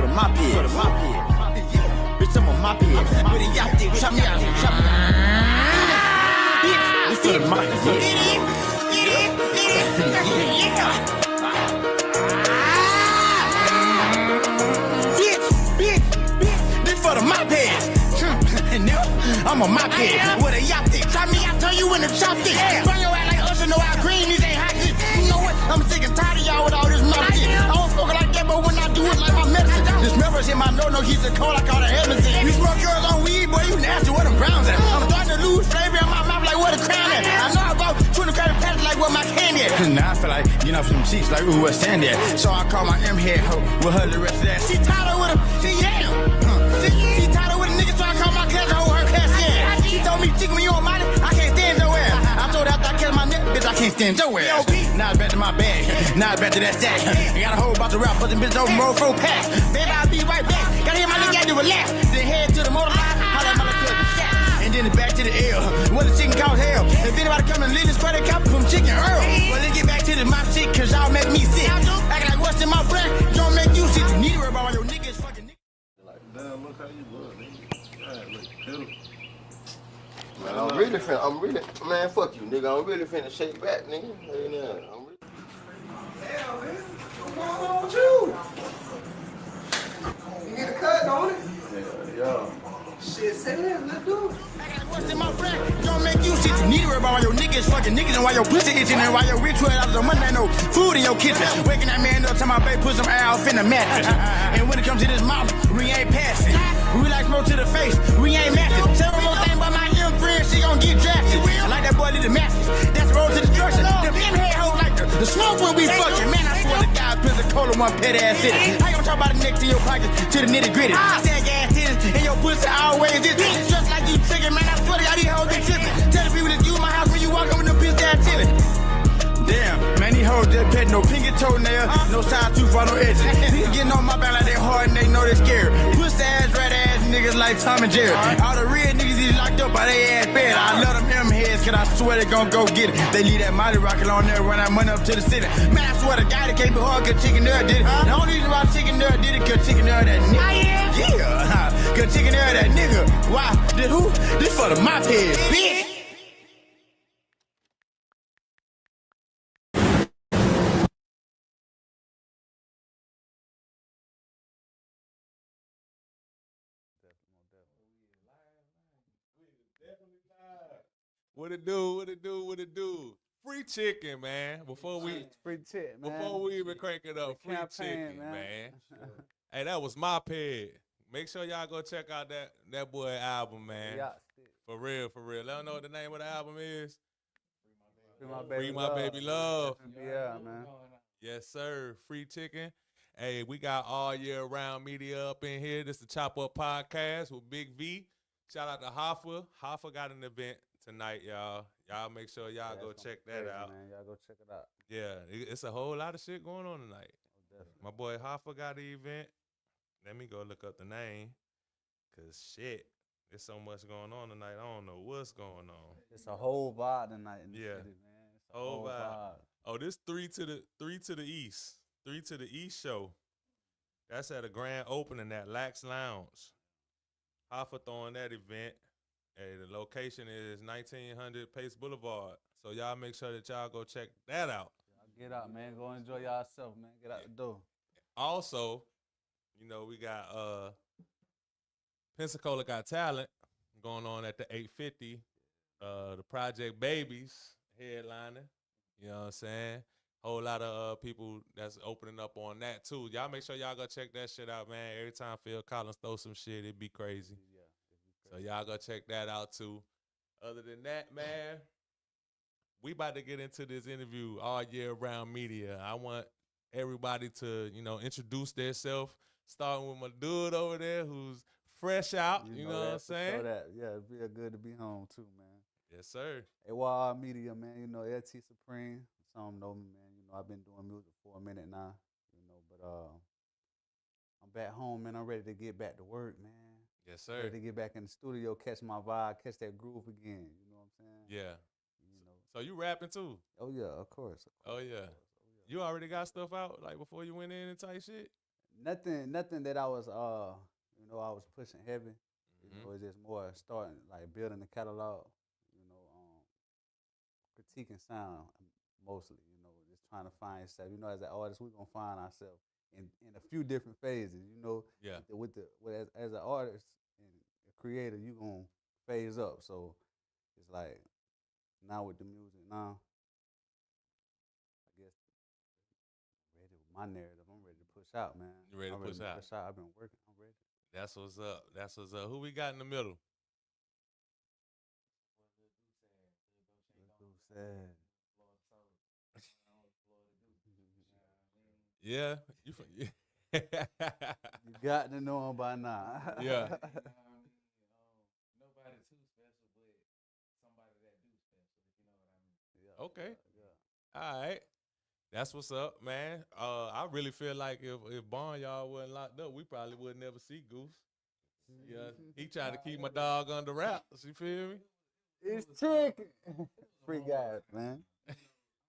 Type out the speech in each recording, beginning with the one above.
for the mop head. Bitch, I'm a mop head. With a yacht dick, chop me out. Chop me out. This for the mop head. This for the mop head. I'm a mop head. With a yacht dick, chop me out. Turn you into chopsticks. Burn your ass like Usher, no I green. These ain't hot shit. You know what? I'm sick and tired of y'all with all this mouth shit. I don't smoke it like that, but when I do it like my medicine. This members in my no keeps it cold, I call it heaven. You smoke yours on weed, boy, you nasty, where them browns at? I'm starting to lose flavor in my mouth like where the crown at. I know I bought 20 credit patches like where my candy at. Now I feel like, you know, some cheeks like, ooh, where's Sandy at? So I call my M-head hoe with her the rest of that. She tired with him, she she tired with a nigga, so I call my cousin hoe her class yeah. She told me, Chicken, when you on money, I can't stand your ass. I told her after I catch my neck, bitch, I can't stand your ass. Now it's back to my bag, now it's back to that stack. I got a whole bunch of rap, but them bitches over roll 4 packs. Baby, I'll be right back. Gotta hear my nigga gotta do relax. Then head to the motor line, holla at my little cousin Shaq. And then it's back to the L. What the chicken cause hell. If anybody come and leave this credit cop from Chiccen Earl. Well, let's get back to the my shit, cause y'all make me sick. Acting like what's in my brain, don't make you sick. You need to worry about all your niggas fucking niggas. Like, damn, look how you look, nigga. God, look pitiful. Man, man, fuck you, nigga. I'm really finna shake back, nigga. Hey, now, I'm really... Damn, man. What's going on with you? You get a cut, don't it? Yeah. Shit, say that, let's do it. What's in my brain, don't make you sick. You need to worry about all your niggas fucking niggas and why your pussy itching and why your rich $12 a month ain't no food in your kitchen. Waking that man up, tell my baby put some air off in the mattress. And when it comes to this mouth, we ain't passing. We like smoke to the face, we ain't matching. Tell one more thing about my young friend, she gon' get drafted. Like that boy did the matches, that's the road to destruction. Them in-head hoes like the smoke when we fucking. Man, I swear to God, Pensacola, one petty ass city. How you gonna talk about the next to your pockets to the nitty gritty? I said gas titties and your pussy always this. Just like you trigger, man, I swear to God, these hoes be tripping. Tell the people that you in my house when you walk over the bitch ass chillin'. Damn, man, these hoes just pet no pinky toenail, no side tooth or no edges. Niggas getting on my back like they hard and they know they scared. Pussy ass, rat ass niggas like Tom and Jerry. All the real niggas is locked up by their ass bed. I love them M-heads, cause I swear they gon' go get it. They leave that Molly rocket on there, run that money up to the city. Man, I swear to God, it can't be hard cause Chiccen Earl did it. The only reason why Chiccen Earl did it cause Chiccen Earl that nigga. Yeah, cause Chiccen Earl that nigga. Why? This who? This for the mop head, bitch. What it do? What it do? What it do? Free chicken, man. Before we even crank it up, free chicken, man. Hey, that was my peg. Make sure y'all go check out that boy album, man. For real, for real. Let them know what the name of the album is. Free My Baby Love. Yeah, man. Yes, sir. Free chicken. Hey, we got All Year Round Media up in here. This is the Chop Up Podcast with Big V. Shout out to Hoffa. Hoffa got an event tonight, y'all. Y'all make sure y'all go check that out. Man, y'all go check it out. Yeah, it's a whole lot of shit going on tonight. My boy Hoffa got the event. Let me go look up the name. Cause shit, there's so much going on tonight. I don't know what's going on. It's a whole vibe tonight in the city, man. It's a whole vibe. Oh, this 3 to the East. 3 to the East show. That's at a grand opening at Lax Lounge. Hoffa throwing that event. Hey, the location is 1900 Pace Boulevard. So y'all make sure that y'all go check that out. Y'all get out, man. Go enjoy yourself, man. Get out the door. Also, you know, we got Pensacola Got Talent going on at the 850. The Project Babies headliner. You know what I'm saying? Whole lot of people that's opening up on that too. Y'all make sure y'all go check that shit out, man. Every time Phil Collins throw some shit, it'd be crazy. So y'all go check that out too. Other than that, man, we about to get into this interview, All Year Round Media. I want everybody to, you know, introduce themselves, starting with my dude over there who's fresh out. You know what I'm saying? Yeah, it'd be good to be home too, man. Yes, sir. AYR Media, man. You know, LT Supreme. Some know me, man. You know, I've been doing music for a minute now. You know, but I'm back home, man. I'm ready to get back to work, man. Yes, sir. Ready to get back in the studio, catch my vibe, catch that groove again. You know what I'm saying? Yeah. You know. So you rapping too? Oh yeah, of course. Oh yeah. You already got stuff out like before you went in and type shit? nothing that I was you know, I was pushing heavy. You know, it's just more starting like building the catalog. You know, critiquing sound mostly. You know, just trying to find yourself. You know, as an artist, we're gonna find ourselves in a few different phases. You know, Yeah. As an artist and a creator, you gonna phase up. So it's like now with the music now, I guess I'm ready with my narrative. I'm ready to push out, man. You ready to I'm push out? Push out. I've been working. I'm ready. That's what's up. That's what's up. Who we got in the middle? Look who said. Yeah. You You got to know him by now. Yeah. Nobody too special, but somebody that do special, if you know what I mean. Yeah, Okay. yeah. All right. That's what's up, man. I really feel like if Barnyard wasn't locked up, we probably would never see Goose. Yeah, he tried to keep my dog under wraps. You feel me? It's chicken. Free guys, man. I'm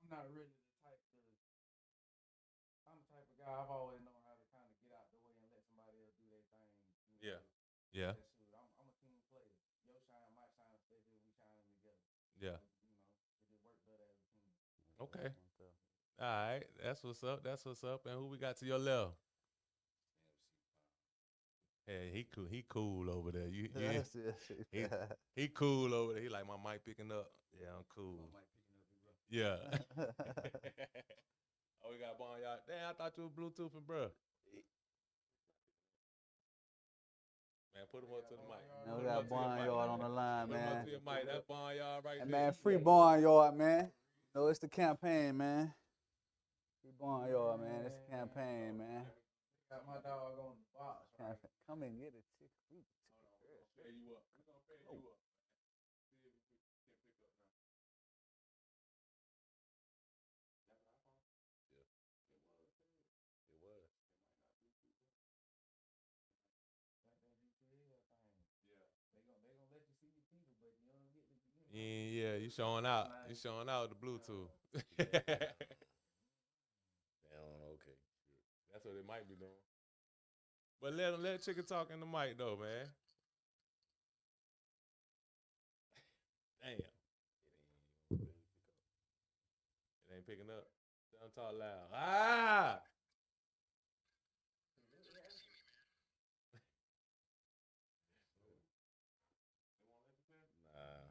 not really the type to. I'm the type of guy I've always known how to kind of get out the way and let somebody else do their thing. You know, Yeah. that shit. I'm a team player. Your shine, my shine, stay here. We shining together. Yeah. You know, it just work better as a team. Okay. All right. That's what's up. That's what's up. And who we got to your left? Hey, he cool over there. He cool over there. He like my mic picking up. Yeah, I'm cool. Yeah. Oh, we got Barnyard. Damn, I thought you was Bluetoothing, bro. Man, put him up to the mic. Now we got Barnyard on the line, Put him up man. to your mic. That's Barnyard right Hey, there. man, free Barnyard, man. No, it's the campaign, man. Free Barnyard, man. It's the campaign, man. Got my dog on the box. Right? Come and get a chick. Pay you up. We're gonna pay you up. See if we can pick up now. Yeah. It was. Yeah. They gonna let you see your people, but you don't get the. Yeah, you showing out. You showing out with the Bluetooth. Damn, okay. That's what they might be doing. But let Chicken talk in the mic though, man. Damn. It ain't picking up. Don't talk loud. Ah! Nah.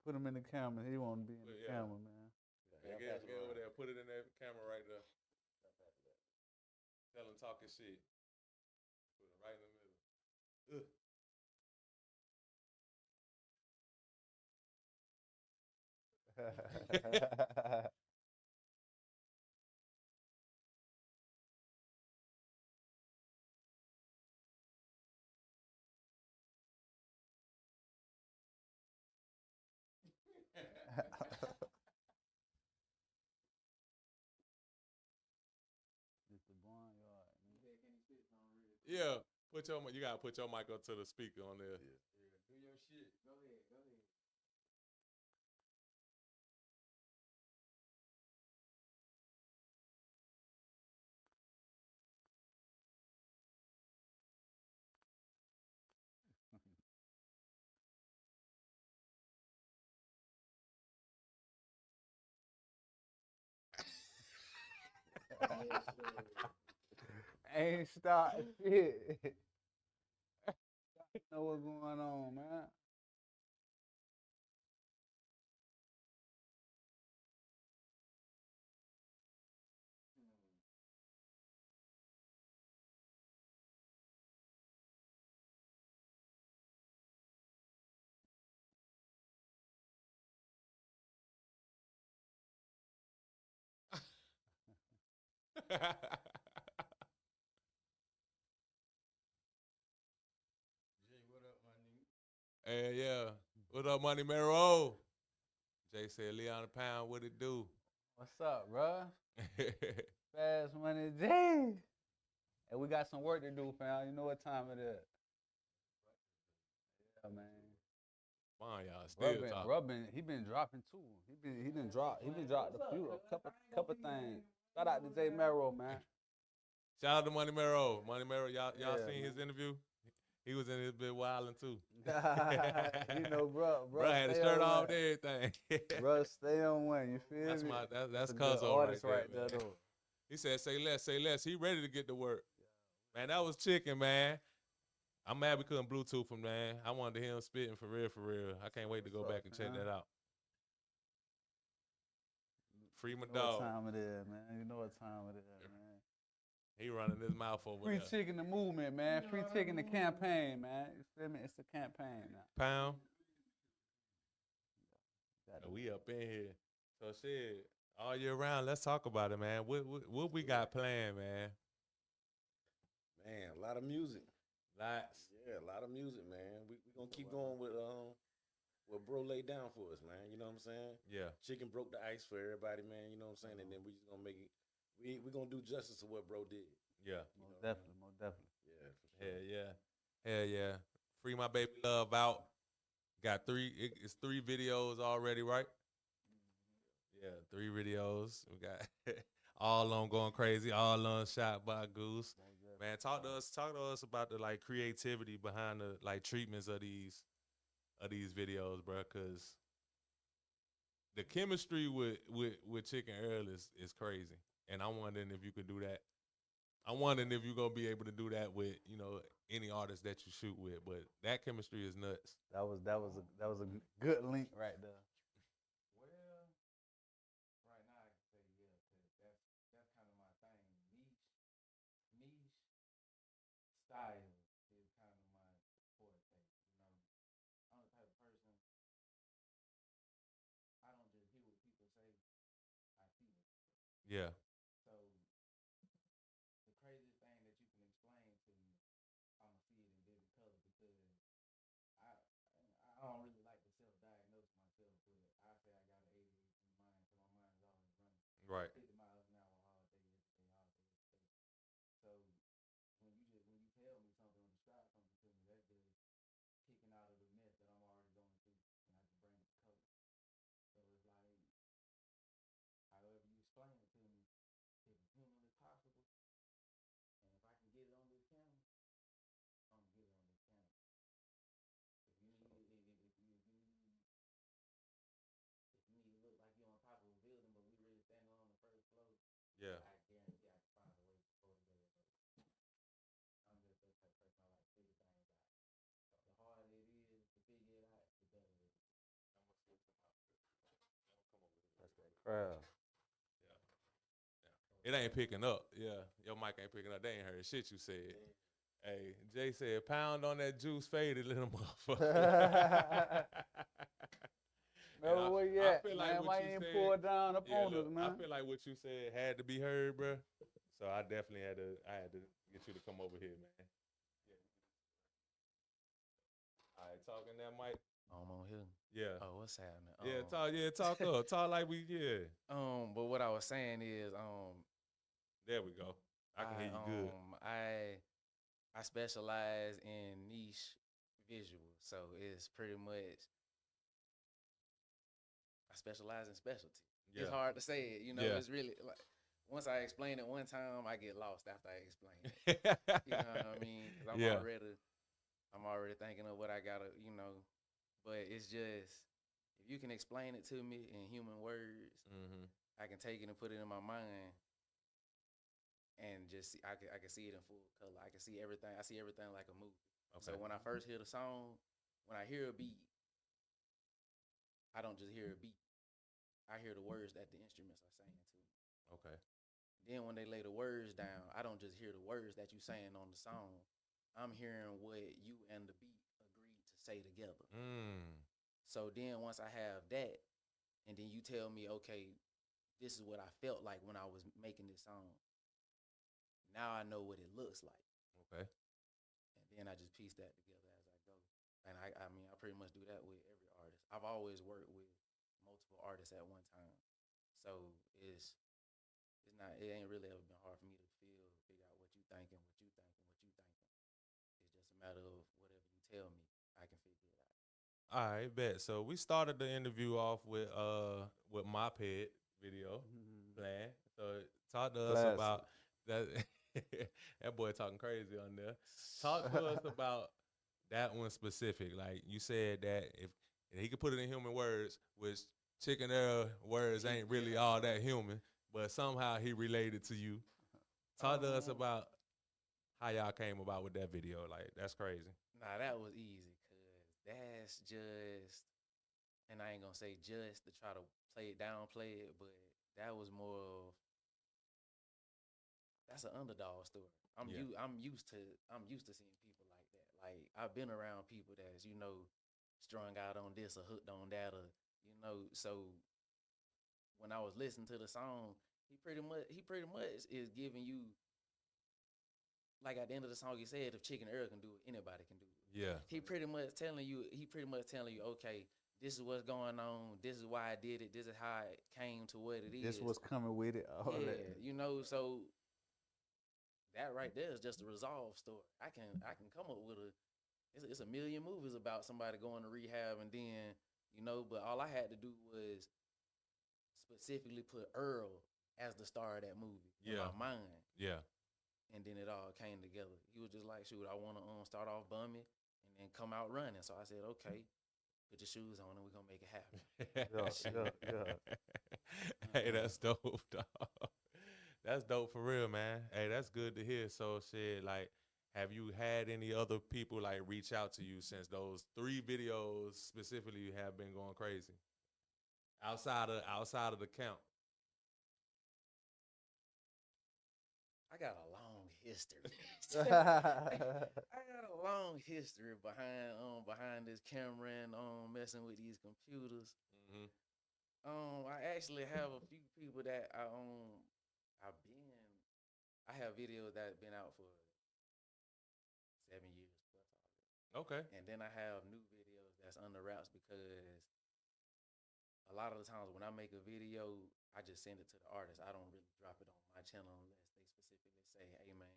Put him in the camera. He want to be in the camera, man. Get over there. Put it in that camera right there. Tell him talking shit. Put it right in the middle. Ugh. Mr. Barnyard. Yeah, you gotta put your mic up to the speaker on there. Do your shit. Go ahead. Ain't stop shit. Know what's going on, man. Jay, what up, my nigga? Hey, yeah. What up, Money Mero? Jay said, Leon the Pound, what it do? What's up, bro? Fast Money J. And we got some work to do, fam. You know what time it is. Yeah, man. Y'all still talking. Rubbin, he been dropping too. He been dropped a couple things. Shout out to J Mero, man. Shout out to Money Mero. Money Mero, y'all Yeah, seen his interview? He was in his bit wilding too. You know, bro Had a stay shirt on off and one. everything. Bro, stay on one. You feel That's me? that's a good Cuzzo artist right right there, there, man. though. He said, say less. He ready to get to work. Man, that was Chicken, man. I'm mad we couldn't Bluetooth him, man. I wanted to hear him spitting for real, for real. I can't wait to go What's up, back and check man? that out. Free my You know what dog. time it is, man. You know what time it is, man. He running his mouth over Free there. Chicken the movement, man. Free Chicken the campaign, man. You feel me? It's a campaign now. Pound. Got We up in here. So shit, all year round, let's talk about it, man. What we got planned, man? Man, a lot of music. Lots. Yeah, a lot of music, man. We gonna keep going with what bro laid down for us, man. You know what I'm saying? Yeah. Chicken broke the ice for everybody, man. You know what I'm saying? And then we just gonna make it. We gonna do justice to what bro did. Yeah. Most definitely, most definitely. Yeah, for sure. Hell yeah. Free my baby love out. Got it's 3 videos already, right? Yeah, 3 videos. We got all on going crazy, all on shot by Goose. Man, talk to us about the like creativity behind the like treatments of these videos, bro, cause the chemistry with Chiccen Earl is crazy. And I'm wondering if you could do that. I'm wondering if you're gonna be able to do that with, any artist that you shoot with, but that chemistry is nuts. That was a good link right there. Well, right now I can say yeah, because that's kind of my thing. Niche style is kind of my forte. I'm the type of person. I don't just hear what people say. I see what people say. Yeah. So the craziest thing that you can explain to me, I'ma see it in vivid color because I I don't really like to self-diagnose myself, but I say I got an ADHD mind, so my mind is always running Right. 50 miles an hour all day, every day, all day, every day. So when you tell me something or describe something to me, that's just kicking out of the mess that I'm already going through, and I just bring it to color. So it's like, however you explain it to me, if it's humanly possible, and if I can get it on this camera, I'm gonna get it on this camera. If you need it, if you need to look like you're on top of a building, but we really standing on the first floor, Yeah. I guarantee I can find a way to pull it together. I'm just that type of person. I like to figure things out. The harder it is to figure it out, the better it is. That's that crowd. It ain't picking up. Yeah. Your mic ain't picking up. They ain't heard shit you said. Hey, Jay said, pound on that juice faded little motherfucker. No, where you at, feel man? what Why you ain't said- pour down up on look, us, man? I feel like what you said had to be heard, bro. So I definitely had to get you to come over here, man. All right, talking that mic. I'm on here. Yeah. Oh, what's happening? Talk up. Talk like we, yeah. But what I was saying is, There we go. I can hear you good. I specialize in niche visual, so it's pretty much I specialize in specialty. Yeah. It's hard to say it, Yeah. It's really like once I explain it one time, I get lost after I explain it. You know what I mean? 'Cause I'm already thinking of what I gotta, But it's just if you can explain it to me in human words, Mm-hmm. I can take it and put it in my mind, and just I can see it in full color. I can see everything. I see everything like a movie. Okay. So when I first hear the song, when I hear a beat, I don't just hear a beat. I hear the words that the instruments are saying to me. Okay. Then when they lay the words down, I don't just hear the words that you saying on the song. I'm hearing what you and the beat agreed to say together. So then once I have that, and then you tell me, okay, this is what I felt like when I was making this song. Now I know what it looks like. Okay. And then I just piece that together as I go. And I pretty much do that with every artist. I've always worked with multiple artists at one time. So it ain't really ever been hard for me to figure out what you thinking. It's just a matter of whatever you tell me, I can figure it out. All right, bet. So we started the interview off with my pet video plan. So talk to us Classic. about that. That boy talking crazy on there. Talk to us about that one specific. Like you said that if and he could put it in human words, which Chiccen Earl words ain't really all that human, but somehow he related to you. Talk to us about how y'all came about with that video. Like that's crazy. Nah, that was easy, cause that's just, and I ain't gonna say just to try to downplay it, but that was more of, that's an underdog story. I'm used to seeing people like that. Like I've been around people that's strung out on this or hooked on that or so when I was listening to the song, he pretty much is giving you, like at the end of the song he said, if Chiccen Earl can do it, anybody can do it. Yeah. He pretty much telling you, okay, this is what's going on, this is why I did it, this is how it came to what it is. This was coming with it. All that. So that right there is just a resolve story. I can come up with it's a million movies about somebody going to rehab and then, but all I had to do was specifically put Earl as the star of that movie in my mind. Yeah. And then it all came together. He was just like, shoot, I want to start off bumming and then come out running. So I said, okay, put your shoes on and we're going to make it happen. Yeah. Hey, that's dope, dog. That's dope for real, man. Hey, that's good to hear. So shit, like, have you had any other people like reach out to you since those 3 videos specifically have been going crazy? Outside of the count. I got a long history. I got a long history behind this camera and messing with these computers. Mm-hmm. I actually have a few people that I have videos that have been out for 7 years plus already. Okay. And then I have new videos that's under wraps because a lot of the times when I make a video, I just send it to the artist. I don't really drop it on my channel unless they specifically say, "Hey man,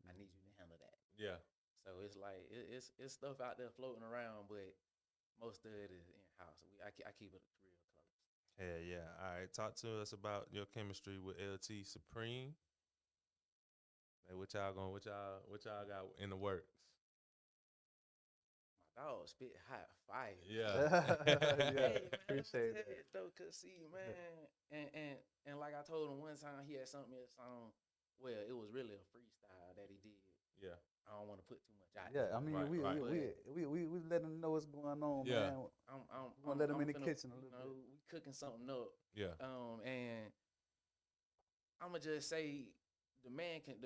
I need you to handle that." Yeah. So it's like it's stuff out there floating around, but most of it is in house. I keep it real close. Hell yeah. All right. Talk to us about your chemistry with LT Supreme. Like what y'all got in the works? My dog spit hot fire. Yeah. Hey, man, appreciate it. though, cause see, man, and like I told him one time, he had sent me a song. Well, it was really a freestyle that he did. Yeah. I don't want to put too much out Yeah, there. I mean, Right, we let them know what's going on, Yeah. man. I'm gonna let them in the finna, kitchen a little bit. We cooking something up. Yeah. And I'ma just say the man can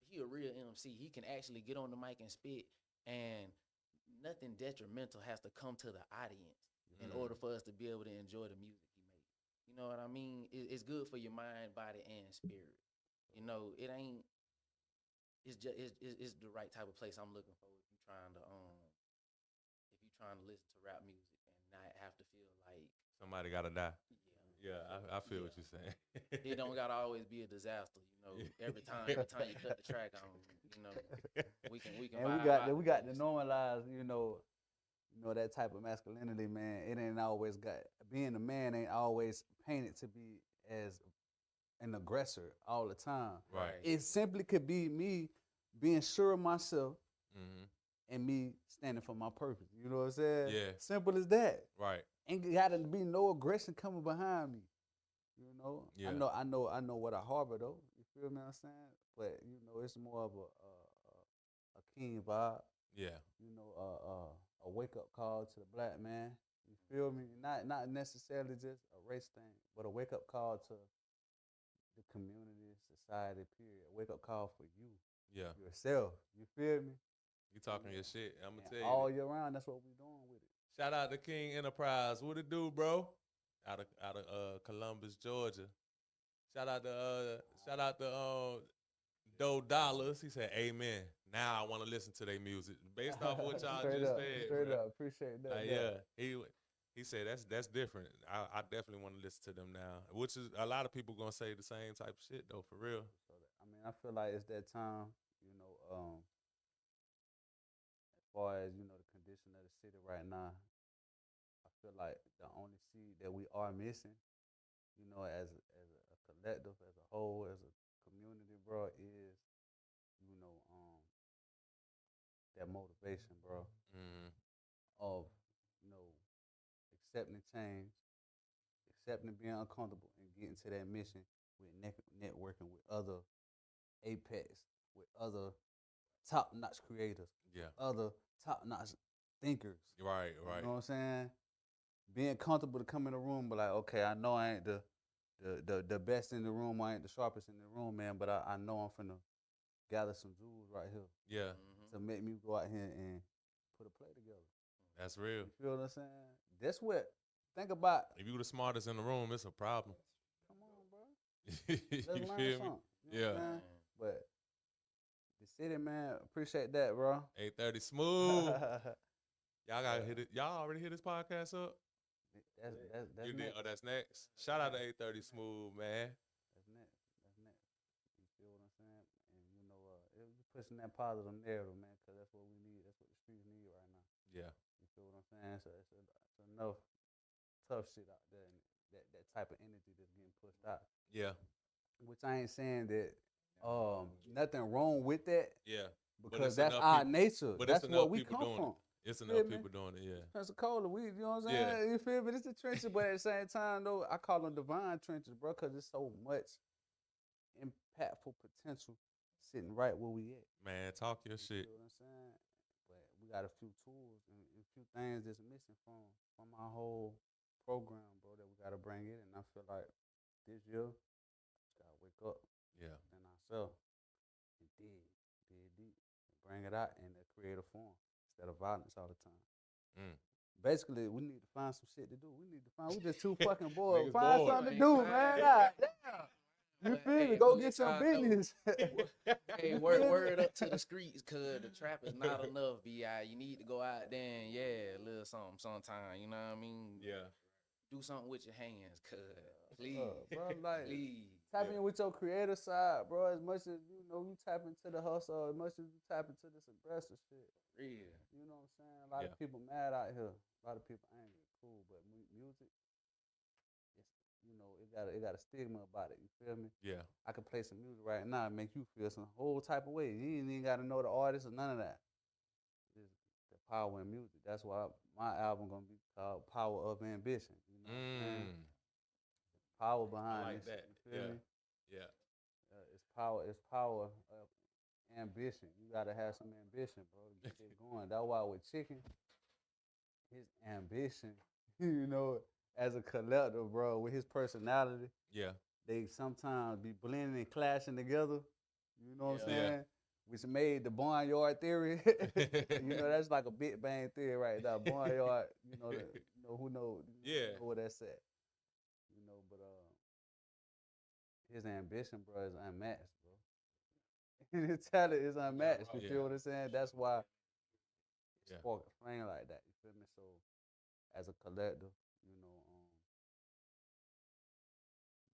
he a real MC. He can actually get on the mic and spit, and nothing detrimental has to come to the audience in order for us to be able to enjoy the music he made. You know what I mean? It's good for your mind, body, and spirit. It ain't. It's just it's the right type of place I'm looking for if you're trying to listen to rap music and not have to feel like Somebody gotta die. yeah. Yeah, I feel what you're saying. It don't gotta always be a disaster, Every time you cut the track on, we can. And we got to normalize, that type of masculinity, man. It ain't always being a man ain't always painted to be as an aggressor all the time. Right. It simply could be me being sure of myself Mm-hmm. and me standing for my purpose. You know what I'm saying? Yeah. Simple as that. Right. Ain't got to be no aggression coming behind me. Yeah. I know what I harbor though. You feel me? What I'm saying, but it's more of a king vibe. Yeah. A wake up call to the black man. You feel me? Not necessarily just a race thing, but a wake up call to the community, society. Period. A wake up call for you. Yeah. Yourself. You feel me? You talking your shit. I'm gonna tell you. All year round, that's what we doing with it. Shout out to King Enterprise. What it do, bro? Out of Columbus, Georgia. Shout out to Doe Dollars. He said, "Amen." Now I want to listen to their music based off of what y'all Straight just up, said. Straight bro. up, appreciate that. Like, yeah, he said that's different. I definitely want to listen to them now. Which is a lot of people gonna say the same type of shit though, for real. So I feel like it's that time. As far as the condition of the city right now, I feel like the only seed that we are missing, as a collective, as a whole, as a community, bro, is that motivation, bro, Mm-hmm. of, you know, accepting change, accepting being uncomfortable, and getting to that mission with networking with other apex, with other top-notch creators, Yeah. other top-notch thinkers. Right. You know what I'm saying? Being comfortable to come in the room, but like, okay, I know I ain't the best in the room, I ain't the sharpest in the room, man, but I know I'm finna gather some jewels right here Yeah. to make me go out here and put a play together. That's real. You feel what I'm saying? That's what, think about. If you the smartest in the room, it's a problem. Come on, bro. You Let's learn feel me? something. You know what I'm Yeah. saying? But the city, man, appreciate that, bro. 8:30 smooth. Y'all gotta hit it. Y'all already hit this podcast up? That's You did. next. Oh, that's next. Shout out to 8:30 smooth, man. That's next. That's next. You feel what I'm saying? And you know, it was pushing that positive narrative, man, because that's what we need. That's what the streets need right now. Yeah. You feel what I'm saying? So it's enough tough shit out there, and that type of energy that's getting pushed out. Yeah. Which I ain't saying that nothing wrong with that. Yeah. Because that's our nature. But That's it's where enough we people come doing from. it. It's Feel enough me? people doing it, yeah. Pensacola, you know what I'm saying? Yeah. You feel me? It's the trenches, but at the same time, though, I call them divine trenches, bro, because there's so much impactful potential sitting right where we at. Man, talk your shit. You know what I'm saying? But we got a few tools and a few things that's missing from our whole program, bro, that we got to bring in. And I feel like this year, just got to wake up Yeah. in ourselves and dig deep, and bring it out in a creative form instead of violence all the time. Mm. Basically, we need to find some shit to do. We just too fucking bored. Niggas Find bored. something to do, man. God damn. You feel me? Go get some business. Hey, word up to the streets, cause the trap is not enough, B.I. You need to go out there and, a little something sometime, you know what I mean? Yeah. Do something with your hands, cuz. Please. Bro, like, Please. tap in with your creative side, bro. As much as, you know, you tap into the hustle, as much as you tap into this aggressive shit. Real. You know what I'm saying? A lot of people mad out here. A lot of people angry. Cool, but music, it's, you know, it got a stigma about it. You feel me? Yeah. I could play some music right now and make you feel some whole type of way. You ain't even got to know the artist or none of that. It's the power in music. That's why my album gonna be called Power of Ambition. You know what I'm saying? Power behind I like this. that. You feel me? Yeah. It's power of ambition. You gotta have some ambition, bro, to get it going. That's why with Chiccen, his ambition, you know, as a collector, bro, with his personality, Yeah. they sometimes be blending and clashing together. You know what I'm Yeah. saying? Which made the barnyard theory. You know, that's like a Big Bang theory right there. Barnyard, you know, who knows? Yeah. Know where that's at. You know, but his ambition, bro, is unmatched, bro. His talent is unmatched. You feel what I'm saying? That's why it's spark a flame like that. You feel me? So, as a collector, you know,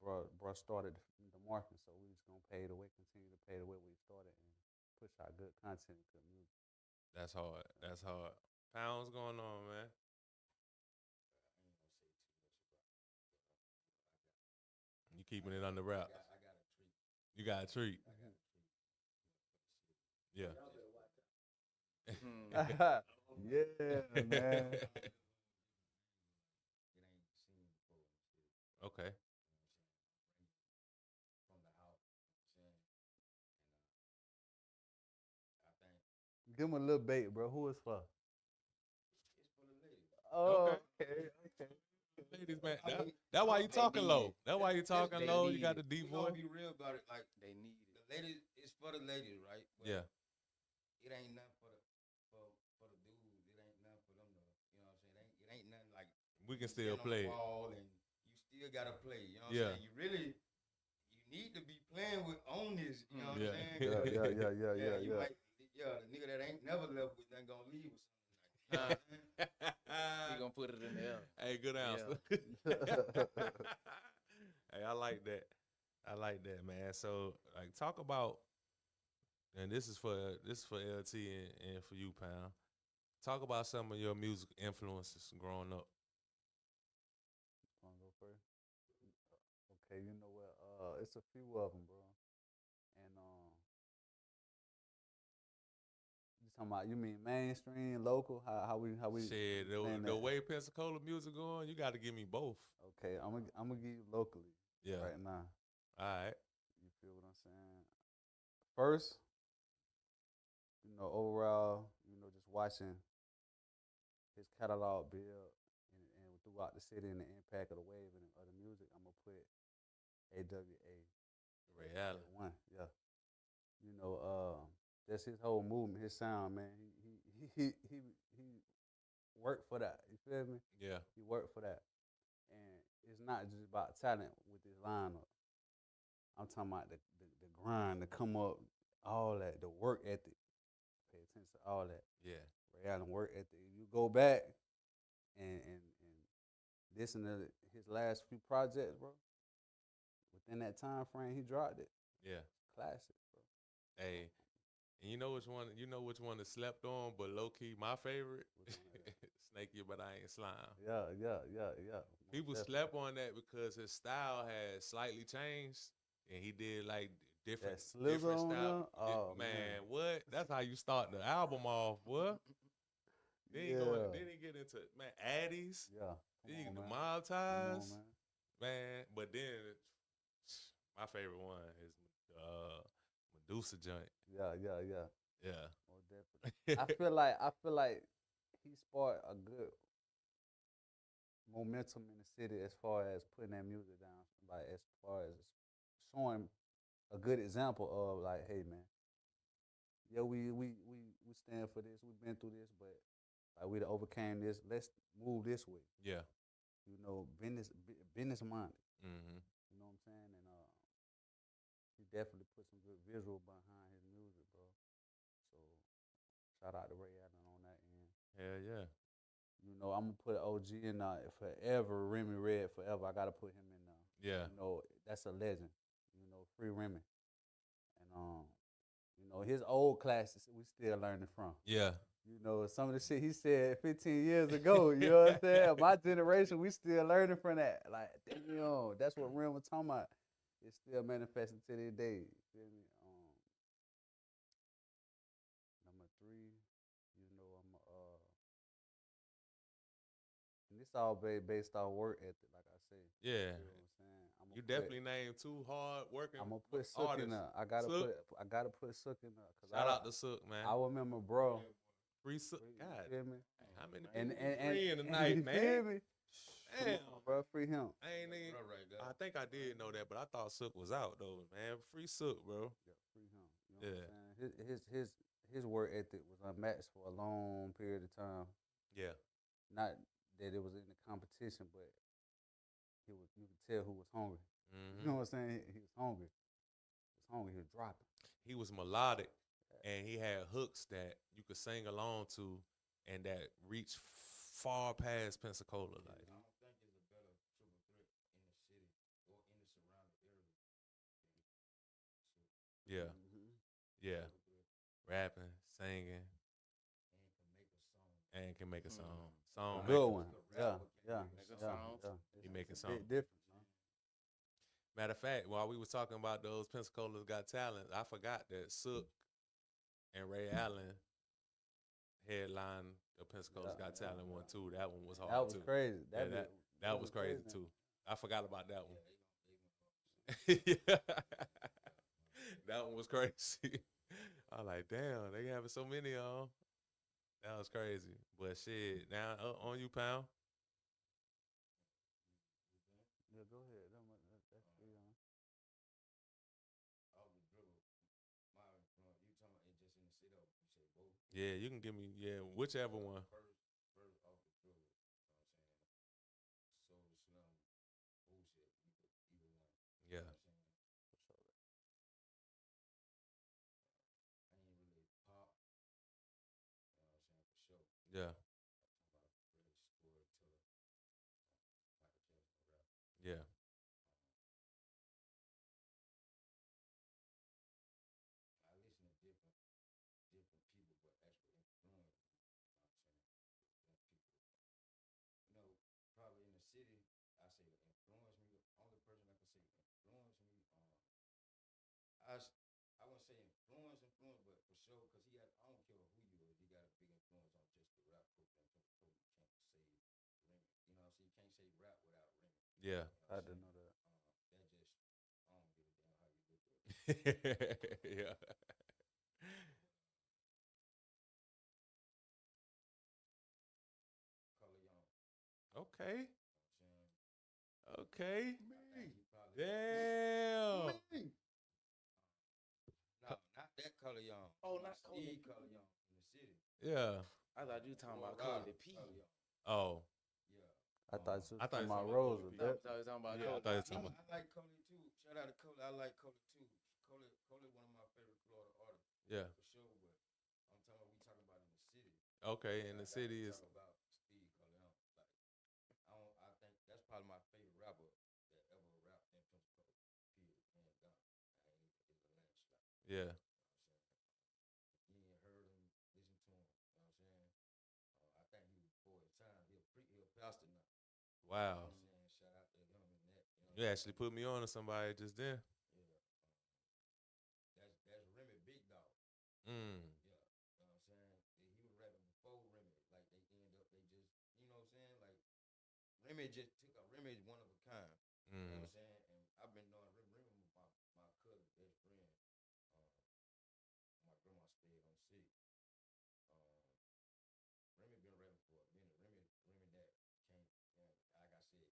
bro started the marketing, so we just gonna pay the way, continue to pay the way we started, and push out good content and good music. That's hard. That's hard. Pounds going on, man. You keeping it under wraps. You got a treat. Yeah. Yeah, man. Okay. Give him a little bait, bro. Who is for? Okay. Okay. Ladies, man. That's why you talking low. That's why you talking low. You got the deep We gonna voice. be real about it. Like, They need it. the ladies, it's for the ladies, right? But Yeah. it ain't nothing for the dudes. It ain't nothing for them to, you know what I'm saying? It ain't nothing like We can you still stand on play the it. wall and you still gotta play. You know what Yeah. I'm saying? You need to be playing with on this. You know what Yeah. I'm saying? Yeah. You might, the nigga that ain't never left with nothing gonna leave with something. He gonna put it in the air. Hey, good answer. Hey, I like that. I like that, man. So, like, talk about, and this is for LT and for you, Pound. Talk about some of your music influences growing up. Wanna go first? Okay, you know what? It's a few of them, bro. And you talking about? You mean mainstream, local? How we Shit, playing the that? way Pensacola music going, you got to give me both. Okay, I'm gonna give you locally Yeah. right now. All right. You feel what I'm saying? First, overall, just watching his catalog build and throughout the city and the impact of the wave and of the music, I'm gonna put AWA Ray Allen. at one. Yeah, that's his whole movement, his sound, man. He worked for that. You feel me? Yeah. He worked for that, and it's not just about talent with this lineup. I'm talking about the grind, to come up, all that, the work ethic. Pay attention to all that. Yeah. Ray Allen work ethic. You go back and listen to his last few projects, bro. Within that time frame, he dropped it. Yeah. Classic, bro. Hey, and you know which one? You know which one is slept on, but low key my favorite. Snake you, but I ain't slime. Yeah. People slept on that because his style had slightly changed, and he did like different style. Oh, man, what? That's how you start the album off, what? Then he get into Addies. Yeah. Then you get the man. Mob Come on, Ties. Man. But then my favorite one is Medusa joint. Yeah. Yeah. Most definitely. I feel like he sparked a good momentum in the city as far as putting that music down. Like as far as showing a good example of like, hey man, yeah, we stand for this. We've been through this, but like we overcame this. Let's move this way. Yeah. Business minded. Mm-hmm. You know what I'm saying? And he definitely put some good visual behind his music, bro. So shout out to Ray Allen on that end. Hell yeah. I'm gonna put OG in forever. Remy Red forever. I gotta put him in there. Yeah. That's a legend. Free Remy. And his old classics we still learning from. Yeah. Some of the shit he said 15 years ago, you know what I'm saying? My generation, we still learning from that. Like, damn, that's what Rim was talking about. It's still manifesting to this day. You feel me? Number 3, and this all based off work ethic, like I say. Yeah. You know what I'm saying? You definitely named 2 hard working I'm gonna put Sook in there. I gotta put Sook in there. Shout out to Sook, man. I remember, bro. Free Sook. God. You feel me? How many people And free in the night, you man? Feel me? Damn. Come on, bro, free him. I think I did know that, but I thought Sook was out though, man. Free Sook, bro. Yeah, free him. You know what I'm saying? His work ethic was unmatched for a long period of time. Yeah. Not that it was in the competition, but you could tell who was hungry. Mm-hmm. You know what I'm saying? He was hungry. He was dropping. He was melodic, and he had hooks that you could sing along to, and that reached far past Pensacola. Like, I don't think there's a better triple threat in the city or in the surrounding area. yeah, yeah, rapping, singing, and can make a song. Song, good one. Yeah. He making songs. Bit different. Matter of fact, while we was talking about those Pensacola's Got Talent, I forgot that Sook and Ray Allen headline the Pensacola's Got Talent one too. That one was hard That was too. crazy. That was crazy too. I forgot about that one. Yeah. That one was crazy. I was like, damn, they having so many of 'em. That was crazy. But shit, now on you, Pound. Yeah, go ahead. That's free on. Off the dribble, my influence. You talking about it just in the city? You say both. Yeah, you can give me whichever one. First off the dribble. You know what I'm saying? Soul Slum, bullshit. You could either one. Yeah. You know what I'm saying? I ain't really pop. You know what I'm saying? For sure. Yeah. Yeah. I listen to different people, but actually influence. You know what I'm saying? Different people. Probably in the city, I say influence me. The only person I can say influence me. I wouldn't say influence, but for sure, because I don't care who you is. You know, so you can't say rap without Remy. Yeah. I didn't know that. That just, I don't give a damn how you look at it. Yeah. Color Young. Okay. You know what I'm saying? Okay. I think he probably. Damn. No, not that Color Young. Oh, not Steve Color Young from the city. Yeah. I thought you talking about Color Cody the P. Young. Oh. Yeah. I thought you I was thought talking you about was Rose talking with about that. I was talking about Yeah, I Cody. thought you was talking about. I like Coley too. Shout out to Coley. I like Coley too. Coley one of my favorite Florida artists. Yeah. For sure, but I'm talking about in the city. Okay, in the I city is. talk about Steve Coley. I think that's probably my favorite rapper that ever rapped in Pensacola. Period. Hands down. I ain't it's a landslide. Yeah. You know what I'm saying? You ain't heard him, listen to him. You know what I'm saying? I think he was before his time. He a pastor now. Wow. You know what I'm saying? Shout out to him and that. You actually put me on to somebody just then. Yeah. That's Remy Big Dog. Mm. Yeah. You know what I'm saying? He was rapping before Remy. Like they end up, they just, you know what I'm saying? Like Remy just took a Remy is one of a kind. You know what I'm saying? And I've been knowing Remy my cousin, best friend. My grandma stayed on sick. Remy been rapping for a minute. Remy that can't, you know, like I said,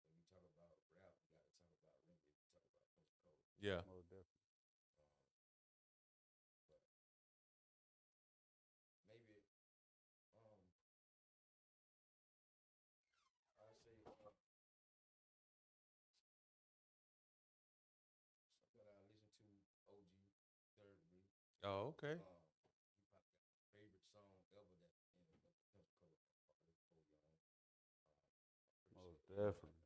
when you talk about rap, you got to talk about Remy. You talk about Pensacola. Yeah. Most definitely. But maybe, I say, something that I listen to OG Third Degree. Oh, okay. He probably got my favorite song ever that in the Pensacola artist Cole Young. Most definitely.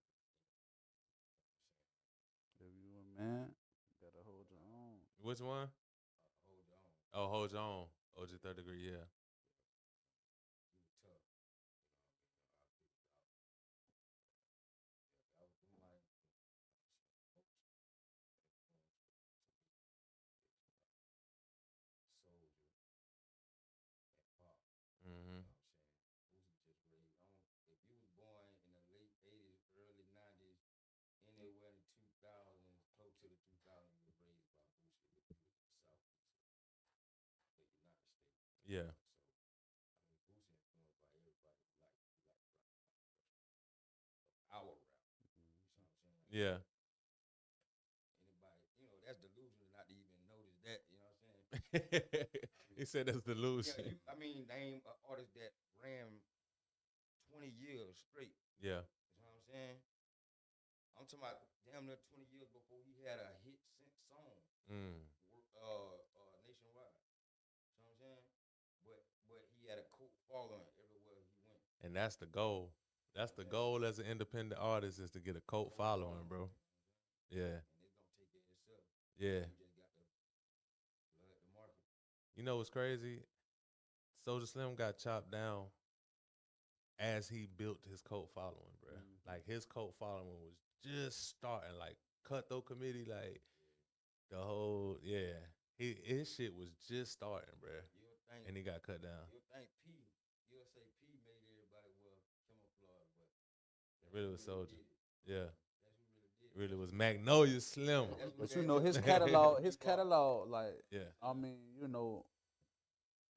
If you a man, you gotta hold your own. Which one? Hold Your Own. Oh, Hold Your Own. OG Third Degree, yeah. He was tough. That was my Soldier and Pop. Mm-hmm. You know what I'm saying? Boosie just raised on. If you was born in the late 80s, early 90s, anywhere in the 2000s, close to the 2000s, you were raised by Boosie if you was in the southeast of the United States. Yeah. So, I mean, Boosie influenced by everybody. Like our rap. You know what I'm saying? Yeah. Anybody, you know, that's delusional not to even notice that. You know what I'm saying? He said that's delusion. Yeah, I mean, name an artist that ran 20 years straight. Yeah. You know what I'm saying? I'm talking about damn near 20 years before he had a hit song nationwide. You know what I'm saying? But he had a cult following everywhere he went. And that's the goal. That's the goal as an independent artist is to get a cult following, bro. Yeah. And it's gonna take it itself. Yeah. You just got to flood the market. You know what's crazy? Soulja Slim got chopped down as he built his cult following, bro. Like his cult following was just starting, like Cutthroat Committee, like the whole his shit was just starting, bro. And he got cut down. You'll think you'll say P made everybody well camouflage, but It really was Soulja. Yeah. that's who really did. It really was Magnolia Slim. But you know his catalog, like Yeah. I mean, you know,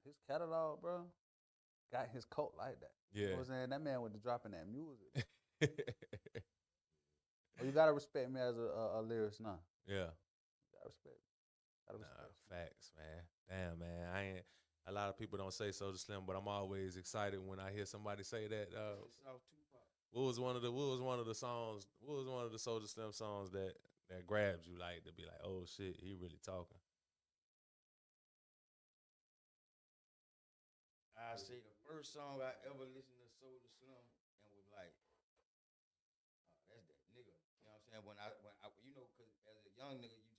his catalog, bro, got his cult like that. You know Yeah. what I'm saying? That man was dropping that music. Oh, you gotta respect me as a lyricist now. Yeah. Gotta respect. Gotta respect. Facts, man. Damn, man. I ain't. A lot of people don't say Soulja Slim, but I'm always excited when I hear somebody say that. What was one of the songs? What was one of the Soulja Slim songs that grabs you, like to be like, oh shit, he really talking? I say the first song I ever listened to Soulja Slim and was like, that's that nigga. You know what I'm saying? When I you know, cause as a young nigga, you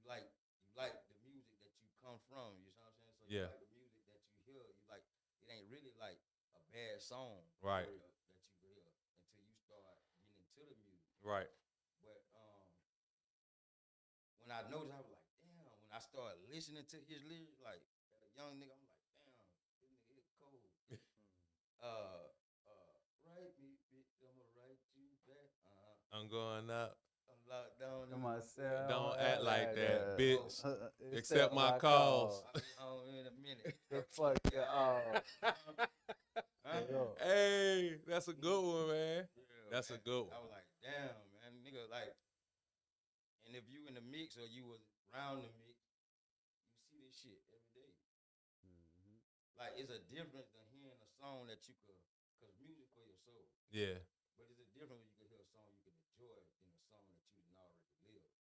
like the music that you come from. You know what I'm saying? So you like the music that you hear. You like it ain't really like a bad song, Right? That you hear until you start getting into the music, right? But when I noticed, I was like, damn. When I started listening to his lyrics, like as a young nigga, I'm like, damn, this nigga is cold. Write me, bitch, I'ma write you back. I'm going up. I'm locked down in Come my on, cell. Don't act like that, bitch. Oh, Accept my calls. I'll be home in a minute. The fuck, yeah. Huh? Yo. Hey, that's a good one, man. Yeah, That's a man. good I one. was like, damn, man, nigga, like, and if you in the mix or you was around the mix, you see this shit every day. Mhm. Like, it's a difference than hearing a song that you could, cause music for your soul. Yeah. But it's a difference when you can hear a song you can enjoy than a song that you didn't already live,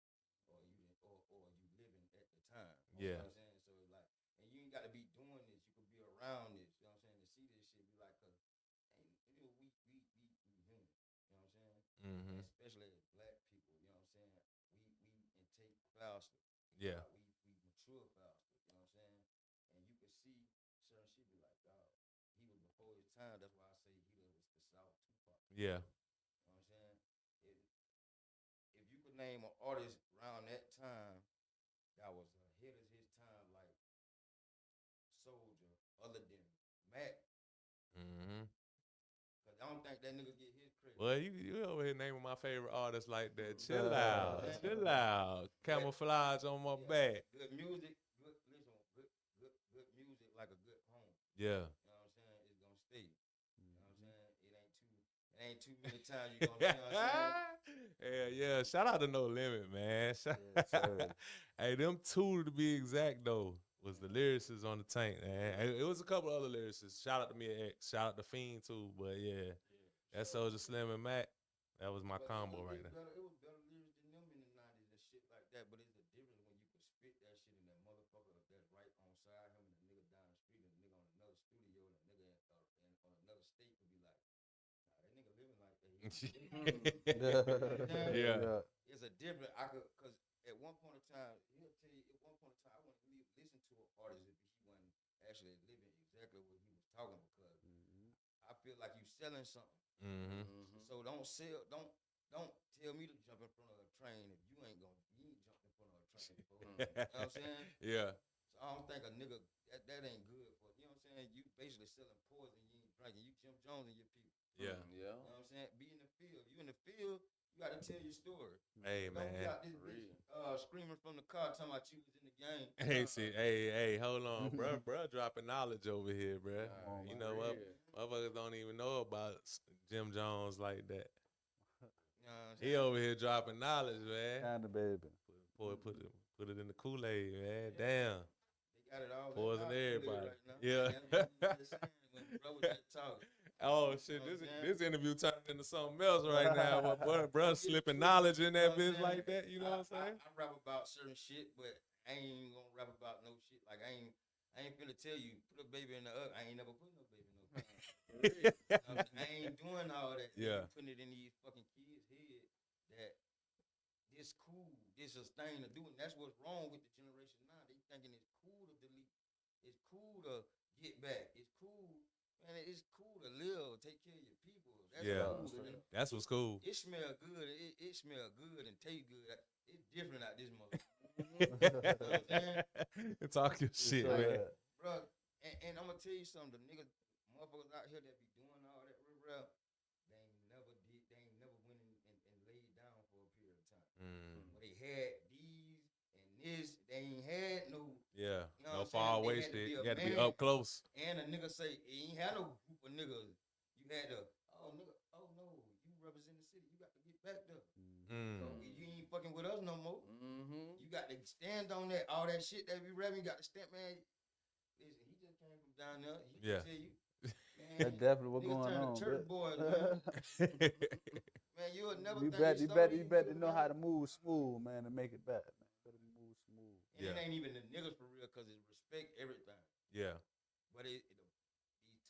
or you didn't, or you living at the time. You Yeah. know what I'm saying? So it's like, and you ain't got to be doing this. You could be around this. You know what I'm saying? To see this shit, be like, cause ain't, you know, we human. You know what I'm saying? Mm-hmm. And especially as black people. You know what I'm saying? We intake faster. Yeah. We mature faster. You know what I'm saying? And you can see certain shit be like, God, he was before his time. That's why I say he was the South Tupac. Yeah. You know what I'm saying? If you could name an artist around that time that was ahead of his time, like Soldier, other than Mac, Mm-hmm. because I don't think that nigga get his credit. Well, you over here naming my favorite artists like that. Chill Yeah. out. Chill out. Camouflage on my back. Good music, good music like a good home. Yeah. You know what I'm saying? It's gonna stay. You know what I'm saying? It ain't too many times you gonna, you know what I'm saying? Yeah. Shout out to No Limit, man. Yes, sir. Hey, them two to be exact though was the lyricists on the tank, man. It was a couple other lyricists. Shout out to Mia X. Shout out to Fiend too. But yeah, that Soulja Slim and Mac, that was my combo right now. It was better lyrics than them in the 90s and shit like that. But it's a difference when you can spit that shit in that motherfucker that's right on side him and the nigga down the street and the nigga on another studio and the nigga on another state could be like, nah, that nigga living like that. Yeah. It's a different. Cause at one point in time, he'll tell you. At one point in time, I wouldn't really listen to an artist if he wasn't actually living exactly what he was talking because I feel like you selling something. Mm-hmm. So don't tell me to jump in front of a train if you ain't jumped in front of a train before. You know what I'm saying? Yeah. So I don't think a nigga that ain't good for. You know what I'm saying? You basically selling poison. You ain't drinking. You Jim Jones and your people. Yeah. You know what I'm saying? Be in the field. You in the field, you got to tell your story. Hey, Don't be man. out this bitch screaming from the car talking about you was in the game. Hey, hold on, bro. Dropping knowledge over here, bro. You know what? Motherfuckers don't even know about Jim Jones like that. You know what I'm He saying? over here dropping knowledge, man. Kinda, baby. Put it in the Kool-Aid, man. Damn. They got it all. Poison everybody. Right now. Yeah. When bro was just talking. Oh shit! This interview turned into something else right now. But bro, slipping knowledge in that bitch like that. You know what I'm saying? I rap about certain shit, but I ain't gonna rap about no shit. Like I ain't finna tell you put a baby in the oven. I ain't never put no baby in no oven. I ain't doing all that. Yeah. Putting it in these fucking kids' head that this cool, this is a thing to do, and that's what's wrong with the generation now. They thinking it's cool to delete, it's cool to get back, it's cool. Man, it's cool to live, take care of your people. That's cool. That's what's cool. It smell good. It smell good and taste good. It's different out this motherfucker. You know what I'm saying? Talk your shit, man. Bro, and I'm gonna tell you something. The motherfuckers out here that be doing all that real rap, they ain't never went and laid down for a period of time. But they had these and this. They ain't had no. Yeah, you know no far away shit. You got to be up close. And a nigga say, he ain't had no group of niggas. You had to, oh nigga, oh no, you represent the city. You got to get back there. So you ain't fucking with us no more. You got to stand on that, all that shit that we rapping. You got to stand, man. Listen, he just came from down there. He can tell you. Man, that's definitely what's going on. Church boys, man. Man, you'll never You better know how to move smooth, man, and make it back, man. Better move smooth. And it ain't even the niggas for real, cause it's respect everything. Yeah. But these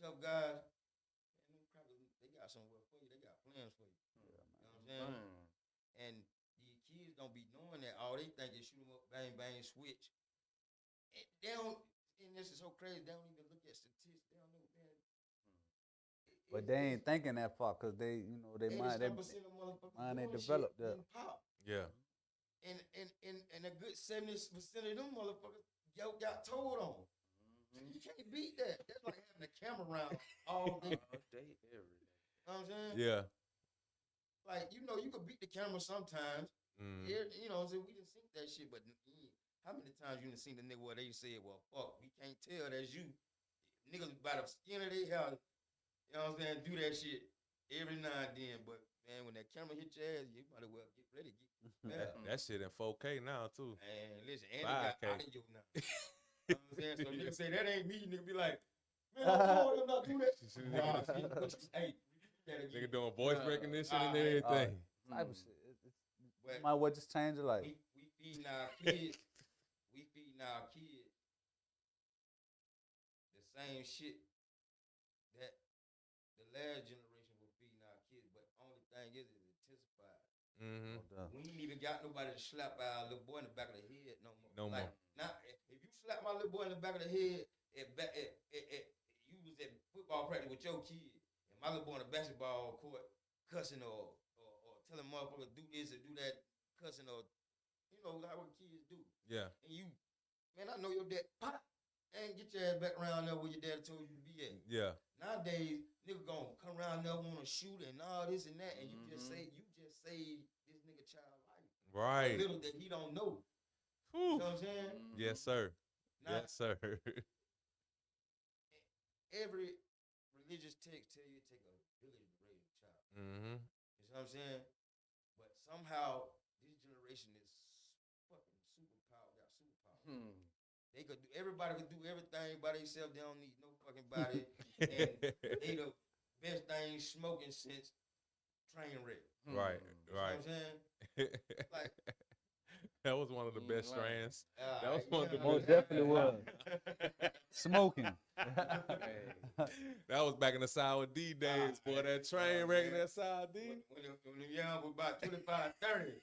tough guys, man, they got somewhere for you. They got plans for you. You know what I'm saying? And these kids don't be knowing that. All they think is shoot them up, bang, bang, switch. And they don't. And this is so crazy. They don't even look at statistics. They don't know, man. But they ain't thinking that far, cause they, you know, they mind ain't developed that. Yeah. And a good 70% of them motherfuckers got told on. You can't beat that. That's like having a camera around all day. All day, every day. You know what I'm saying? Yeah. Like, you know, you could beat the camera sometimes. Mm. Yeah, you know, so we done seen that shit, but how many times you done seen the nigga where they said, well, fuck, we can't tell that's you. Niggas by the skin of their house, you know what I'm saying, do that shit every now and then. But, man, when that camera hit your ass, you might as well get ready. That shit in 4K now, too. Man, listen, and they got 5K. audio now. You know what I'm saying? So niggas say, that ain't me. Nigga be like, man, I told him not to do that. Nah, see, but you- hey, that again. Nigga doing voice recognition and everything. Type of shit. But Might well just change your life. we feeding our kids. We feeding our kids the same shit that the last generation was feeding our kids. But only thing is intensified. Mm-hmm. We ain't even got nobody to slap our little boy in the back of the head no more. No like, more. Now, if you slap my little boy in the back of the head, you was at football practice with your kid, and my little boy on the basketball court cussing or telling motherfuckers do this or do that, cussing or, you know, like what kids do. Yeah. And you, man, I know your dad, pop, and get your ass back around there where your dad told you to be at. Yeah. Nowadays, nigga gonna come around there, wanna shoot and all this and that, and you just say this nigga child life. Right. A little that he don't know. Whew. You know what I'm saying? Yes, sir. Now, Yes, sir. every religious text tell you it take a village to raise a child. Mm-hmm. You know what I'm saying? But somehow this generation is fucking superpower. Got superpower. They could do. Everybody could do everything by themselves. They don't need no fucking body. And they the best thing smoking since train wreck. Right. You know Right. what I'm saying? Like, that was one of the best strands. uh, That was one of the Most best. definitely was. Smoking. That was back in the Sour D days, boy. That train wreck and that Sour D. when the young was about 25, 30.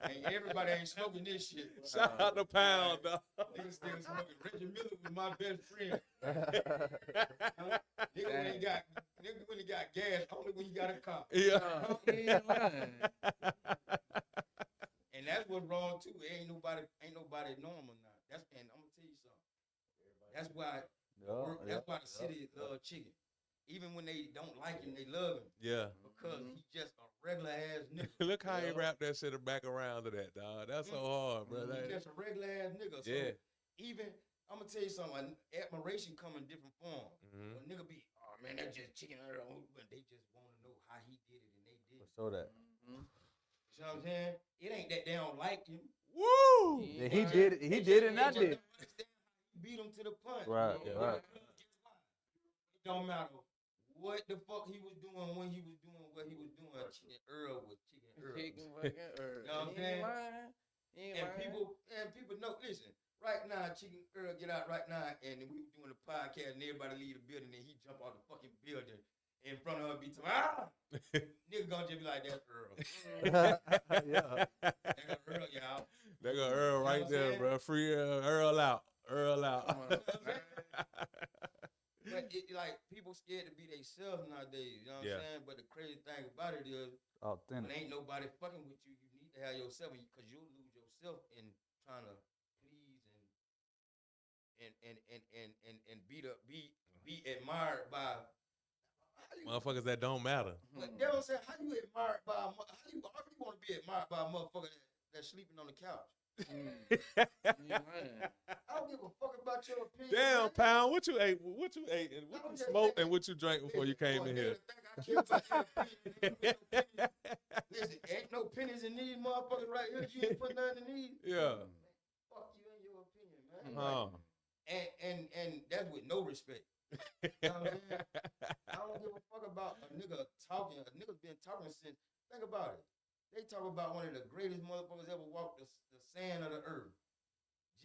And everybody ain't smoking this shit. Shout out to Pound, dog. Niggas still smoking. Reggie Miller was my best friend. Nigga when he got gas, only when he got a car. Yeah. And that's what's wrong too. Ain't nobody normal now. I'm gonna tell you something. That's why the city love Chicken. Even when they don't like him, they love him. Yeah. Because he's just a regular ass nigga. Look how he wrapped that shit back around to that, dog. That's so hard, bro. He's just a regular ass nigga. So Yeah. even I'm gonna tell you something. Admiration come in different forms. Mhm. When nigga be, oh man, that's just Chicken Earl. But they just want to know how he did it, and they did it. So that. You know what I'm saying? It ain't that they don't like him. Woo! Yeah, he did it. He did it, and I They did. just don't understand how he beat him to the punch. Right, right. It don't matter what the fuck he was doing when he was doing what he was doing. Chicken Earl was Chicken Earl. Chicken fucking Earl. You know what I'm saying? And people know, listen, right now, Chicken Earl get out right now, and we were doing the podcast, and everybody leave the building, and he jump out the fucking building in front of her, be talking, nigga gonna just be like, that's Earl. Yeah. That got Earl, y'all. They go Earl You know right what I'm there, saying? bro. Free Earl out. Earl out. You know what I'm saying? But like people scared to be themselves nowadays, you know what Yeah. I'm saying? But the crazy thing about it is, when Authentic. ain't nobody fucking with you, you need to have yourself, because you'll lose yourself in trying to please and be admired by. Motherfuckers that don't matter. But they don't say how you admired by how you want to be admired by a motherfucker that's sleeping on the couch. I don't give a fuck about your opinion. Damn, man. Pound, what you ate? What you ate? And what you smoked and what you drank before you came in here? Listen, ain't no pennies in these motherfuckers right here. You ain't put nothing in these. Yeah. Man, fuck you and your opinion, man. Huh. And that's with no respect. You know what I'm saying? I don't give a fuck about a nigga talking. A nigga's been talking since. Think about it. They talk about one of the greatest motherfuckers ever walked the sand of the earth.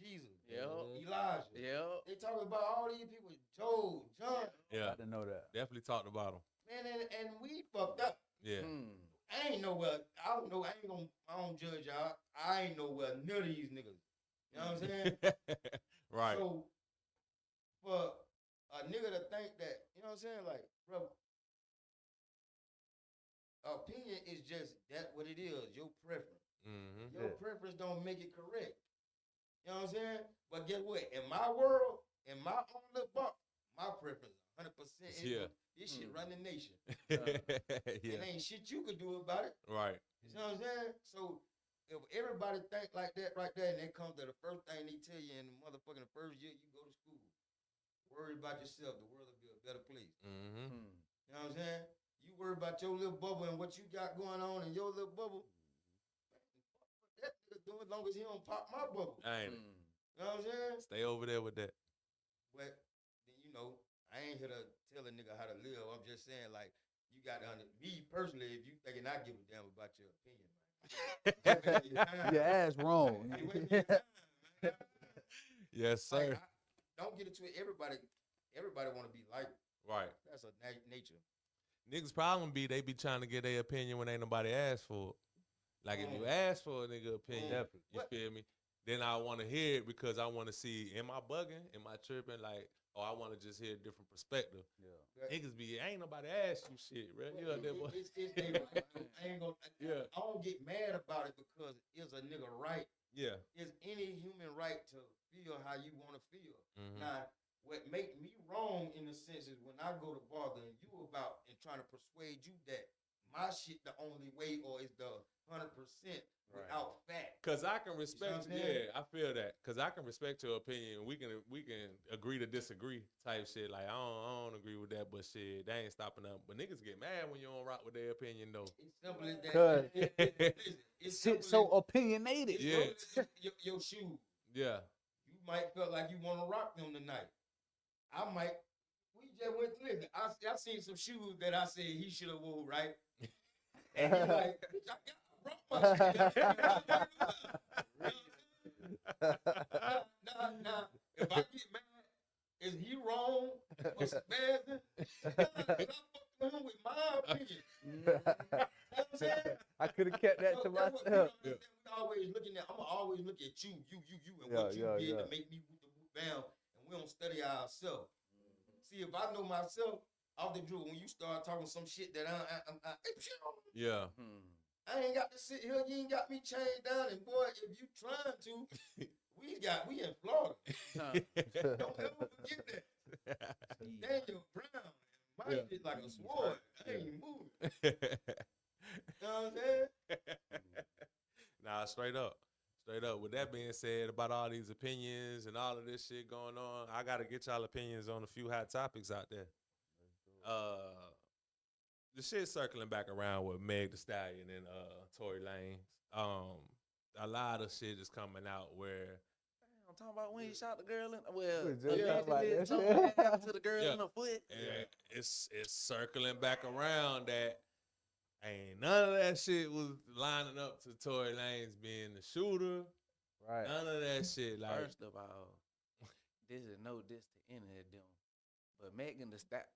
Jesus. Yep. Elijah. Yep. They talk about all these people. Joe, John. Yeah. I didn't know that. Definitely talked about him. Man, and we fucked up. Yeah. I ain't nowhere. I don't know. I don't judge y'all. I ain't nowhere near these niggas. You know what I'm saying? Right. So for a nigga to think that, you know what I'm saying? Like, bro, opinion is just that what it is. Your preference. Mm-hmm. Your preference don't make it correct. You know what I'm saying? But guess what? In my world, in my own little box, my preference 100%. Yeah. This shit run the nation. Yeah. It ain't shit you could do about it. Right. You know what I'm saying? So if everybody think like that right there, and they come to the first thing they tell you in the motherfucking first year you go to school, worry about yourself. The world will be a better place. Mm-hmm. You know what I'm saying? You worry about your little bubble and what you got going on in your little bubble. What that nigga doing as long as he don't pop my bubble. Ain't it? You know what I'm saying? Stay over there with that. But then I ain't here to tell a nigga how to live. I'm just saying, like, you got to me personally, if you thinking I give a damn about your opinion, man. Your ass wrong. You wasting your time, man. Yes, sir. Like, don't get into it. Everybody want to be like. Right. That's a nature. Niggas' problem be they be trying to get their opinion when ain't nobody asked for it. Like if you ask for a nigga opinion, you feel me? Then I want to hear it because I want to see, am I bugging? Am I tripping? Like, oh, I want to just hear a different perspective. Yeah. Niggas be, ain't nobody asked you shit, bro. You out there, boy. I ain't gonna. Yeah. I don't get mad about it because it's a nigga right. Yeah. It's any human right to feel how you want to feel. Mhm. Now, what make me wrong in the sense is when I go to bothering you about and trying to persuade you that my shit the only way or is the 100% without fact. Cause I can respect, You know what I'm saying? I feel that. Cause I can respect your opinion. We can agree to disagree type shit. Like I don't agree with that, but shit, they ain't stopping up. But niggas get mad when you don't rock with their opinion though. It's simple as that. Cause It's shit simple so opinionated. as, Yeah. Your shoes. Yeah. You might feel like you want to rock them tonight. I might. We just went to listen. I seen some shoes that I said he should have wore, right? And he like, bitch, I got my shit. Nah. If I get mad, is he wrong for spazzing? Nah, 'cause I fucked with him with my opinion. You know what I'm saying? I could have kept that to That's what we myself. don't understand. We always looking at. I'm always look at you, and Yeah, what you yeah, did yeah. to make me whoop the whoop down, and we don't study ourselves. See, if I know myself, off the drill, when you start talking some shit that Yeah. I ain't got to sit here. You ain't got me chained down, and boy, if you trying to, we in Florida. Don't ever forget that. Daniel Brown, my shit like a sword. I ain't moving. You know what I'm saying? Nah, straight up. Straight up. With that being said, about all these opinions and all of this shit going on, I gotta get y'all opinions on a few hot topics out there. The shit circling back around with Meg Thee Stallion and Tory Lanez. A lot of shit is coming out where I'm talking about when he shot the girl in. Well, We just talked about allegedly that something shit. happened to the girl Yeah. in the foot. and it's circling back around that ain't none of that shit was lining up to Tory Lanez being the shooter. Right. None of that shit. Like, First of all, this is no diss to any of them, but Megan Thee Stallion,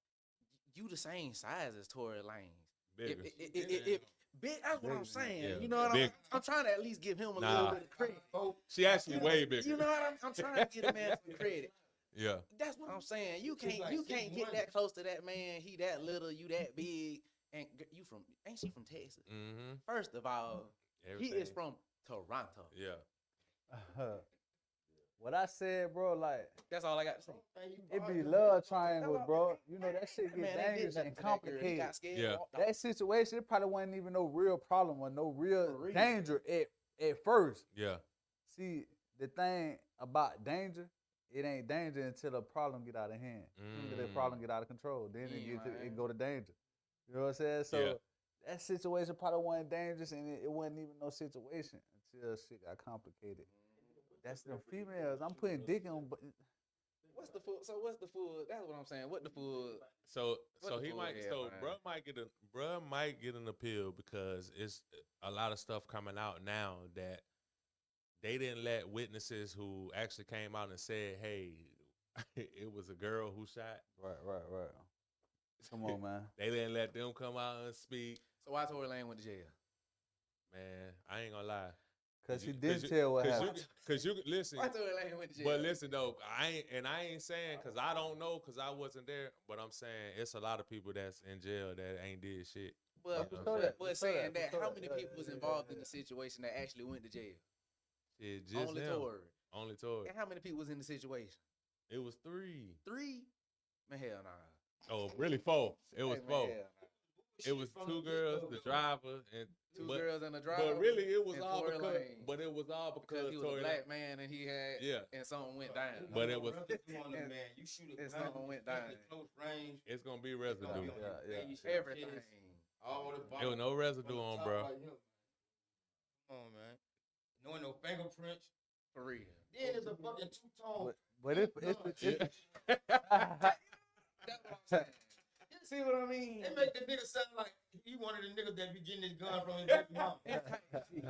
you the same size as Tory Lanez. bigger. Big, that's what I'm saying. Yeah, You know what big. I'm trying to at least give him a Nah. little bit of credit. She actually way bigger. You know what I'm trying to give the man some credit. Yeah. That's what I'm saying. You She's can't like you can't 6'1". get that close to that man. He that little, you that big, and you from ain't she from Texas? Mm-hmm. First of all, he is Everything. from Toronto. Yeah. What I said, bro, like, That's all I got to say. it be love triangles, bro. You know, that shit Man, get they did dangerous nothing and to that girl. He complicated. got scared. Yeah. walked off. That situation, it probably wasn't even no real problem or no real For real. danger at first. Yeah. See, the thing about danger, it ain't danger until the problem get out of hand. Until the problem get out of control. Then it go to danger. You know what I'm saying? So Yeah. that situation probably wasn't dangerous, and it wasn't even no situation until shit got complicated. That's the females. I'm putting dick on, but What's the full? So what's the full? That's what I'm saying. What the full? So What the he full might head, so man? bruh might get an appeal because it's a lot of stuff coming out now that they didn't let witnesses who actually came out and said, hey, it was a girl who shot. right. Come on, man. They didn't let them come out and speak. So why Tory Lanez went to jail? Man, I ain't gonna lie. Cause he didn't tell what happened. Cause you listen. Why Tory Lanez went to jail? But listen though, I ain't saying because I don't know because I wasn't there. But I'm saying it's a lot of people that's in jail that ain't did shit. But saw that. but I saw saying that. that, how many people was involved in the situation that actually went to jail? Shit, just Only them. Tory. Only Tory. And how many people was in the situation? It was 3. 3? Man, hell nah. Oh, really 4. It was Hey, man, 4. hell nah. It was 2 girls, the driver, and Two but, girls and a driver. But really, it was and all Tory because. Lanez. But it was all Because he was Tory a black man and he had, and something went down. But it was. Man, you shoot a And gun, something went down. at close range. It's gonna be it's gonna residue. be on your face, your Everything. chest, all the There was no residue on, bro. Come on, man. No, no fingerprints. For real. Then it's a fucking two-tone. But it's That's what I'm saying. See what I mean? They make the nigga sound like he one of the niggas that be getting his gun from his baby mama. You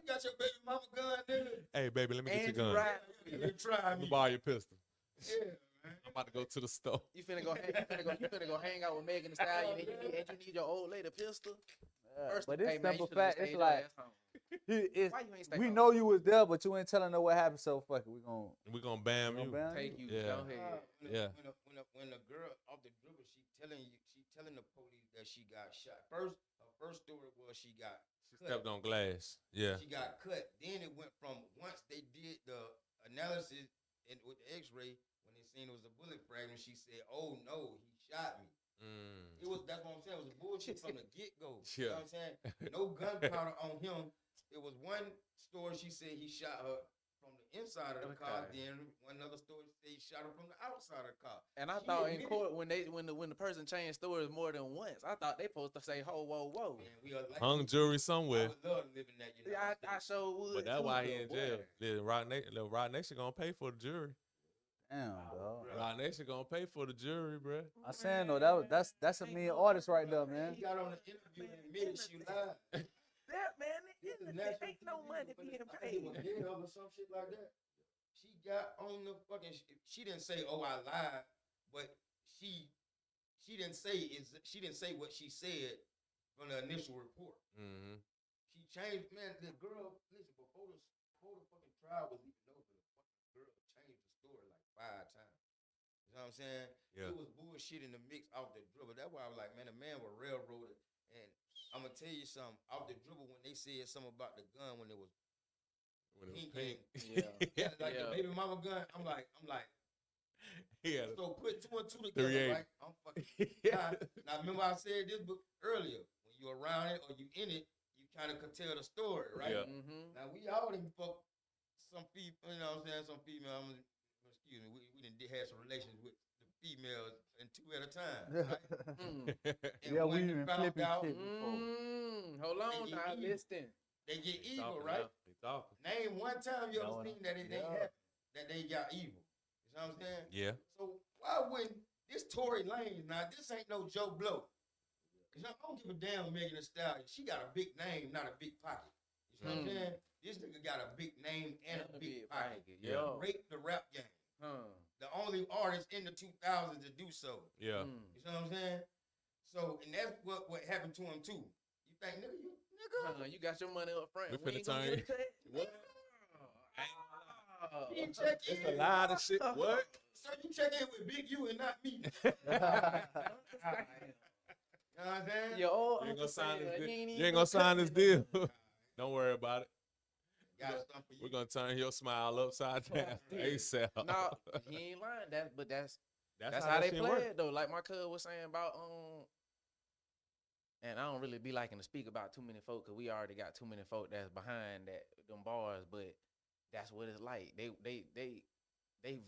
got your baby mama gun, nigga? Hey, baby, let me get And your you gun. ride. You try Let me me. borrow your pistol. Yeah, man. I'm about to go to the store. You finna go hang out with Megan Thee Stallion and you need your old lady pistol. First, but it's hey, man, simple you should've fact. stayed It's your like ass home. it's, Why you ain't stay we home? know you was there, but you ain't telling her what happened. So fuck it, We gonna bam you. Take you. Yeah. Go ahead. Yeah. When a girl off the dribble, she telling the police that she got shot. Her first story was she got cut. Stepped on glass. Yeah. She got cut. Then it went from once they did the analysis and with the X-ray when they seen it was a bullet fragment. She said, "Oh no, he shot me." That's what I'm saying. It was bullshit from the get go. You know what I'm saying? No gunpowder on him. It was one story she said he shot her from the inside of the car. Then one other story said he shot her from the outside of the car. And I thought in court when the person changed stories more than once, I thought they supposed to say, "Ho, whoa, whoa." Man, we are like Hung jury somewhere. I would love to live in that. Yeah, I sure would. But that's too, why he though, in boy. jail. The Rock Nation gonna pay for the jury. damn, dog. Rock Nation gonna pay for the jury, bro. I'm saying though, that's a mean artist right there, man. He got on the interview and admitted she lied. That man, This is it national ain't no TV, money but being I think it was paid. jail or some shit like that. She got on the fucking. She didn't say, "Oh, I lied," but she didn't say what she said from the initial report. Mm-hmm. She changed. Man, the girl. Listen, before the fucking trial was even over, the fucking girl changed the story like 5 times. You know what I'm saying? Yeah. It was bullshit in the mix off the dribble. That's why I was like, man, the man was railroaded. And I'm gonna tell you something. Off the dribble, when they said something about the gun when it was pink. yeah, like the baby mama gun. I'm like, Yeah. so put 2 and 2 together, 380. right? I'm fucking. Now, remember I said this book earlier. When you around it or you in it, you kind of could tell the story, right? Yeah. Mm-hmm. Now we all done fuck some people. You know what I'm saying? Some female. Excuse me. We done had some relations with the females and 2 at a time. Right? And Yeah, we when even they found flipping out, shit before. Hold on, They get now evil. listen. they get He evil, talking right? now. He talking. Name one time you ever No, seen that it ain't yeah. happen, that they got evil. You know what I'm saying? Yeah. So why wouldn't this Tory Lanez, now this ain't no Joe Blow. You know, I don't give a damn Megan Thee Stallion. She got a big name, not a big pocket. You know what I'm saying? This nigga got a big name and a big pocket. Yeah. Raped the rap game. The only artist in the 2000s to do so. Yeah. You know what I'm saying? So, and that's what happened to him too. You think, nigga, You got your money up front. We finna ain't gonna turn get a cut. What? he ain't check in. It's a lot of shit. What? So you check in with Big U and not me. You know what I'm saying? Your old You ain't gonna uncle sign said, this deal. "He ain't You even ain't gonna sign this cut deal. Don't worry about it. Got something for you. We're gonna turn your smile upside down ASAP. No, he ain't lying. That's That's how that they shit play work. it though. Like my cuz was saying about and I don't really be liking to speak about too many folk because we already got too many folk that's behind them bars. But that's what it's like. They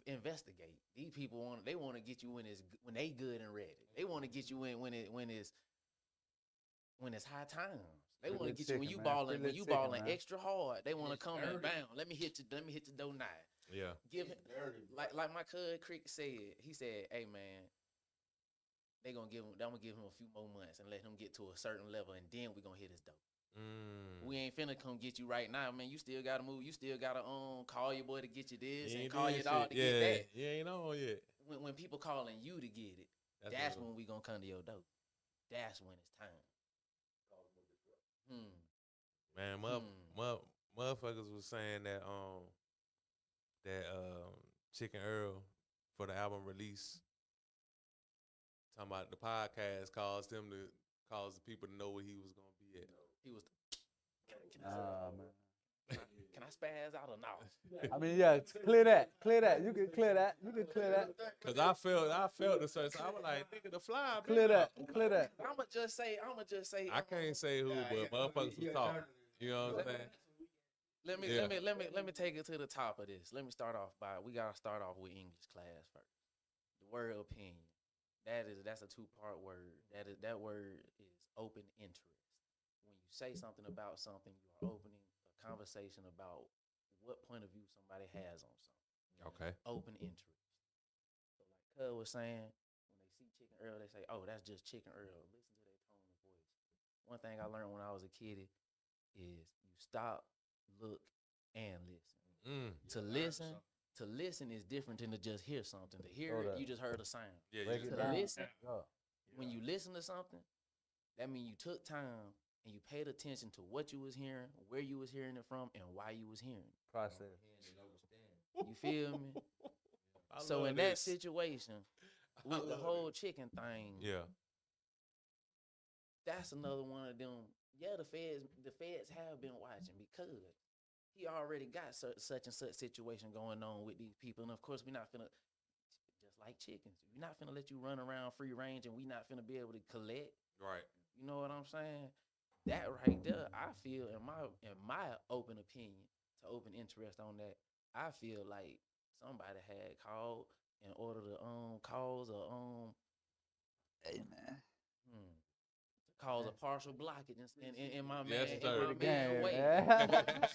investigate. These people want to get you when they good and ready. They want to get you in when it's high times. They want to get you when you balling extra hard. They want to come and bam. Let me hit the door now. Yeah. Give him like my cuz Crick said. He said, "Hey man, I'm gonna give him a few more months and let him get to a certain level, and then we gonna hit his door. We ain't finna come get you right now, man. You still gotta move. You still gotta call your boy to get you this and call your dog to get that. You ain't on yet. When people calling you to get it, that's when we gonna come to your door. That's when it's time. Man, motherfuckers was saying that Chiccen Earl for the album release, talking about the podcast caused the people to know where he was gonna be at. He was. Man. Can I spaz out or no? I mean, yeah, clear that. You can clear that. Cause I felt the search. I was like, nigga, the fly. Clear man. that. I'ma just say. I can't say who, but motherfuckers will talk. You know what I'm saying? Let me take it to the top of this. Let me start off we gotta start off with English class first. The word opinion. That's a 2-part word. That word is open interest. When you say something about something, you are opening a conversation about what point of view somebody has on something. Okay. Open interest. So like Cuz was saying, when they see Chiccen Earl, they say, "Oh, that's just Chiccen Earl." Listen to their tone of voice. One thing I learned when I was a kid is you stop, look, and listen. To listen is different than to just hear something. To hear it, you just heard a sound. Yeah, To listen, when you listen to something, that means you took time and you paid attention to what you was hearing, where you was hearing it from, and why you was hearing it. Process. You feel me? I So love in that this. situation, with the whole chicken thing, Yeah. that's another one of them. Yeah, the feds have been watching because he already got such and such situation going on with these people, and of course we're not finna, just like chickens, we're not finna let you run around free range, and we not finna be able to collect. Right. You know what I'm saying? That right there, I feel in my open opinion, to open interest on that, I feel like somebody had called in order to cause a Hey man. cause a partial blockage in my Yes, man, sir. in my man way. Man.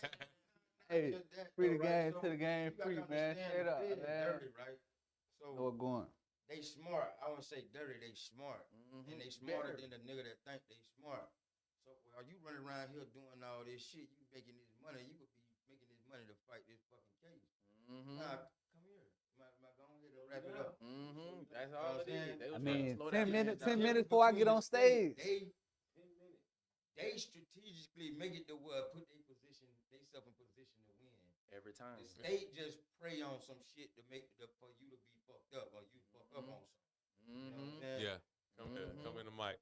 Hey, free the game to the game free, man. Straight up, man. Dirty, right? So Know what going. they smart. I wouldn't say dirty. They smart, and they smarter than the nigga that think they smart. So while you running around here doing all this shit, you making this money. You could be making this money to fight this fucking case. Nah, come here. Am I going ahead and wrap it up? That's all it is. I mean, 10 minutes before I get on stage. They strategically make it to put themselves in position to win. Every time. The state just prey on some shit to for you to be fucked up or you fuck up on something. You know what I'm saying? Yeah. Come in the mic.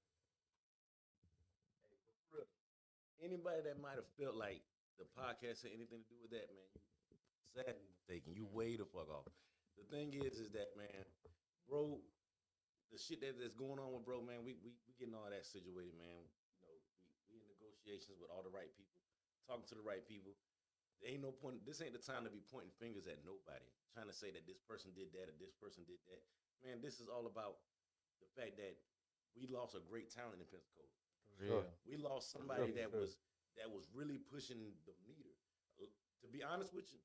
Anybody that might have felt like the podcast had anything to do with that, man, you sadly mistaken. You way the fuck off. The thing is that, man, bro, the shit that's going on with bro, man, we getting all that situated, man. You know, we in negotiations with all the right people, talking to the right people. There ain't no point. This ain't the time to be pointing fingers at nobody, trying to say that this person did that or this person did that. Man, this is all about the fact that we lost a great talent in Pensacola. Sure. We lost somebody that was really pushing the meter. To be honest with you,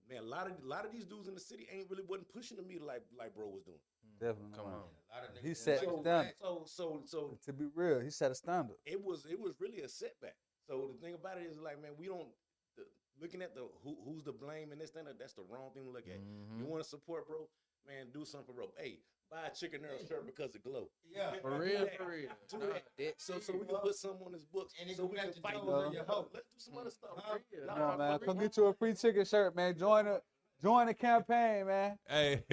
man, a lot of these dudes in the city wasn't pushing the meter like bro was doing. Definitely. Come on. He set the standard. So To be real, he set a standard. it was really a setback. So the thing about it is like, man, we don't looking at who's to blame in this thing. That's the wrong thing to look at. You want to support bro, man, do something for bro. Hey, buy a Chiccen Earl shirt because it glow. Yeah, For real. Do that. So we can put some on his books. And it so go we back can to fight. Joe and your hoe. Let's do some other stuff. Come on, man. Come get you a free chicken shirt, man. Join the campaign, man. Hey.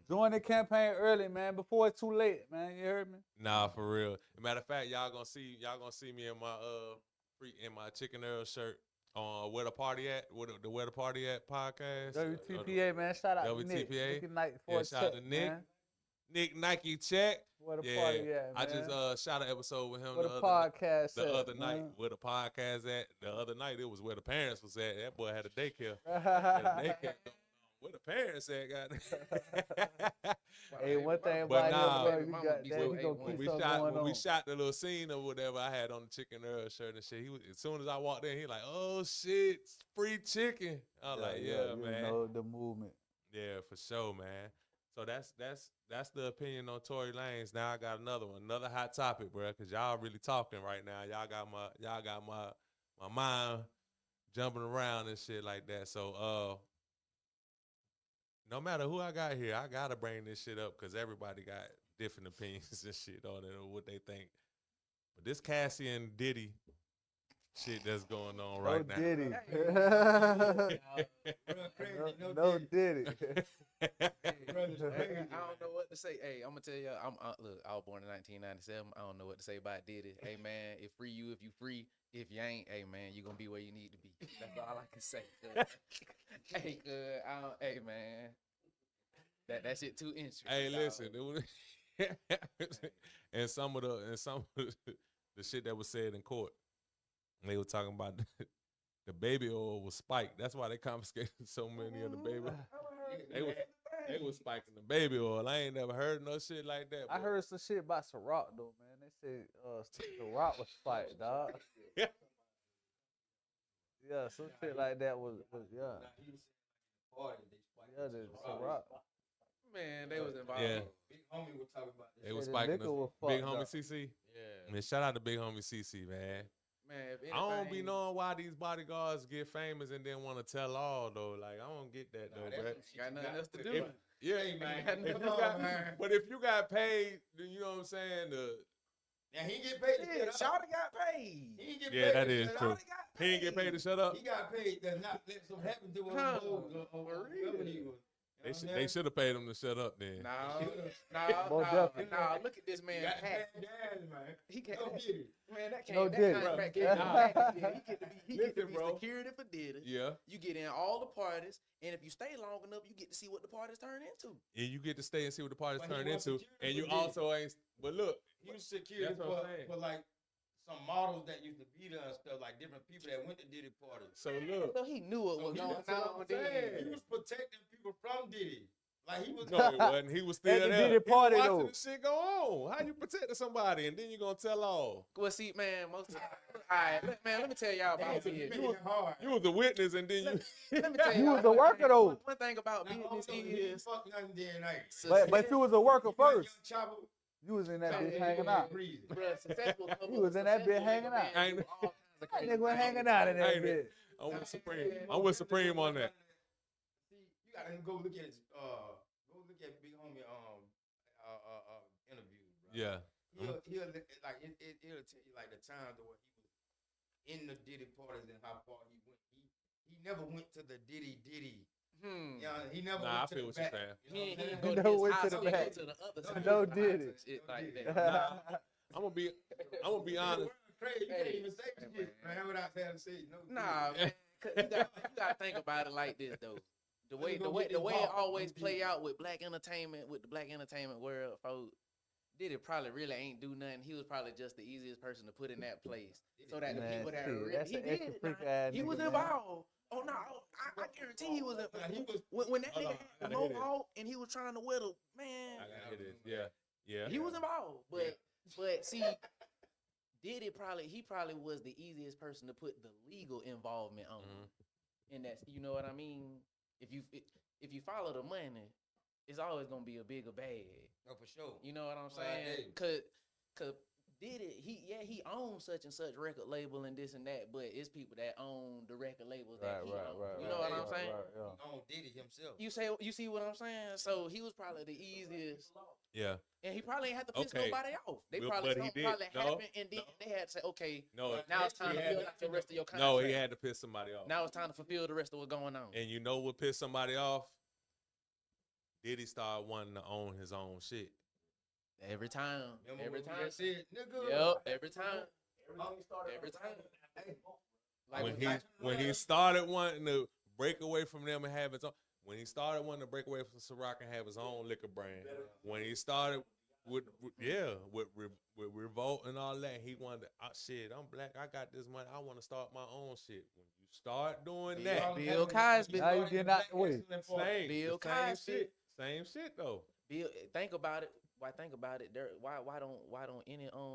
Join the campaign early, man, before it's too late, man. You heard me? Nah, for real. Matter of fact, y'all gonna see me in my Chiccen Earl shirt on Where the Party At, the Where the Party At podcast. WTPA, man. Shout out to Nick. WTPA. Nick Knight for a shout out check, to Nick. man. Nick Nike check. Where the party at, man? I just shot an episode with him Where the other night. man? Where the podcast at? The other night it was where the parents was at. That boy had a daycare. Where the parents at? God. Hey, one thing But about nah, him, bro, you got that. He gonna when keep we something shot going on. we shot the little scene or whatever I had on the Chiccen Earl shirt and shit. He was, as soon as I walked in, he like, oh shit, free chicken. I was like, yeah, you man. know the movement. Yeah, for sure, man. So that's the opinion on Tory Lanez. Now I got another one, another hot topic, bro, because y'all really talking right now. Y'all got my mind jumping around and shit like that. So no matter who I got here, I gotta bring this shit up because everybody got different opinions and shit on it or what they think. But this Cassie and Diddy shit that's going on right now. Diddy. No Diddy. I don't know what to say. Hey, I'm gonna tell you. Look. I was born in 1997. I don't know what to say about Diddy. Hey man, if free you, if you free. If you ain't, hey man, you gonna be where you need to be. That's all I can say. Cuz. Hey, cuz, hey, man. That shit too interesting. Hey, dog. listen, it was, and some of the shit that was said in court, they were talking about the baby oil was spiked. That's why they confiscated so many of the baby. They was spiking the baby oil. I ain't never heard no shit like that. I heard some shit about Ciroc though, man. They said Ciroc was spiked, dog. Yeah. Yeah, some shit like that was yeah. Yeah, the Ciroc. Man, they was involved. Yeah. Big homie was talking about this. They was the spiking liquor was the big fucked homie up. CC. Yeah. Man, shout out to big homie CC, man. Man, if anything, I don't be knowing why these bodyguards get famous and then want to tell all though. Like I don't get that though, bro. got nothing else to do. If, yeah, man. If Come you on, got, man. but if you got paid, then you know what I'm saying. Now he get paid to Shit, shut up. Shawty got paid. He ain't get Yeah, paid that to is shut true. up. He ain't get paid to shut up. He got paid to not let something happen to him. Huh. For real. They should have paid him to shut up then. Most definitely. Nah, look at this man. Pat. Man. He can't. Go get it. Man, that No can't. diddy. That contract Bro. can't be bad. He get to be. He get to Listen, be bro. security for Diddy. Yeah, You get in all the parties, and if you stay long enough, you get to see what the parties turn into. and you get to stay and see what the party's But he turned was into, security and you for Diddy. also ain't. But look, He was security That's what I'm saying. for like some models that used to be there and stuff, like different people that went to Diddy parties. so look. So he knew what So was he going was- that's what on. I'm saying. He Then. was protecting people from Diddy. Like he was. No, it wasn't. He was still At the there. Diddy He was party, watching though. the shit go on. How you protecting somebody and then you gonna tell all? Well, see, man, most of the all right, man, let me tell y'all about He business. made it hard. You was a witness and then you. Let me tell You y'all was a one worker, thing. though. One thing about Now, business also, he didn't is fuck nothing day and night. But you was a worker first. Young Chopper, You was in that Chopper, bitch he hanging was out. breezy. bruh, successful couple. He was in that bitch hanging out. Ain't- That nigga was hanging out in that Ain't bitch. it? I'm with Supreme. I'm with Supreme on that. See, you gotta go look at his Big Homie interview, bro. Yeah. He'll like it'll tell you like the times where he was in the Diddy parties and how far he went. He never went to the Diddy. Yeah, he never Nah, I went to feel the what you're back. saying. He ain't You know go what I'm to No his went to house, the he go back. to the other No side. No of the did house it. and shit like that. I'm gonna be honest. Crazy. You can't Hey, even say shit, man, without having to say no. Nah, man, 'cause you gotta think about it like this though. The way it always play out with black entertainment, with the black entertainment world, folks. Diddy probably really ain't do nothing. He was probably just the easiest person to put in that place, so that the Man, people that shit, really that's he an did extra it. freak Nah, ass he was nigga, man. involved. Oh no, I guarantee he was. When that Hold nigga on, had the I gotta hear this. mohawk and he was trying to wear the man. I gotta hear this. Yeah. He was involved, but see, Diddy probably was the easiest person to put the legal involvement on, and that's, you know what I mean. If you follow the money, it's always gonna be a bigger bag. No, for sure. You know what I'm Well, saying? Cause Diddy, he owns such and such record label and this and that, but it's people that own the record labels that he owns. You know what I'm saying? No, Diddy himself. You see what I'm saying? So he was probably the easiest. Yeah. And he probably ain't had to piss Okay. nobody off. They Well, probably but he something did. probably No, happened, and then they had to say, okay, No. now it's time to He had fill to- out the rest of your contract. No, he had to piss somebody off. Now it's time to fulfill the rest of what's going on. And you know what pissed somebody off? Diddy started wanting to own his own shit. Every time. Remember Every when time. we said, nigga. Yep, every time. Every time. Like When he started wanting to break away from them and have his own, when he started wanting to break away from Ciroc and have his own liquor brand, when he started with Revolt and all that, he wanted to, shit, I'm black, I got this money, I want to start my own shit. When you start doing that, Bill Cosby. Now you get out the way. Bill same Cosby. shit, same shit though. Bill, think about it. Why think about it? There, why don't any Nah,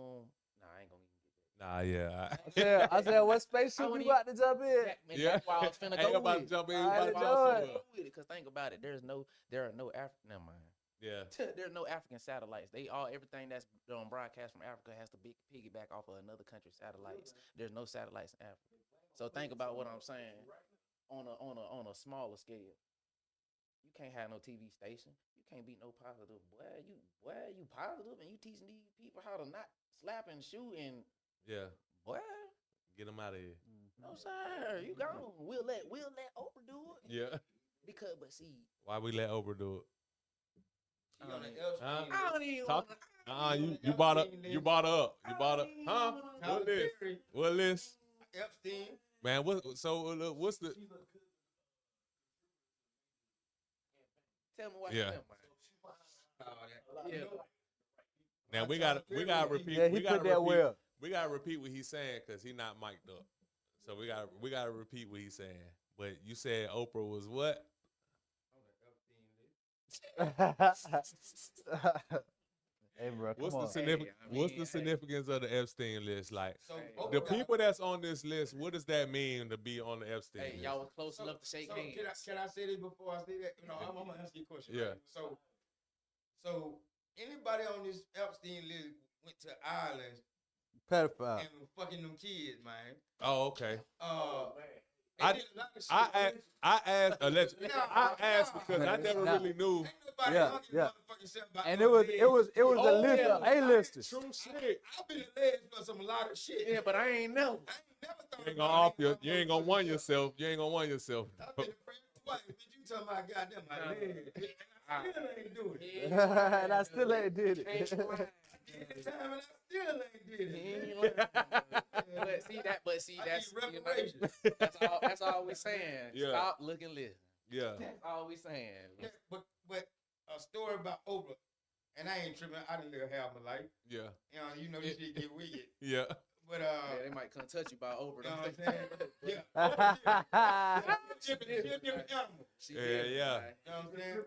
I ain't gonna even get that. Nah, yeah. I said, what spaceship I you wouldn't about to jump in? Man, Yeah. that's why I was finna Ain't go about to with. jump in. I about to enjoy follow it. somewhere. Go with it, cause think about it. There are no Never mind. Yeah. There's no African satellites. Everything that's broadcast from Africa has to piggyback off of another country's satellites. There's no satellites in Africa. So think about what I'm saying on a smaller scale. You can't have no TV station. You can't be no positive. You positive and you teaching these people how to not slap and shoot and Yeah. boy. Get him out of here. No sir, you gone. We'll let Oprah do it. Yeah. But see, Why we let Oprah do it? He on the Huh? Epstein I don't even Talk. wanna. You brought up. You brought her up. You brought up. Huh? Tyler What this? Perry, What this? Epstein, Man, what's the Tell me what Yeah. happened, man. Yeah. now we gotta repeat Yeah, he we gotta put that repeat well. we gotta repeat what he's saying because he's not mic'd up. So we gotta repeat what he's saying. But you said Oprah was what? Hey, bro, come What's on. the significance? I mean, What's the hey. significance of the Epstein list? Like So the Oprah got- people that's on this list, what does that mean to be on the Epstein Hey, list? y'all was close enough to shake hands. Can I say this before I say that? No, I'm gonna answer your question. Yeah. Right? So anybody on this Epstein list went to Ireland Pedophile. and was fucking them kids, man. Oh, okay. They did a lot of shit. I asked allegedly. I asked because I never Nah. really knew. Ain't nobody Yeah, hugging yeah. motherfucking self about And no it legs. was a list of A-listers. True shit. I've been alleged for some lot of shit. Yeah, but I ain't know. I ain't never thought You ain't about gonna off it. your. You ain't gonna won yourself. You ain't gonna won yourself. I've been afraid twice. Bitch, you talking about goddamn my legs. And I still ain't do it. And I still ain't did it. I did the time and I still ain't did it. But see, I that's need you know, reparations. that's all we're saying. Yeah. Stop looking, listen. Yeah. That's all we saying. Yeah, but a story about Oprah, and I ain't tripping. I didn't live half my life. Yeah. You know this shit get weird. Yeah. But Yeah, they might come touch you by over. you know what I'm saying? Yeah. Yeah. She a different animal. She Yeah, is, yeah. man. You know what I'm saying?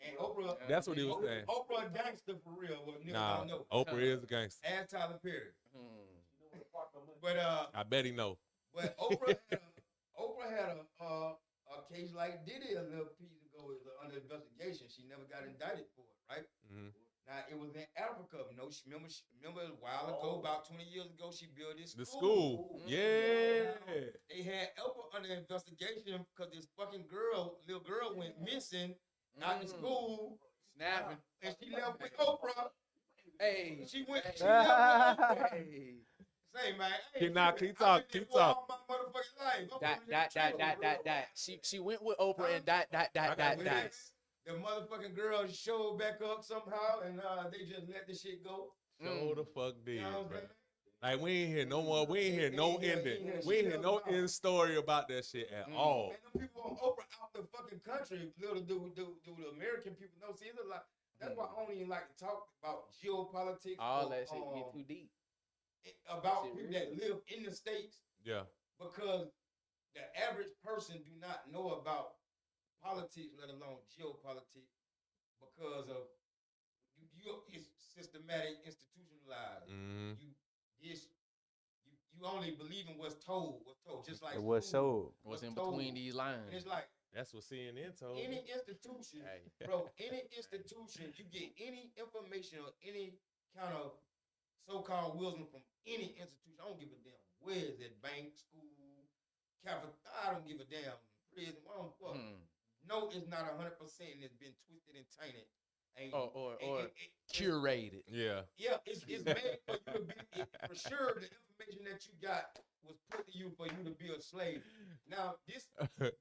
And Oprah. That's what he was saying. Oprah a gangster for real. What niggas Nah, don't know. Oprah is a gangster. Ask Tyler Perry. Hmm. But I bet he know. But Oprah had a case like Diddy a little piece ago. It was under investigation. She never got indicted for it, right? Mhm. Now it was in Africa. No, remember a while ago, about 20 years ago, she built this The school. school. Yeah. They had Oprah under investigation because this fucking little girl went missing out of school, Snapping. and she left with Oprah. Hey. She left with Oprah. Hey. Say, man, Keep talking. I've been there all my motherfucking life. I'm on this trip. She went with Oprah and died. The motherfucking girl showed back up somehow, and they just let the shit go. So the fuck did, You know what I'm bro. saying? Like we ain't hear no more. We ain't hear no ending. We ain't hear no end story about that shit at all. Man, them people on Oprah out the fucking country, little do the American people know. See, it's a lot. That's why I don't even like to talk about geopolitics. All or, that shit get too deep. about Shit people real. that live in the States, Yeah. because the average person do not know about politics, let alone geopolitics, because of it's systematic, institutionalized. Mhm. You only believe in what's told, just like What's school, showed. What's in told. between these lines? And it's like That's what CNN told any me. institution, Hey. bro, any institution, you get any information or any kind of so-called wisdom from any institution. I don't give a damn where is it, bank, school, capital. I don't give a damn. Prison, I don't fuck. No, it's not 100%, and it's been twisted and tainted. And, Or and curated. Yeah. yeah, it's made for you to be. For sure, the information that you got was put to you for you to be a slave. Now, this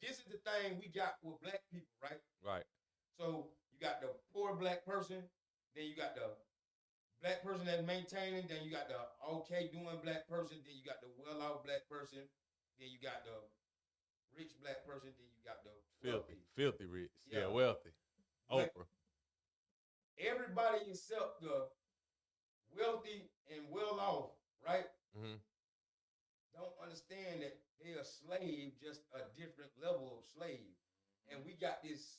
is the thing we got with black people, right? Right. So you got the poor black person, then you got the black person that's maintaining, then you got the okay doing black person, then you got the well-off black person, then you got the rich black person, then you got the Filthy rich. Yeah, Yeah. wealthy. But- Oprah. everybody except the wealthy and well-off, right? Mhm. Don't understand that they're a slave, just a different level of slave. And we got this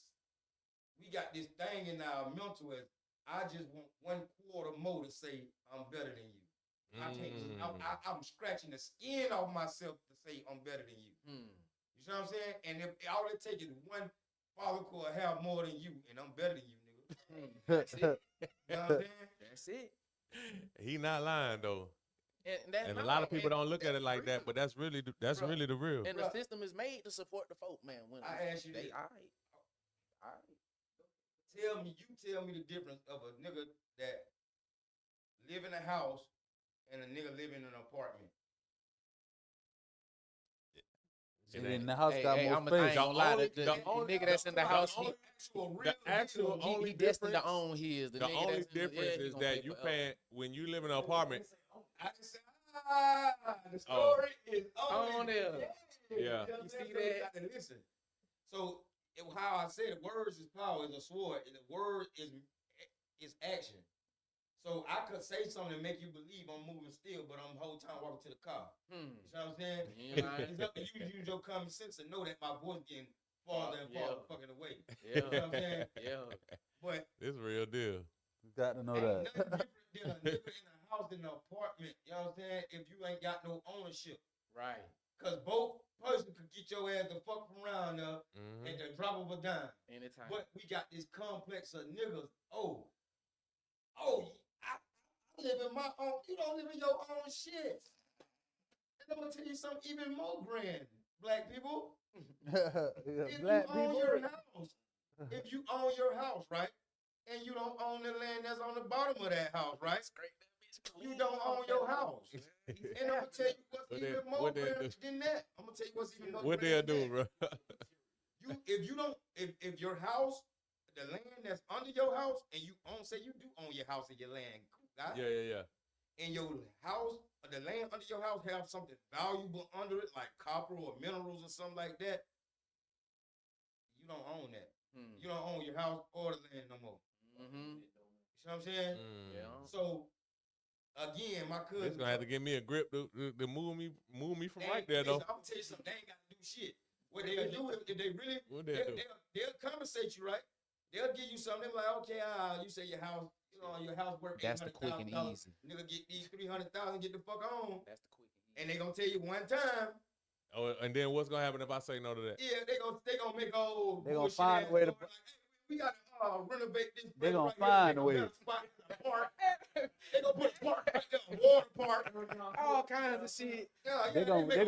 thing in our mental as I just want 1/4 more to say I'm better than you. I can't. I'm scratching the skin off myself to say I'm better than you. You see what I'm saying? And if all it takes is one follicle or hair more than you, and I'm better than you, nigga. That's it. You know what I'm saying? That's it. He not lying though. And A lot of people don't look at it like that, but that's really the real. And the system is made to support the folk, man. When I ask you they this. all right. Tell me the difference of a nigga that live in a house and a nigga live in an apartment. And then the house got more I ain't space. gonna lie. The only- nigga that's in the house, The actual only he destined to difference. own his. The nigga only that's in difference he is gonna that pay you forever. paying when you live in an apartment. I didn't say The story is On there. Yeah. You know what I'm You saying? see So you that? got to listen. So how I said it, words is power, is a sword, and the word is action. So I could say something to make you believe I'm moving still, but I'm the whole time walking to the car. You know what I'm saying? You ain't lying. It's up to you to use your common sense and know that my voice getting farther and farther fucking away. Yeah. You know what I'm saying? Yeah. But It's real deal. You got to know ain't that. nothing different than a nigga in a house in an apartment. You know what I'm saying? If you ain't got no ownership. Right. Cause both person could get your ass the fuck from around there at the drop of a dime. Anytime. But we got this complex of niggas. I live in my own. You don't live in your own shit. And I'm gonna tell you something even more grand, black people. If Black you own people. your house, if you own your house, right, and you don't own the land that's on the bottom of that house, right? You don't own your house. And I'm gonna tell you what's even more grand than that. I'm gonna tell you what's even more What grand they'll than do, that. bro? If your house, the land that's under your house, and you own, say you do own your house and your land, right? Yeah. And your house, the land under your house have something valuable under it, like copper or minerals or something like that, you don't own that. You don't own your house or the land no more. You know what I'm saying? Yeah. So, again, my cousin. It's gonna have to give me a grip to move me from right there, listen, though. I'm gonna tell you something. They ain't got to do shit. What they'll do if they really, What they'll do? they'll compensate you, right? They'll give you something like, okay, you say your house, your house worth That's the quick and $800,000. easy. Nigga get these $300,000, get the fuck on. That's the quick and easy. And they gonna tell you one time. Oh, and then what's gonna happen if I say no to that? Yeah, they gonna make all. They gonna find a way to. Like, hey, we gotta renovate this. They gonna right find here. a way. They gonna put a park right there, a water park, All kinds of shit. They gonna make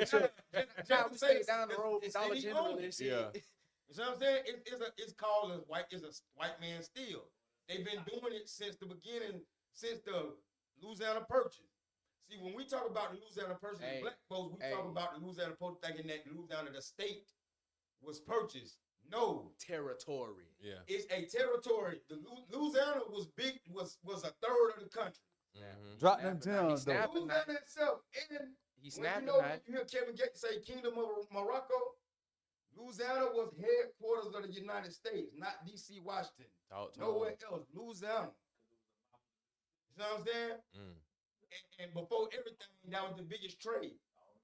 sure. Now we stay down the road from Dollar General and shit. Yeah. You know what I'm saying? It's called a white man steal. They've been doing it since the beginning, since the Louisiana Purchase. See, when we talk about the Louisiana Purchase, black folks, we talk about the Louisiana Purchase thinking that Louisiana, the state, was purchased. No. Territory. Yeah. It's a territory. The Louisiana was big, was a third of the country. Drop them gems, though. Louisiana itself, and He snapping when that. you hear Kevin Gates say Kingdom of Morocco, Louisiana was headquarters of the United States, not D.C., Washington. Nowhere else. Louisiana. You know what I'm saying? And before everything, that was the biggest trade.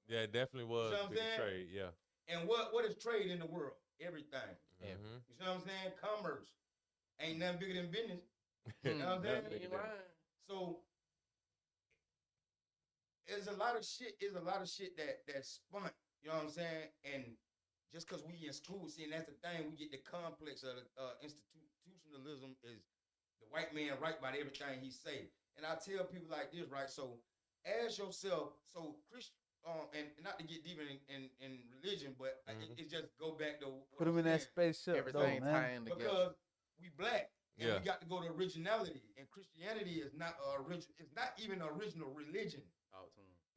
Yeah, it definitely was You know what I'm the biggest saying? trade. Yeah. And what is trade in the world? Everything. You know what I'm saying? Commerce. Ain't nothing bigger than business. You know what I'm saying? So there's a lot of shit. There's a lot of shit that's spun. You know what I'm saying? And just because we in school, see, and that's the thing, we get the complex of institutionalism is the white man right about everything he say. And I tell people like this, right? So ask yourself, so Christian, and not to get deep in religion, but it just go back to Put them in that spaceship, everything though, man. tying together. Because we black. And Yeah. we got to go to originality. And Christianity is not it's not even an original religion.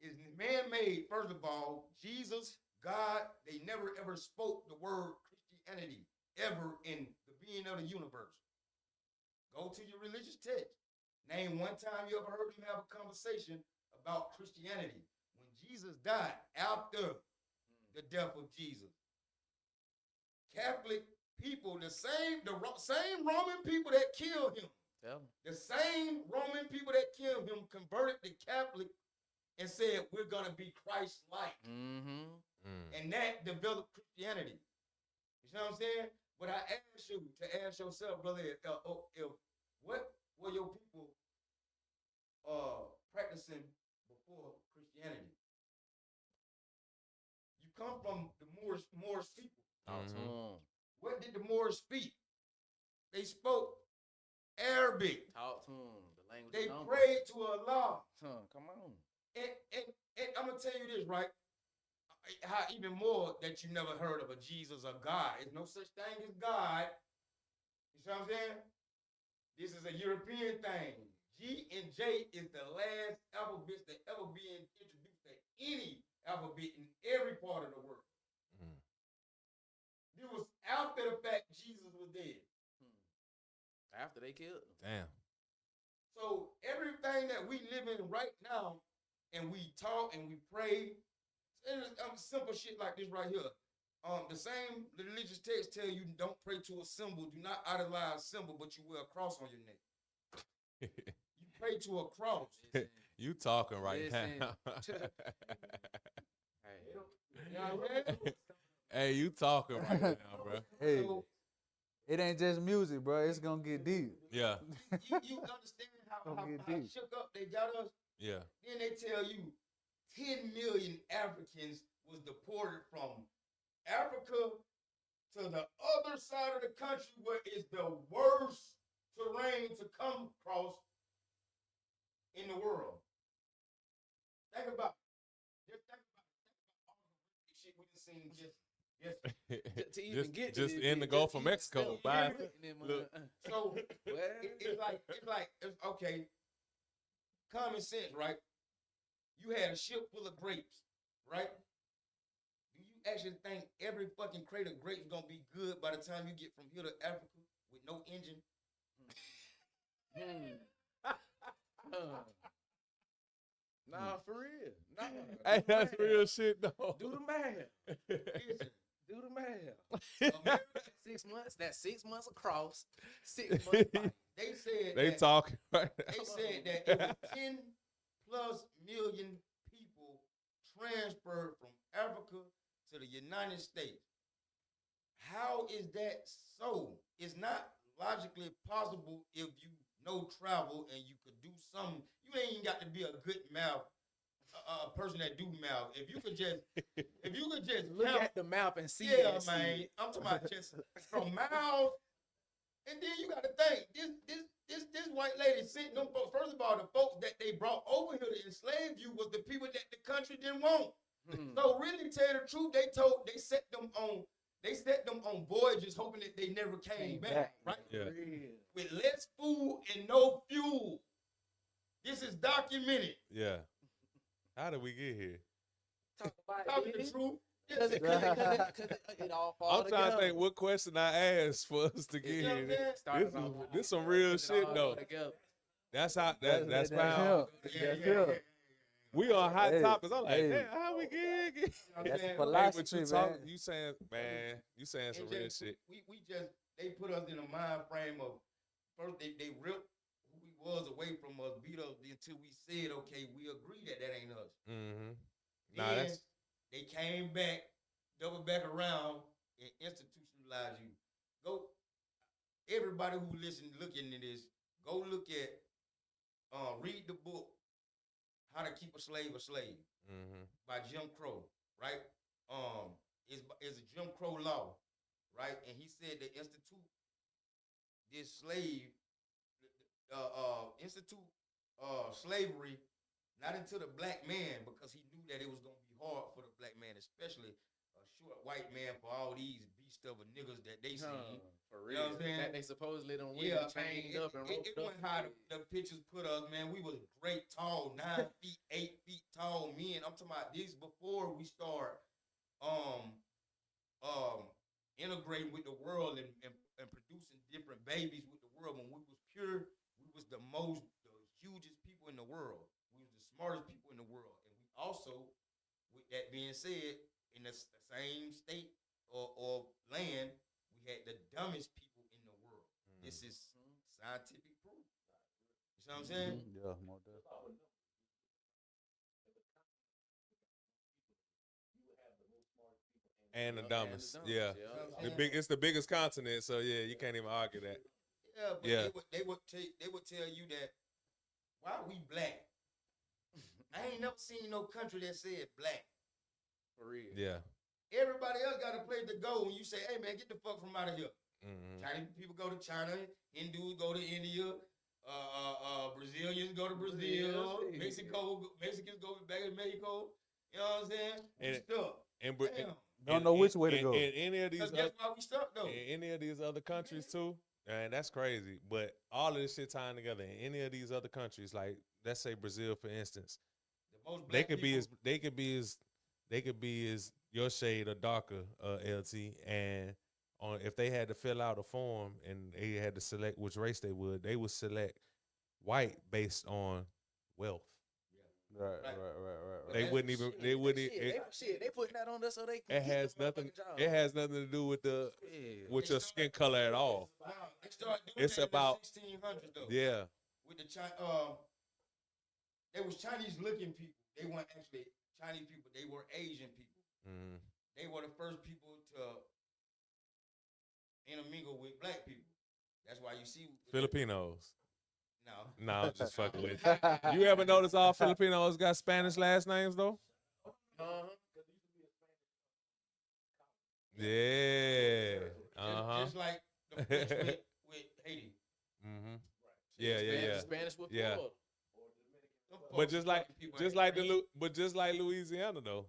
It's man-made, first of all. Jesus, God, they never ever spoke the word Christianity ever in the being of the universe. Go to your religious text. Name one time you ever heard them have a conversation about Christianity. When Jesus died, after the death of Jesus, Catholic people, the same Roman people that killed him, the same Roman people that killed him converted to Catholic and said, we're going to be Christ-like. And that developed Christianity. You know what I'm saying? But I ask you to ask yourself, brother, what were your people practicing before Christianity? You come from the Moorish people. What did the Moors speak? They spoke Arabic. Talk to them. The language. They prayed to Allah. Come on. And I'm gonna tell you this, right? How even more that you never heard of a Jesus or God. There's no such thing as God. You see what I'm saying? This is a European thing. G and J is the last alphabets that ever been introduced to any alphabet in every part of the world. It was after the fact Jesus was dead. After they killed him. Damn. So everything that we live in right now, and we talk and we pray, and simple shit like this right here. The same religious text tell you don't pray to a symbol, do not idolize a symbol, but you wear a cross on your neck. You pray to a cross. You talking right now. You know what I'm saying? Hey, you talking right now, bro. Hey, So, it ain't just music, bro. It's gonna get deep. Yeah, you understand how shook up they got us? yeah. Then they tell you 10 million Africans was deported from Africa to the other side of the country where it's the worst terrain to come across in the world. Think about it. Just think about all the shit we just seen just To even get to just this in the bitch, Gulf just of even Mexico. step Bye. foot in them, Look. so Well, it's common sense, right? You had a ship full of grapes, right? Do you actually think every fucking crate of grapes gonna be good by the time you get from here to Africa with no engine? Nah, for real. Nah, Hey, do the that's math. real shit, though. Do the math. Listen, Do the math. America, 6 months. That's 6 months across. 6 months back. they said They that, talking right they now. said that it was 10 plus million people transferred from Africa to the United States. How is that so? It's not logically possible if you know travel and you could do something. You ain't even got to be a good math a person that do math. If you could just Look count, at the map and see yeah, that man. shit. I'm talking about just from miles. And then you got to think this white lady sent them folks. First of all, the folks that they brought over here to enslave you was the people that the country didn't want. So really, tell the truth, they set them on voyages, hoping that they never came back, right? Yeah. With less food and no fuel. This is documented. Yeah. How did we get here? Talk about Talking it, the truth. Cause it all falls I'm trying to think what question I asked for us to get You know what I'm here. saying? This some real shit though. That's how that's found. That's We on hot Hey, topics. I'm like, hey. damn, how we get here? You know what I'm That's saying? philosophy, you man. you saying, man, you saying some And real just- shit. They put us in a mind frame of first they ripped who we was away from us, beat us until we said, okay, we agree that ain't us. Mm-hmm. Then Nah, that's they came back, double back around, and institutionalized you. Go, everybody who looking at this, go look at, read the book, How to Keep a Slave, by Jim Crow, right? It's a Jim Crow law, right? And he said they institute this slavery not into the black man because he knew that it was gonna be hard for the black man, especially a short white man, for all these beast of a niggas that they seen. For You know real. what I'm saying? That they supposedly done went Yeah, and man, chained up and roped it up. wasn't how the pictures put us, man. We was great, tall, 9 feet, 8 feet tall men. I'm talking about this before we start integrating with the world and producing different babies with the world. When we was pure, we was the hugest people in the world. We was the smartest people in the world. And we also, with that being said, in the same state or land, we had the dumbest people in the world. This is scientific proof. You see what I'm saying? Yeah, more definitely. and the And dumbest. the Yeah. dumbest, It's the biggest continent, so yeah, you can't even argue that. Yeah, but Yeah. they would tell you that why we black. I ain't never seen no country that said black. For real. Yeah. Everybody else got a place to go when you say, "Hey man, get the fuck from out of here." Mm-hmm. Chinese people go to China, Hindus go to India, Brazilians go to Brazil, Brazil, Mexicans go back to Mexico. You know what I'm saying? We And- stuck. And, Damn. Don't know which way to go. In any of these That's why we stuck though. in any of these other countries too, and that's crazy. But all of this shit tying together in any of these other countries, like let's say Brazil, for instance, The most they black could be people- as your shade or darker, LT, and if they had to fill out a form and they had to select which race they would select white based on wealth. Right. They wouldn't even. They wouldn't. They putting that on us so they can It has get the nothing. motherfucking job. It has nothing to do with the Yeah. with your skin color at all. Nah, they started doing It's that about- in the 1600s though. Yeah. With the they was Chinese looking people. They weren't actually Chinese people. They were Asian people. Mm. They were the first people to intermingle with black people. That's why you see Filipinos. No. No, I'm just fucking with you. You ever notice all Filipinos got Spanish last names though? Yeah. Just like the French with Haiti. Mm-hmm. Yeah. Spanish with Yeah. Florida. Them But folks just like fucking people just ain't like French. Louisiana though.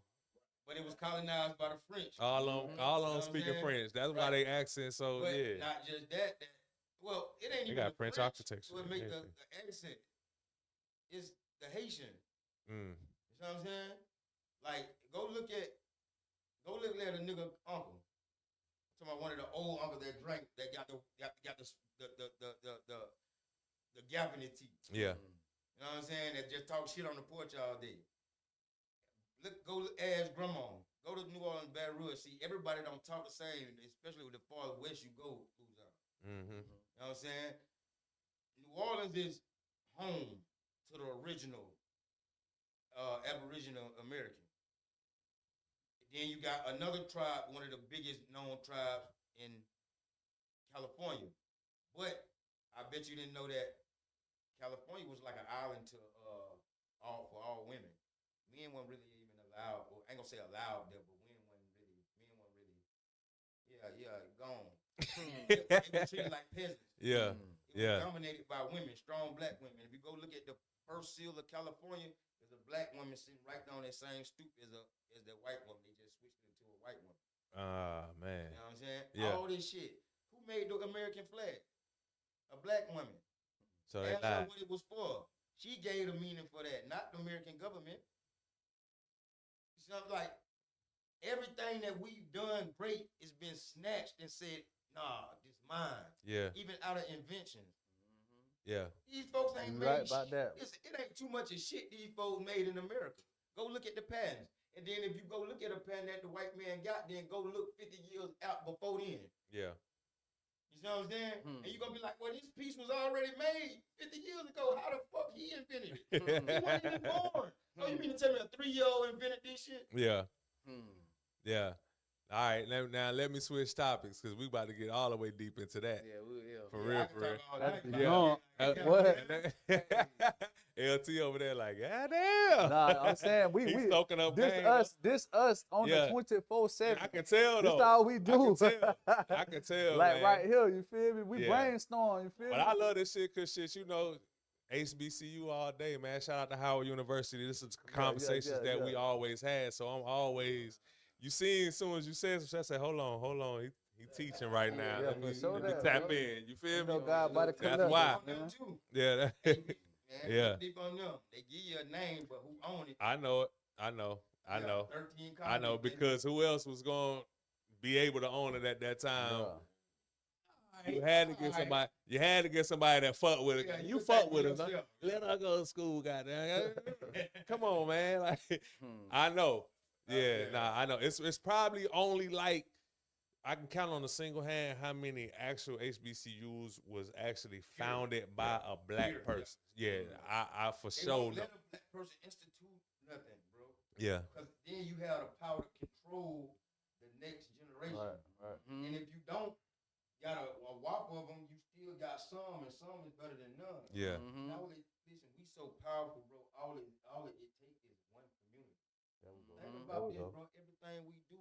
But it was colonized by the French. All You know on what I'm speaking saying? French. That's why Right. they accent so But yeah. not just that. Well, it ain't They even got the French French architecture what and make the everything. accent. It's the Haitian. Mm. You know what I'm saying? Like, go look at a nigga uncle. Talking about one of the old uncles that drank, that got the gap in his teeth. Yeah. You know what I'm saying? That just talk shit on the porch all day. Go ask grandma. Go to New Orleans, Baton Rouge. See, everybody don't talk the same, especially with the far west you go. Mm-hmm. You know what I'm saying? New Orleans is home to the original Aboriginal American. Then you got another tribe, one of the biggest known tribes in California. But I bet you didn't know that California was like an island to for all women. Men weren't really even allowed, or I ain't gonna say allowed there, but men weren't really, gone. They were treated like peasants. Yeah. It was dominated by women, strong black women. If you go look at the first seal of California, there's a black woman sitting right on that same stoop as that white woman. They just switched it into a white woman. Ah, man. You know what I'm saying? Yeah. All this shit. Who made the American flag? A black woman. So they That's lied. what it was for. She gave the meaning for that, not the American government. It's not like everything that we've done great has been snatched and said, nah, this mine. Yeah. Even out of inventions. Yeah. These folks ain't You made right about that. It ain't too much of shit these folks made in America. Go look at the patents. And then if you go look at a patent that the white man got, then go look 50 years out before then. Yeah. You know what I'm saying? And you're going to be like, well, this piece was already made 50 years ago. How the fuck he invented it? He wasn't even born. Oh, you mean to tell me a 3-year-old invented this shit? Yeah. Yeah. All right, let me switch topics because we about to get all the way deep into that. Yeah. For real, for real. That's what? LT over there like, God damn. Nah, I'm saying we soaking up this game, this us on Yeah. the 24/7. I can tell This though. all we do. I can tell, like man. right here, you feel me? We Yeah. brainstorm, you feel But me? I love this shit because shit, you know, HBCU all day, man. Shout out to Howard University. This is conversations that we always had. So I'm always, you see, as soon as you said some shit, I say, hold on. He teaching right now. Yeah, let me, for sure let me that, tap bro. in. You feel You me? know God by the That's conductor, why. man. Yeah. Man, Yeah. deep on them. They give you a name, but who own it? I know it. I know. 13 I know because who else was going to be able to own it at that time? You had to get somebody. You had to get somebody that fuck with it. Yeah, you you fuck take with us. yourself. Let her go to school, goddamn. Come on, man. Like, I know. Yeah, I know. It's probably only like I can count on a single hand how many actual HBCUs was actually founded by a black person. Yeah, I for They sure won't know. let a black person institute nothing, bro. Yeah. Because then you have the power to control the next generation. Right. And if you don't got a whop of them, you still got some, and some is better than none. Yeah. Now, listen, we so powerful, bro. All it takes is one community. Think about this, bro. Everything we do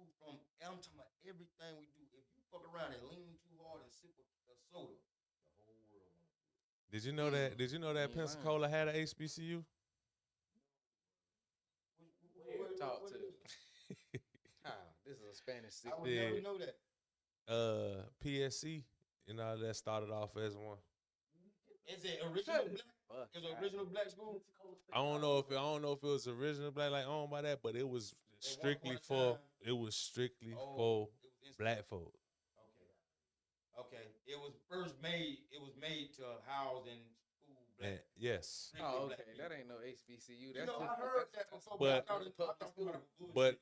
I'm talking about everything we do. If you fuck around and lean too hard and sip a soda, the whole world won't do it. Did you know that? Did you know that Pensacola had an HBCU? Talk to. This is a Spanish city. I would never know that. PSC, you know, that started off as one. Is it original black? Is it original black school? I don't know if it was original black like owned by that, but it was strictly for black folk. Okay. It was made to house and school black. Yes. Oh, okay. That ain't no HBCU. That's You know, just, I heard that's that just before, but- but I thought it was bullshit. But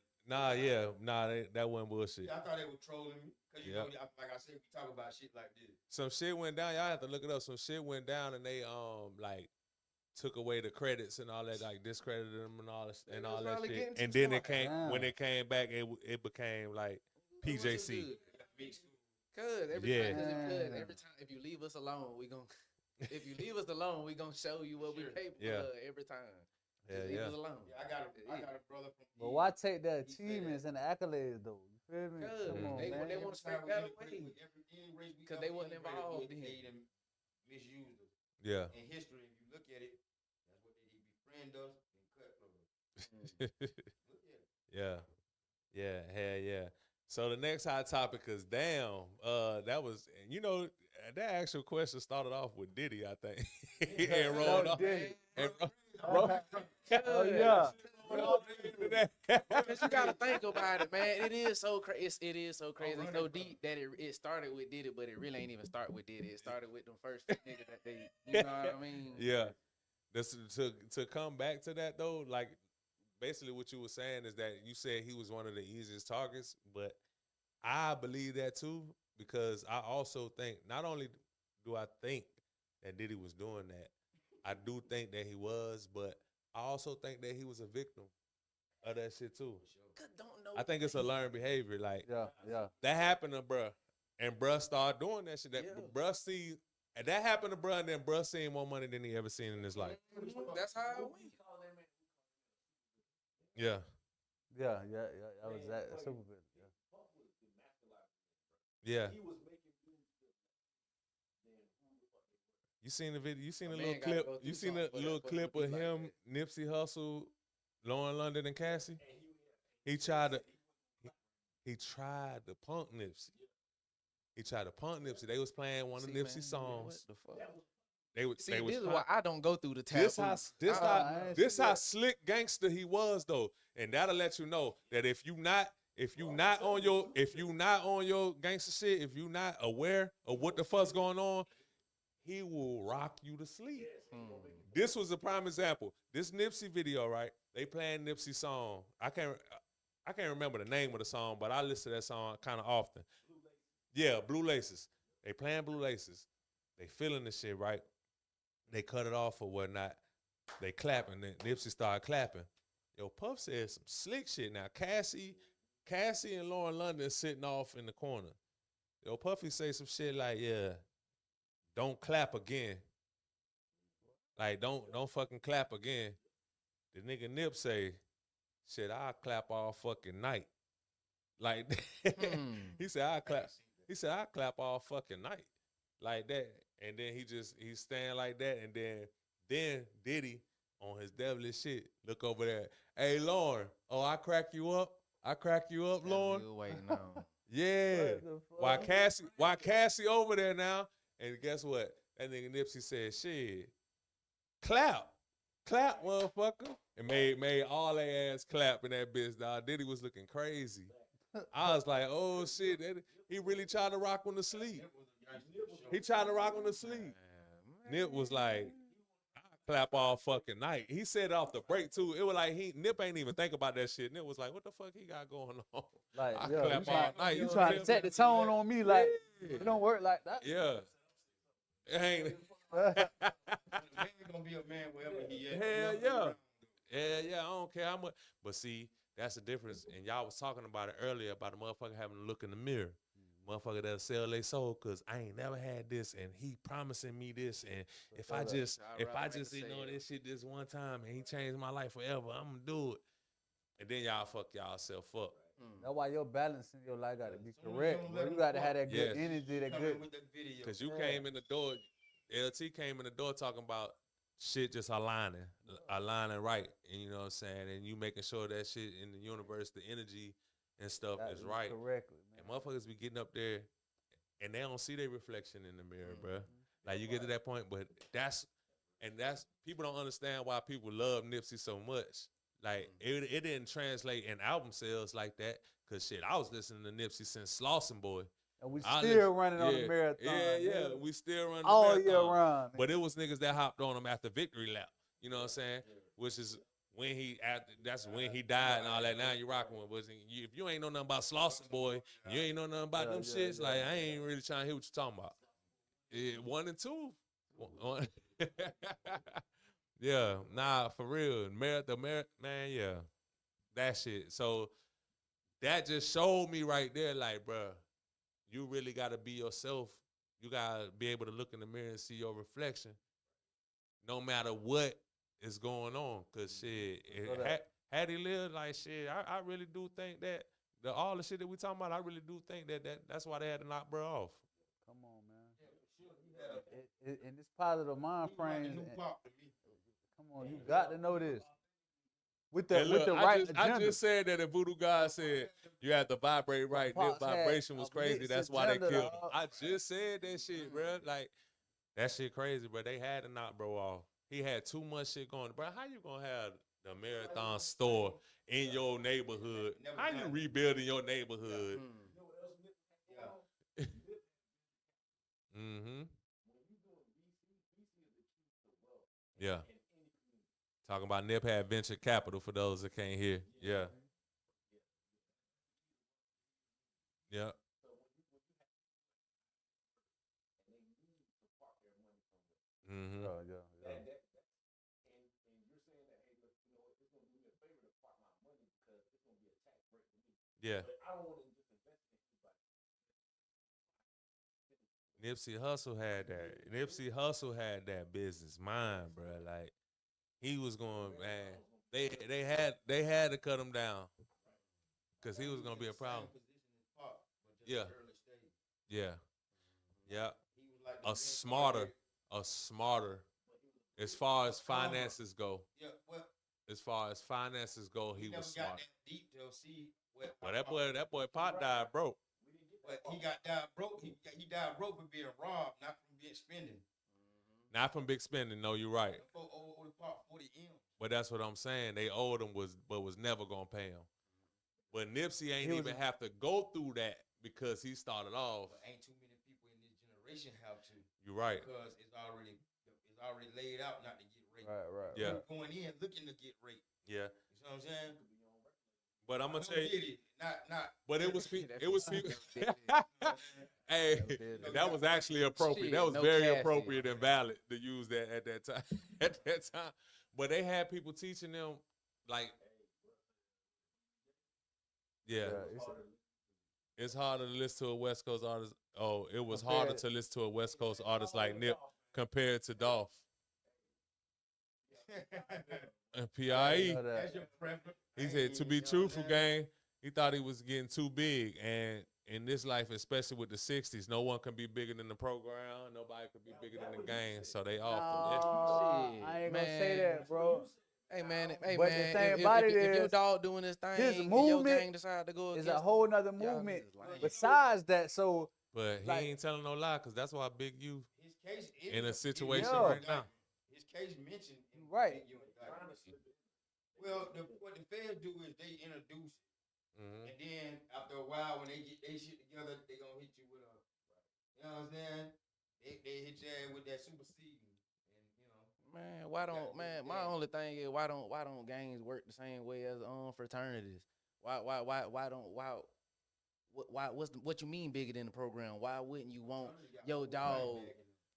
that wasn't bullshit. Yeah, I thought they were trolling me. Because, you Yeah. know, like I said, we talk about shit like this. Some shit went down. Y'all have to look it up. Some shit went down, and they like took away the credits and all that, like discredited them and all this, and all that probably shit. getting And some then it stuff. came when it came back, it became like PJC. Cause every Yeah. time, every time, if you leave us alone, we gon' if you leave us alone, we gonna show you what we capable Yeah. of every time. Yeah, Just leave yeah. us alone. Yeah, I got a brother from. But why take the achievements and the accolades though? You feel me? Cause Come on, they man. want to scrape that away. Because they wasn't involved in They it. done misused us. Yeah. In history, if you look at it, that's what they did. Befriend us and cutthroat us. Look at it. Yeah. Yeah. Hell yeah. So the next hot topic is damn. That was that actual question started off with Diddy, I think. And rolled off. Diddy. And Oh yeah. Cause you gotta think about it, man. It is so crazy. It is so crazy. It's so deep that it started with Diddy, but it really ain't even start with Diddy. It started with them first niggas that they, you know what I mean? Yeah. This to come back to that though, like basically what you were saying is that you said he was one of the easiest targets, but I believe that too because I also think not only do I think that Diddy was doing that, I do think that he was, but I also think that he was a victim of that shit too. I think it's a learned behavior. Like Yeah. that happened to bruh, and bruh started doing that shit. That bruh see, and that happened to bruh, and then bruh seen more money than he ever seen in his life. That's how it went. Yeah. Yeah. That was that super good. Yeah. You seen the video? You seen A a man little gotta clip? go You through seen a something for little that clip to be of like him, Nipsey Hussle, Lauren London, and Cassie? He tried to punk Nipsey. He tried to punk Nipsey. They was playing one of Nipsey's songs. What the fuck? They was This is why I don't go through the tab. This how slick gangster he was though, and that'll let you know that if you not on your gangster shit, if you not aware of what the fuck's going on, he will rock you to sleep. This was a prime example. This Nipsey video, right? They playing Nipsey song. I can't remember the name of the song, but I listen to that song kind of often. Yeah, Blue Laces. They playing Blue Laces. They feeling the shit, right? They cut it off or whatnot. They clapping. Then Nipsey started clapping. Yo, Puff said some slick shit. Now, Cassie and Lauren London sitting off in the corner. Yo, Puffy say some shit like, yeah, don't clap again. Like, don't fucking clap again. The nigga Nip say, shit, I'll clap all fucking night. Like, he said, I'll clap all fucking night. Like that. And then he's staying like that. And then Diddy on his devilish shit, look over there. Hey, Lauren, I crack you up? Lauren? You waiting on. Yeah. Why Cassie over there now? And guess what? That nigga Nipsey said, shit, clap, motherfucker. And made all their ass clap in that bitch, dog. Diddy was looking crazy. I was like, oh shit, he really tried to rock on the sleep. Nip was like, I clap all fucking night. He said it off the break too. It was like Nip ain't even think about that shit. Nip was like, what the fuck he got going on? Like, I yo, clap all night. you trying to set the tone on me like it don't work like that. Yeah. It ain't. Man gonna be a man wherever he at. Hell yeah. Yeah, I don't care how much. But see, that's the difference. And y'all was talking about it earlier about a motherfucker having to look in the mirror. Motherfucker that'll sell their soul because I ain't never had this and he promising me this. And if I just this shit this one time and he changed my life forever, I'm gonna do it. And then y'all fuck y'allself up. That's why your balance in your life gotta be correct. Bro. You gotta have that good energy, that good. Because you came in the door, LT came in the door talking about shit just aligning right. And you know what I'm saying? And you making sure that shit in the universe, the energy and stuff is right. Correctly, man. And motherfuckers be getting up there and they don't see their reflection in the mirror, bro. Like you get to that point, but that's people don't understand why people love Nipsey so much. Like it didn't translate in album sales like that. Cause shit, I was listening to Nipsey since Slauson Boy. And we I'll still let- running on the marathon. Yeah. nigga. We still running All the year marathon. round. But it was niggas that hopped on him after victory lap. You know what I'm saying? Which is when that's when he died and all that. Now you rocking with. But if you ain't know nothing about Slauson, boy, you ain't know nothing about them shits. Like I ain't really trying to hear what you talking about. 1 and 2. One. Yeah, nah, for real. Man, yeah, that shit. So that just showed me right there, like, bruh, you really gotta be yourself. You gotta be able to look in the mirror and see your reflection, no matter what is going on. Cause shit, had he lived like shit, I really do think that all the shit that we talking about, I really do think that's why they had to knock bro off. Come on, man. And this positive mind frame. Come on, you got to know this. With the right agenda. I just said that if Voodoo God said you had to vibrate right, their vibration was crazy. That's why they killed him. I just said that shit, bro. Like that shit crazy, bro. They had to knock bro off. He had too much shit going, bro. How you gonna have the marathon store in your neighborhood? How you rebuilding your neighborhood? Mm-hmm. Yeah. Talking about Nip had venture capital for those that can't hear. Yeah. Yeah. Mm-hmm. Yeah. Yeah. Nipsey Hussle had that. Nipsey Hussle had that business mind, bro. Like he was going, man. They had to cut him down because he was gonna be a problem. Yeah. Yeah. A smarter. As far as finances go. As far as finances go, he was smart. Well, that boy Pot died broke. But he died broke. He died broke for being robbed, not from being spending. Not from big spending. No, you're right. Only part 40 M. But that's what I'm saying. They owed him but was never gonna pay him. But Nipsey ain't even have to go through that because he started off. But ain't too many people in this generation have to. You're right. Because it's already laid out not to get raped. Right. Yeah. Going in looking to get raped. Yeah. You know what I'm saying? But I'm gonna tell you. Not. But it was people. Hey, that was actually appropriate. That was very appropriate and valid to use that at that time. But they had people teaching them, like, yeah. It's harder to listen to a West Coast artist. Oh, it was harder to listen to a West Coast artist like Nip compared to Dolph. And P.I.E. He said, to be truthful, gang, he thought he was getting too big. And in this life, especially with the 60s, no one can be bigger than the program. Nobody could be bigger than the game. So they off him. I ain't gonna say that, bro. Hey man, But the thing about it if your is, dog doing this thing, his and movement your gang decide to go is against a whole nother movement. niggas Besides that, so But he ain't telling no lie, because that's why Big U His case is in a situation Yeah. right now. His case mentioned in Right. Big U indictment. Well, what the feds do is they introduce it. Mm-hmm. And then after a while, when they get their shit together, they gonna hit you with a, you know what I'm saying? They hit your ass with that superseding, and you know. Man, why don't my only thing is why don't gangs work the same way as fraternities? What you mean bigger than the program? Why wouldn't you want your dog?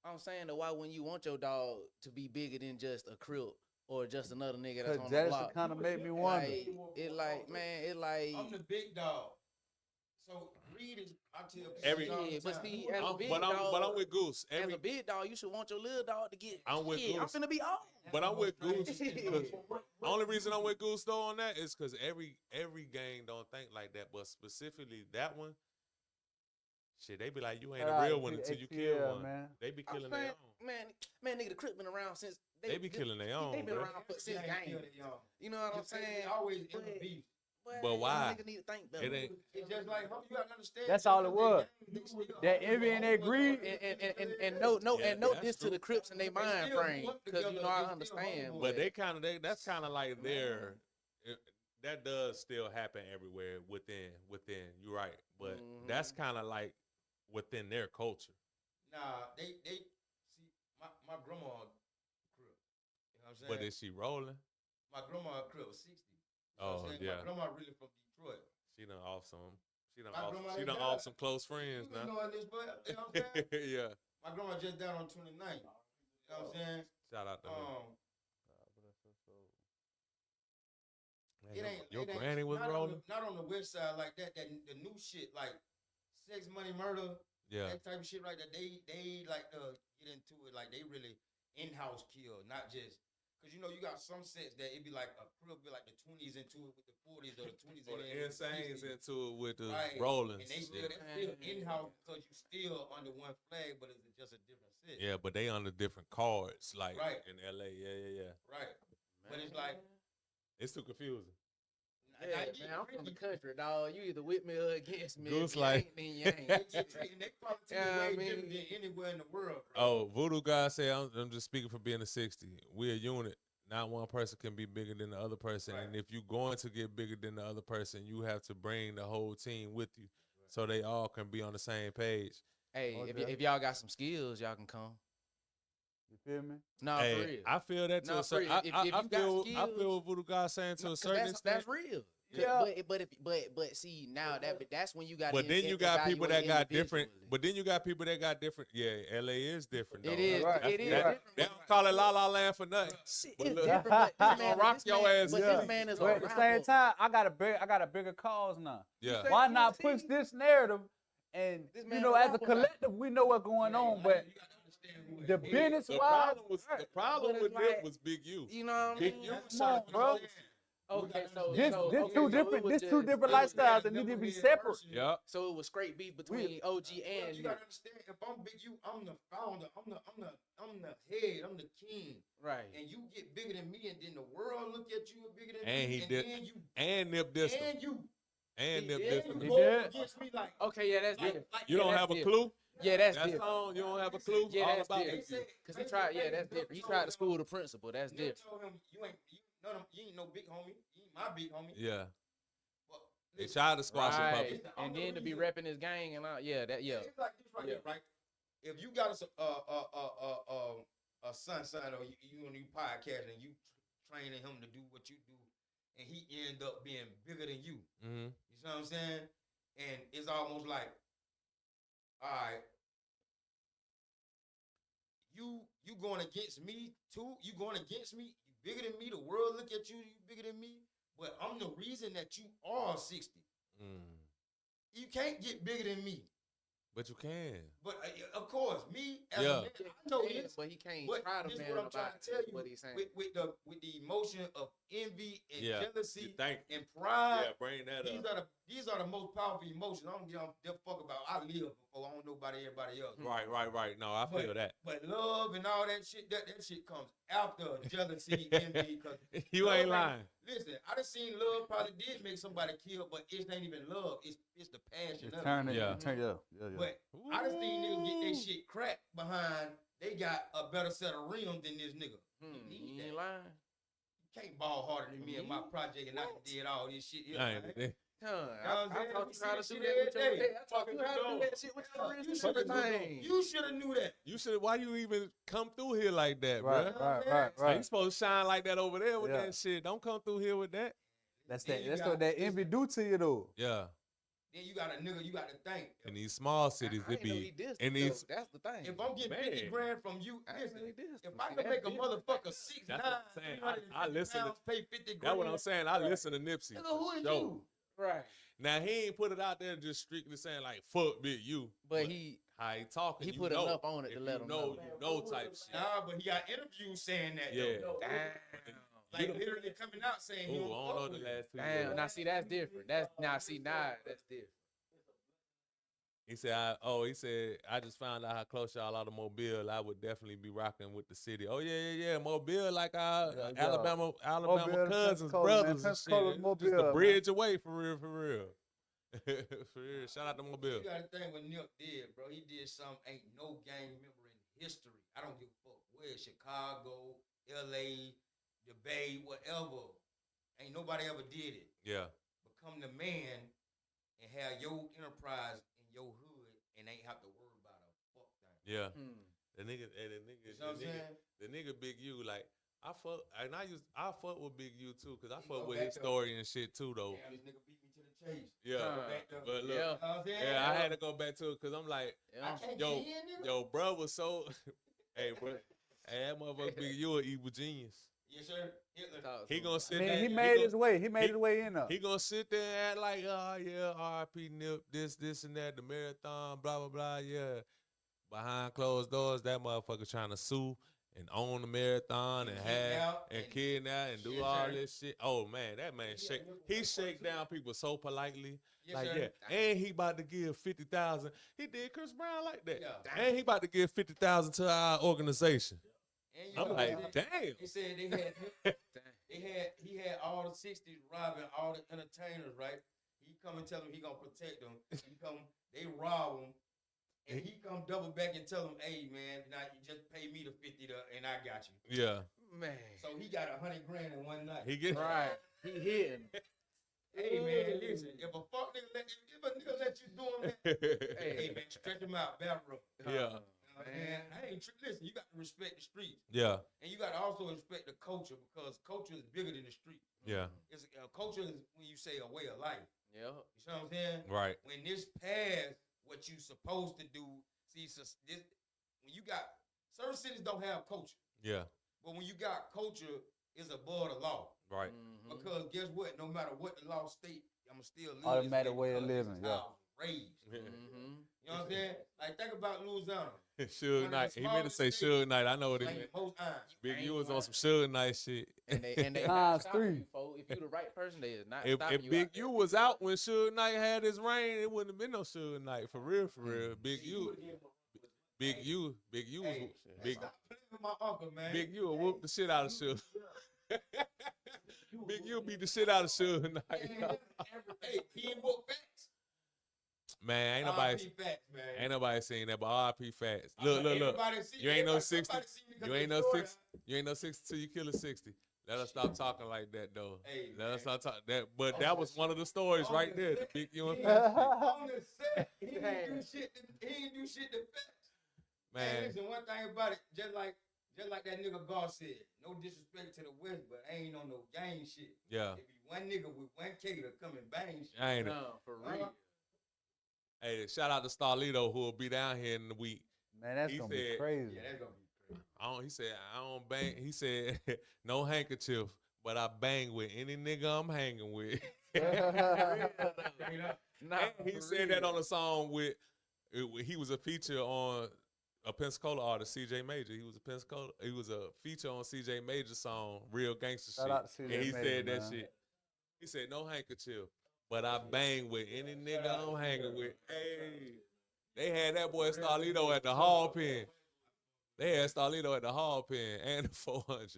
I'm saying that why wouldn't you want your dog to be bigger than just a Crip or just another nigga that's on the that's block? kind of made me wonder. I'm the big dog. So greed is, I tell people Every- all the Yeah, but time. see, as a big But dog, I'm with Goose. as a big dog, you should want your little dog to get. I'm with shit, I'm Goose. finna be off. But I'm with Goose. The only reason I'm with Goose though on that is because every gang don't think like that, but specifically that one, shit, they be like, you ain't a real one until you kill one. Man. They be I'm killing saying, their own. man, nigga, the Crip been around since They be killing their own, They been bro. around since gang. You know what I'm saying? They always in the beef. But why? Niggas need to think better. It ain't. It's just like, you gotta understand. That's all it was. That envy and that greed. And no that's this to true. the Crips and they mind frame, because you know I understand. But that's kind of like that does still happen everywhere within. You're right, but that's kind of like within their culture. Nah, they see my grandma crib. You know what I'm saying? But is she rolling? My grandma crib was 60. You know what Oh, I'm saying? yeah. My grandma really from Detroit. She done off some. She done My off. grandma She done done died. off some close friends You been now. knowing this, but you know what I'm saying? Yeah. My grandma just died on 29th. You know what I'm saying? Shout out to her. Man, It ain't your it ain't, granny was not rolling. not on the west side like that. That the new shit like sex, money, murder, Yeah. that type of shit right there. They like to get into it like they really in-house kill, not just because you know you got some sets that it be like a crib be like the 20s into it with the 40s or the 20s Or in the there with the Insanes 60s. into it with the Right. rolling. And they still in-house because you still under one flag, but it's just a different set. Yeah, but they under different cards, like Right. in LA. Yeah. Right. But it's like It's too confusing. Yeah, man, I'm from the country, dog. You either with me or against me. Goose If you like- ain't, then you ain't. and they probably treat Yeah, it way I mean- different than anywhere in the world, bro. Oh, Voodoo God said, I'm just speaking for being a 60. We're a unit. Not one person can be bigger than the other person. Right. And if you're going to get bigger than the other person, you have to bring the whole team with you so they all can be on the same page. Hey, Okay. if y'all got some skills, y'all can come. You feel me? Nah, Hey, for real. I feel that to Nah, a for certain. real. If you got I feel skills- what Voodoo God saying to a 'Cause certain extent. that's real. Yeah. But see now that's when you got. But then you got people that got different. But then you got people that got different. Yeah, LA is different. Though. It is. Right. It is. That- different, They but- don't call it La La Land for nothing. Shit, But it's look, different. But this gonna man, rock this your man- ass But up. this man is But at the same time, I got a bigger cause now. Yeah. say- Why you not see? push this narrative? And This you man know, a as a rapper, collective, we know what's going on. But you gotta understand who it the is. business The wise, problem But with it's Nip like- was Big U. You know what I Big mean? U. come on, bro. Okay, so This so, this okay, two so it different was this just- two different it was- lifestyles that need to be separate. Yeah. So it was straight beef between OG and You Nip. gotta understand, if I'm Big U, I'm the founder, I'm the head, I'm the king. Right. And you get bigger than me, and then the world look at you bigger than And me, he and did- then you And Nip dissed him. and you And Nip did? dissed then him. you He go did. against me like Okay, yeah, that's different. You don't that's have a different. clue? Yeah, that's That's different. on. You don't have a clue? Yeah, All that's about different. Big U. Cause he tried. Yeah, that's different. He tried to school the principal. That's Nip different. told him you ain't no big homie, you ain't my big homie. Yeah. But They listen, tried to squash it Right. public. And then to be repping his gang and all. Yeah, that. Yeah. It's like this right here, right? If you got a son, or you on your podcast and you training him to do what you do, and he end up being bigger than you, Mm-hmm. you see what I'm saying? And it's almost like, all right, you going against me too? You going against me? You bigger than me? The world look at you, you bigger than me? But I'm the reason that you are 60. Mm. You can't get bigger than me. But you can. But of course, me as Yeah. a man, I know this. But he can't But try to this is man what I'm trying about to tell you. what he's saying. With the emotion of envy and Yeah. jealousy Thank and pride. Yeah, bring that up. These are the most powerful emotions. I don't give a fuck about. I live before I don't know about everybody else. Right. No, I feel that. But love and all that shit, that shit comes after jealousy, envy. Cause You love ain't lying. Listen, I done seen love probably did make somebody kill, but it ain't even love. It's the passion. of it. Turn it, Yeah. turn yeah. But I done seen niggas get their shit cracked behind. They got a better set of rims than this nigga. He need You that. ain't lying. You can't ball harder than me in my project, and I done did all this shit. Here, I man. ain't. Huh, I'm I saying? taught You you how to see do that that with shit your every day. I taught you how to do that shit with your wrist You and should have everything. You should have knew that. You should. Why you even come through here like that, Right, bruh? right. You supposed to shine like that over there with Yeah. that shit. Don't come through here with that. That's Then that. you That's got- what that envy do to you though. Yeah. Then you got a nigga. You got to think. In these small cities, I it ain't know be he dissed in it, these. though. That's the thing. If I'm getting 50 Man. grand from you, I ain't know he listen. dissed If it. I See, can that's make a different. motherfucker 6'9", That's what I'm saying. I 350 listen to- pounds, pay 50 grand. That's what I'm saying. I listen to Nipsey. Nigga, who is Show. you? Right. Now he ain't put it out there just strictly saying like "fuck Big U," But he how he talking. he you put know. enough on it to If let you him know. know. You know type shit. Nah, but he got interviews saying that. Yeah. Though. Damn. Like literally coming out saying he Ooh, I don't don't fuck know with the it. last 2 Damn. years. Now see that's different. That's that's different. He said, he said, I just found out how close y'all are to Mobile. I would definitely be rocking with the city. Oh, yeah. Mobile, like our Yeah. Alabama Mobile, cousins, Pensacola, brothers man. and Pensacola, shit. Mobile, Just a man. bridge away, for real. For real. Shout out to Mobile. You got to think what Nip did, bro. He did something ain't no gang member in history. I don't give a fuck where, Chicago, L.A., the Bay, whatever. Ain't nobody ever did it. Yeah. Become the man and have your enterprise in your hood and and ain't have to worry about a fuck thing. Yeah. Hmm. The nigga, You know what I'm saying? the nigga Big U, like I fuck with Big U too, cause I He fuck go with back his to- story and shit too though. Damn, this nigga beat me to the chase. Yeah, Huh. Back to- but look, Yeah. You know what I'm saying? yeah, I had to go back to it, cause I'm like, Yeah. I can't yo, get in, nigga. yo, bro was so, hey, bro, hey, that motherfucker Big U an evil genius. Yes, sir. Hitler. Talk He to gonna him. sit I mean, there. he made his way. He made he- his way in there. He gonna sit there and act like, oh yeah, R.I.P. Nip, this and that, the marathon, blah blah blah, yeah. Behind closed doors, that motherfucker trying to sue and own the marathon and kidnap and do Yes, all sir. this shit. Oh man, that man he shake down people so politely. Yes, like sir. yeah, and he about to give 50,000. He did Chris Brown like that. Yeah. And he about to give 50,000 to our organization. And you I'm know, like, they damn. said he had all the 60s robbing all the entertainers, right? He come and tell them he gonna protect them. They rob him, and he come double back and tell them, hey man, now you just pay me the 50 and I got you. Yeah. Man. So he got 100 grand in one night. He get Right. He hitting. Hey man, listen, if a fuck nigga if a nigga let you do him, hey man, stretch him out, bathroom. Yeah. Man, I ain't listen. You got to respect the streets, Yeah. and you got to also respect the culture because culture is bigger than the street. Yeah. It's culture is when you say a way of life. Yeah. You see what I'm saying? Right. When this past what you supposed to do, see, so this when you got certain cities don't have culture, Yeah. but when you got culture, it's above the law. Right. Mm-hmm. Because guess what? No matter what the law state, I'ma still live Automatic this way of because living, this is yeah. how I was raised. Mm-hmm. You know what I'm saying? Like think about Louisiana. Suge One of Knight. the He meant to say smallest states, Suge Knight. I know what he like meant. most times. Big U was on some Suge Knight shit. And they Times not stopping 3. you, folks. If you the right person, they is not If stopping you. Big out there. U was out when Suge Knight had his reign, it wouldn't have been no Suge Knight. For real, for real. Big U was Hey, Big stop playing with my uncle, man. Big U will whoop the shit out of Suge. Big U beat the shit out of Suge Knight. Hey, he ain't woke facts. Man, ain't R.I.P. facts, man. nobody seen that, but R.I.P. facts. Look. Everybody see- You ain't no everybody- 60. somebody seen it 'cause You they ain't no saw 60. it. You ain't no 60 till you kill a 60. Let us stop talking like that though. Hey, Let us man. not talk that. But that was one of the stories right there. The Big U and He Facts shit. on the set, he ain't do shit. He ain't do shit to facts. Hey, Man, listen, one thing about it, just like that nigga God said, no disrespect to the West, but I ain't on no gang shit. yeah. It be one nigga with one K to come and bang shit. I ain't. No, for real. Hey, shout out to Starlito who will be down here in the week. Man, that's He gonna be said- crazy. Yeah, that's gonna be crazy. He said I don't bang. He said no handkerchief, but I bang with any nigga I'm hanging with. Straight up. Nah, And he for said that real. on a song with. He was a feature on a Pensacola artist, CJ Major. He was a feature on CJ Major's song, Real Gangsta Shout Shit. out to CJ And he Major, said that man. shit. He said no handkerchief, but I bang with any nigga I'm hanging with. Hey, they had that boy Starlito at the Hall Pen. They had Starlito at the Hall Pen and the 400.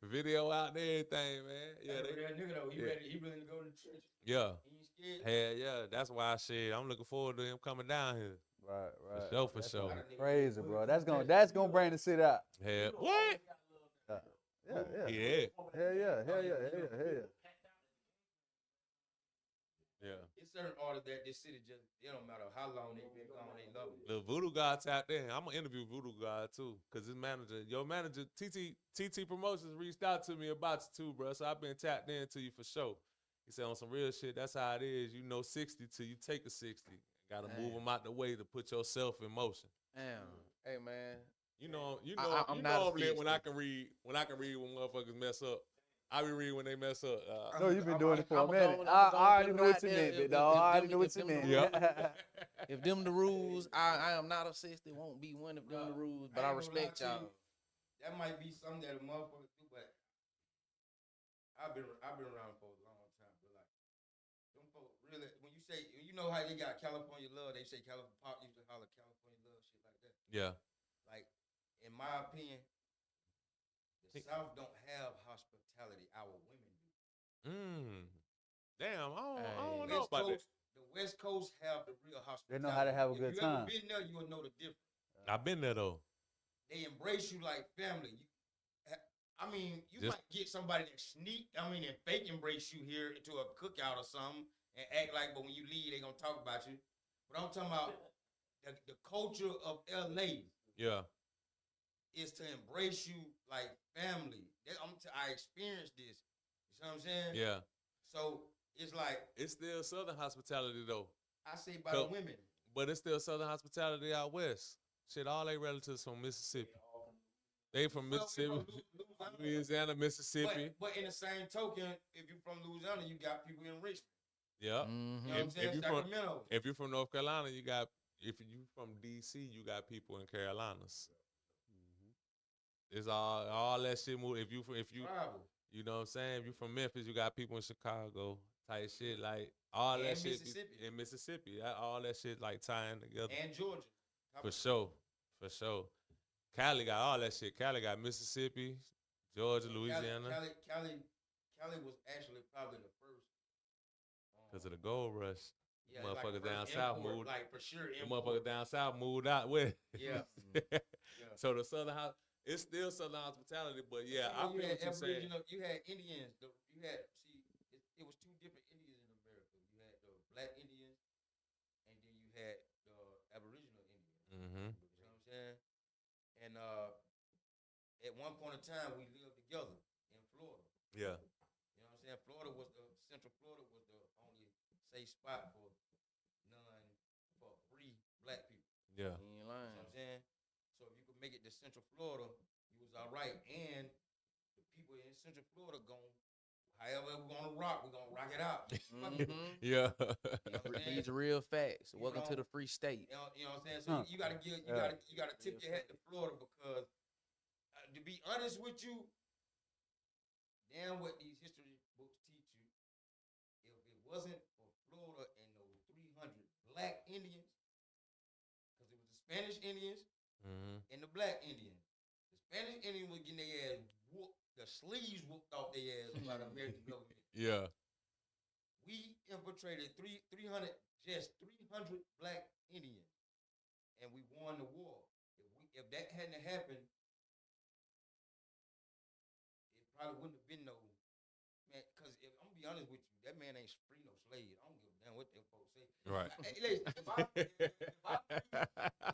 Video out there, everything, man. Yeah, That nigga though, he ready to go to the church. yeah. He ain't scared. Hell yeah, that's why I said I'm looking forward to him coming down here. Right. For That's sure. gonna be crazy, bro. That's gonna bring the city out. Hell, what? Yeah. Yeah, Hell yeah. yeah. It's certain artists that this city just, it don't matter how long they been gone, they love it. The Voodoo God's out there. I'm gonna interview Voodoo God too, cause his manager, your manager, TT Promotions reached out to me about you too, bro. So I've been tapped into you for sure. He said on some real shit, that's how it is. You know 60 till you take a 60. Gotta move them out the way to put yourself in motion. Damn. Hey, man. You know, I'm you not know a I'm lit when I 60. can read when motherfuckers mess up. I be reading when they mess up. No, you've been doing it for a I'ma minute. go- I I'ma already put know it what out you there. meant, If- big dog. I if already them- know what if you them meant. Yeah. If them the rules, I am not a 60. Won't be one of them the rules, but I ain't gonna lie respect to you. y'all. That might be something that a motherfucker do, but I've been around for a long time. But like, them folks really, when you say, you know how they got California love, they say California Pop used to holler California love, shit like that. Yeah. Like, in my opinion, the South don't have hospitality. Our women do. Damn, I don't know West about that. Coast, the West Coast have the real hospitality. know how to have a good If time. you ever been there, you will know the difference. I've been there though. They embrace you like family. You might get somebody that and fake embrace you here to a cookout or something and act like, but when you leave, they gonna talk about you. But I'm talking about the culture of LA Yeah. is to embrace you like family. I experienced this. You see what I'm saying? Yeah. So it's like It's still Southern hospitality though. I say by the women. But it's still Southern hospitality out west. Shit, all they relatives from Mississippi. They from Mississippi, Louisiana, Mississippi. But in the same token, if you're from Louisiana, you got people in Richmond. Yeah. Mm-hmm. You know what I'm saying? Sacramento. If you're from North Carolina, you got. If you from DC, you got people in Carolinas. It's all that shit move. If you Tribal. you know what I'm saying. If you from Memphis, you got people in Chicago type shit. Like all And that shit Mississippi. in Mississippi. All that shit like tying together. And Georgia. For sure. Cali got all that shit. Cali got Mississippi, Georgia, Louisiana. Cali was actually probably the first. Because of the gold rush. Yeah, Motherfuckers like down south import, moved. like for sure. The import. motherfuckers down south moved out with. Yeah. So the Southern house, it's still Southern hospitality, but yeah, I feel what you're saying. You had Indians. It was two different Indians in America. You had the Black Indians, and then you had the Aboriginal Indians. Mm-hmm. You know what I'm saying? And at one point in time, we lived together in Florida. Yeah. You know what I'm saying? Central Florida was the only safe spot for free black people. Yeah. You ain't You know lying. what I'm saying? So if you could make it to Central Florida, you was all right. And the people in Central Florida however we're gonna rock it out. Mm-hmm. Yeah. You know These are real facts. You Welcome to know- the free state. You know what I'm saying? So you gotta tip your hat to Florida because to be honest with you, damn what these history books teach you. If it wasn't for Florida and those 300 black Indians, because it was the Spanish Indians and the black Indians. The Spanish Indians was getting their ass whooped, the sleeves whooped off their ass by the American government. Yeah. We infiltrated 300 black Indians, and we won the war. If that hadn't happened, it probably wouldn't have been no man. Because if I'm gonna be honest with you, that man ain't free no slave. I don't give a damn what them folks say. Right. Hey, listen,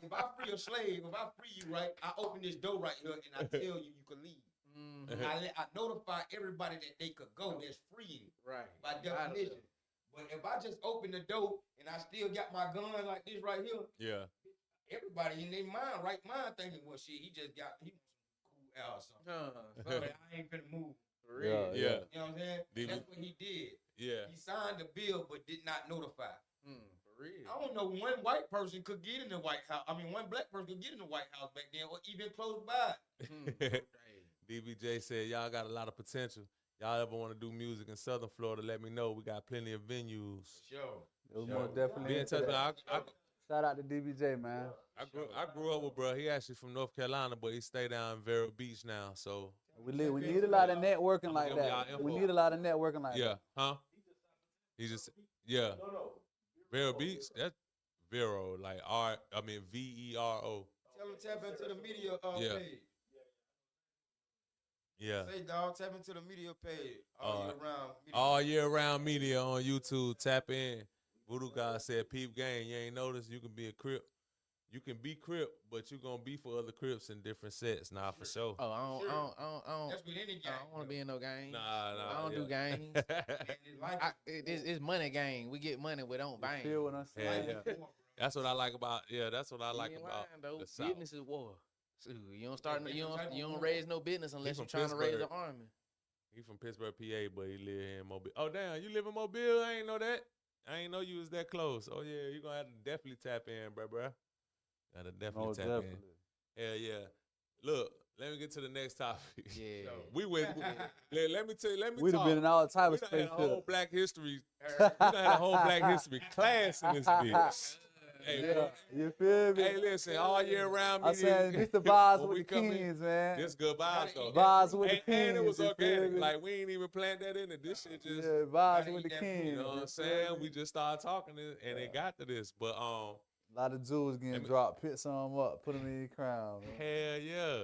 if I free a slave, if I free you, right, I open this door right here and I tell you you can leave. Mm-hmm. I notify everybody that they could go. That's freeing Right. by definition. But if I just open the door and I still got my gun like this right here, Yeah. everybody in their right mind thinking, well, shit, he wants some cool air or something. So I ain't finna move. For real. Yeah. You know what I'm saying? Did That's what he did. Yeah. He signed the bill but did not notify. For real. I don't know one white person could get in the White House. I mean, one black person could get in the White House back then, or even close by. DBJ said, y'all got a lot of potential. Y'all ever want to do music in Southern Florida, let me know. We got plenty of venues. Sure. It was most definitely. Be in touch. Shout out to DBJ, man. I grew up with bro. He actually from North Carolina, but he stay down in Vero Beach now. So We need a lot of networking like Give me y'all that. info. We need a lot of networking like yeah, that. huh? He just Vero Beach. That's Vero, like VERO. Tell him tap into the media Yeah. page. Yeah. Say, dog, tap into the media page all year round. All year round media on YouTube. Tap in. Voodoo God said, peep game. You ain't noticed you can be a Crip. You can be Crip, but you gonna be for other Crips in different sets. Nah, for sure. Oh, I don't. That's with any gang. I don't want to be in no gang. Nah, I don't do gangs. It's money gang. We get money, we don't bang. Feel what I'm saying? Yeah. That's what I like about. Yeah, that's what I like You ain't about lying, though. the South. Business is war. Shoot, you don't start. Yeah, You different type don't. You of don't war. raise no business unless from you're trying to raise Pittsburgh. an army. He from Pittsburgh, PA, but he live here in Mobile. Oh damn, you live in Mobile? I ain't know that. I ain't know you was that close. Oh yeah, you gonna have to definitely tap in, bruh. Gotta definitely Most tap definitely. in. Hell yeah. Look, let me get to the next topic. Yeah. We went. let me tell you. Let me We'd have talk. been in all type We of done space. had a whole Black history. We done had a whole Black history class in this bitch. Hey, Yeah, you feel me? hey, listen, all year round. I said this the vibes when with we the come in, kings, man. This good vibes though. Vibes with the And kings. it was you feel organic. me? Like we ain't even planned that in it. This shit just. Yeah, vibes Gotta with the eat that food, kings. You know what I'm saying? We just started talking and it got to this. But A lot of jewels getting dropped. Pit some up. Put them in your crown, man. hell yeah.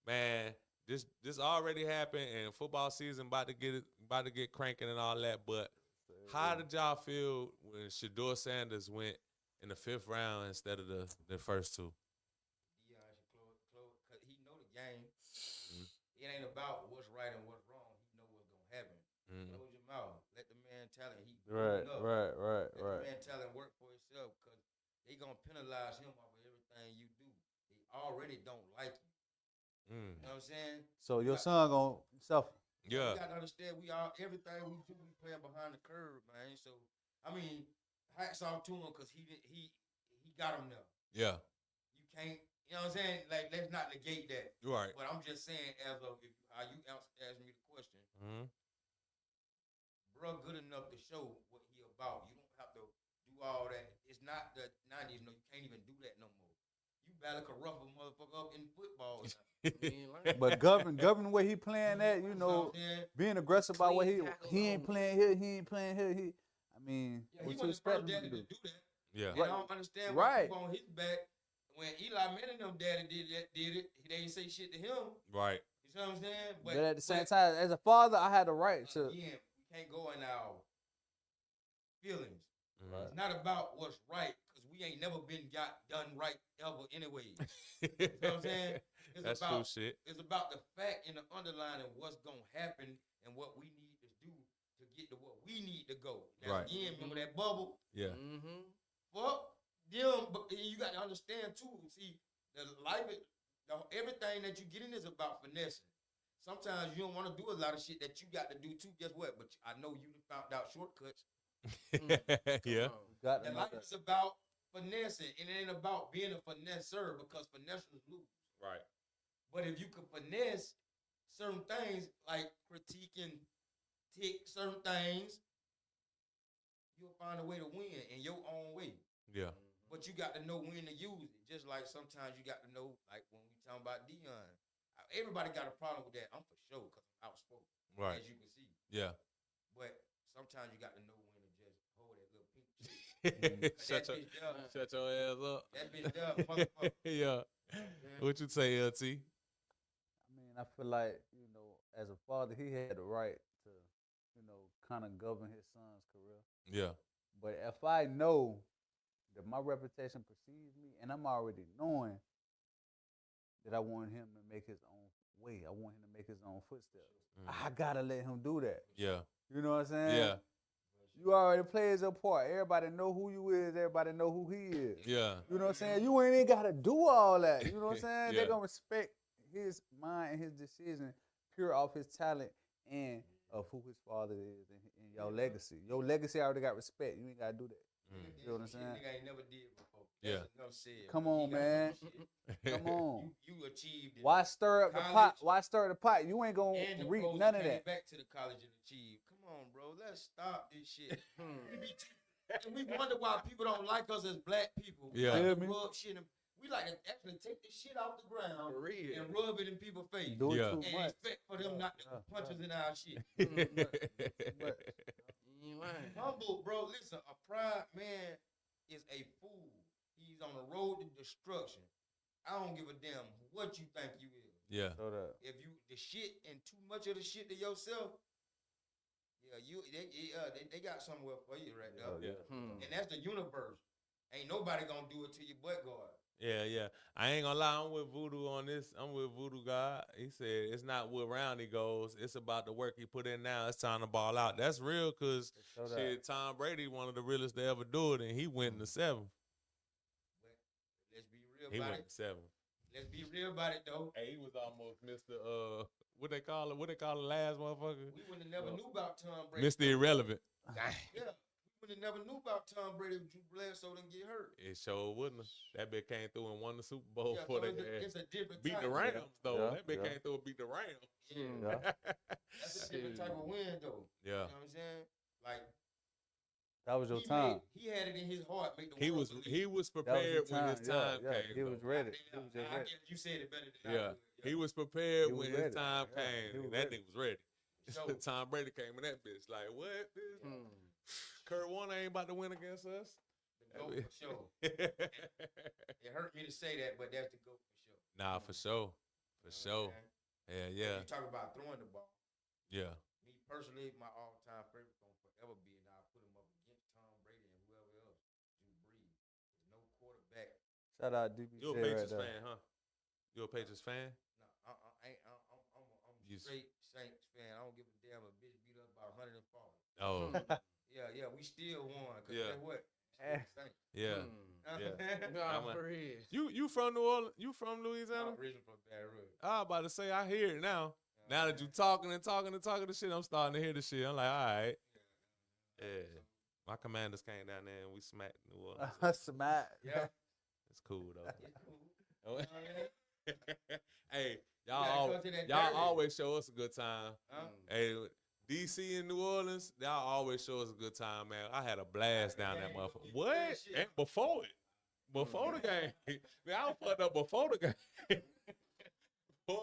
Man, this already happened and football season about to get cranking and all that. But how did y'all feel when Shador Sanders went in the 5th round instead of the first 2. Deion should close, cause he know the game. Mm. It ain't about what's right and what's wrong. He know what's gonna happen. Mm. Close your mouth. Let the man talent. He Right, good enough. right, Let the right. man talent work for himself, cause they gonna penalize him off of everything you do. They already don't like you. Mm. You know what I'm saying? So your son gonna suffer. Yeah. You gotta understand we all everything we do we playing behind the curve, man. So I mean, hats off to him because he got him there. Yeah. You can't, you know what I'm saying? Like let's not negate that. Right. But I'm just saying, as of how you asked me the question, Mm-hmm. bro, good enough to show what he about. You don't have to do all that. It's not the 90s. No, you can't even do that no more. You better could rough a motherfucker up in football. But govern the way he playing that, you know, being aggressive about what he ain't playing here, he ain't playing here. I mean, Yeah, he what you wasn't the expect first him daddy to to do? do that. Yeah. And I don't understand why Right. people on his back. When Eli Manning them daddy did it, they ain't say shit to him. Right. You see what I'm saying? But at the same time, as a father, I had the right to. Again, we can't go in our feelings. Mm-hmm. It's not about what's right, because we ain't never been got done right ever anyway. You know what I'm saying? It's That's about, true shit. It's about the fact and the underlying of what's going to happen and what we need to do to get to what we need to go. That's Right. Again, remember that bubble? Yeah. Mm-hmm. Fuck them, but you got to understand too. See, the life, everything that you get in is about finessing. Sometimes you don't want to do a lot of shit that you got to do too. Guess what? But I know you found out shortcuts. Yeah. Got to And know life that. is about finessing, and it ain't about being a finesser because finessers lose. Right. But if you can finesse certain things, like critiquing, certain things, you'll find a way to win in your own way. Yeah. But you got to know when to use it. Just like sometimes you got to know, like when we talking about Deion, everybody got a problem with that. I'm for sure because I'm outspoken, Right. as you can see. Yeah. But sometimes you got to know when to just hold that little pink shit. Shut your ass up. That bitch dumb, motherfucker. Yeah. What you say, LT? I mean, I feel like, you know, as a father, he had the right to, you know, kind of govern his son's career. Yeah. But if I know that my reputation precedes me, and I'm already knowing that I want him to make his own way, I want him to make his own footsteps, I gotta let him do that. Yeah. You know what I'm saying? Yeah. You already played your part. Everybody know who you is. Everybody know who he is. Yeah. You know what I'm saying? You ain't even gotta do all that. You know what I'm saying? Yeah. They're gonna respect his mind and his decision pure off his talent and of who his father is and your legacy. Your legacy already got respect. You ain't gotta do that. You know what I'm saying? Nigga ain't never did before. Yeah. That's enough said. Come He on, got man. enough shit. Come on. You achieved it. Why stir up the pot? College. Why stir the pot? You ain't gonna And the reap pros none of came that. back to the college and achieved. Come on, bro. Let's stop this shit. And we wonder why people don't like us as black people. We Yeah. like Feel to me? rub shit. We like to actually take this shit off the ground For real. and rub it in people's face. Do it Yeah. too And much. expect for them not to punch us in our shit. But You ain't lying. Humble, bro. Listen, a pride man is a fool. He's on the road to destruction. I don't give a damn what you think you is. Yeah. so that. If you the shit and too much of the shit to yourself, they got somewhere for you right there. Yeah. And that's the universe. Ain't nobody gonna do it to you but God. Yeah, yeah. I ain't gonna lie, I'm with Voodoo on this. I'm with Voodoo God. He said it's not what round he goes, it's about the work he put in now. It's time to ball out. That's real, cause So that. shit, Tom Brady, one of the realest to ever do it, and he went in the 7th. But let's be real He about went it. in 7th. Let's be real about it though. Hey, he was almost Mr. What they call it? What they call the last motherfucker? We would have never knew about Tom Brady. Mr. Irrelevant. Yeah. We would have never knew about Tom Brady if Drew Bledsoe didn't get hurt. It sure wouldn't have. That bitch came through and won the Super Bowl Yeah, before so they it's a different beat the type. Rams, though. Yeah, That bitch yeah. came through and beat the Rams. Yeah. Yeah. That's a different type of win though. Yeah. You know what I'm saying? Like That was your time. he had it in his heart. Make the He world was believe. prepared when his time yeah. came. He was though. ready. He was just I ready. guess you said it better than I Yeah, could. he was prepared He was when his ready. time Yeah, he came. was And that ready. nigga was ready. So, Tom Brady came in that bitch like, what? Bitch? Kurt Warner ain't about to win against us. the GOAT for sure. It hurt me to say that, but that's the GOAT for sure. Nah, for sure. For sure. Yeah, yeah, You talk about throwing the ball. yeah. Me personally, my all-time favorite gonna forever be, and I'll put him up against Tom Brady and whoever else, Drew Brees. Shout out DBJ You a right Patriots there. fan, huh? You a Patriots fan? No, I'm You- straight Saints fan. I don't give a damn. A bitch beat us by 140. Oh, Yeah, we still won. Cause Yeah. guess what? Eh. Saints. yeah. Yeah. Nah, I'm a- for real. You from New Orleans? You from I'm Louisiana? originally from Baton Rouge. I was about to say, I hear it now. Now that you talking the shit, I'm starting to hear the shit. I'm like, all right. Yeah. My Commanders came down there and we smacked New Orleans. Smack. Yeah. It's cool though. It's cool. Hey, gotta y'all, go to that y'all derby. always show us a good time. Huh? Hey, DC and New Orleans, y'all always show us a good time, man. I had a blast down that motherfucker. What? And before it. Before the game. Man, I was fucked up before the game. Boy,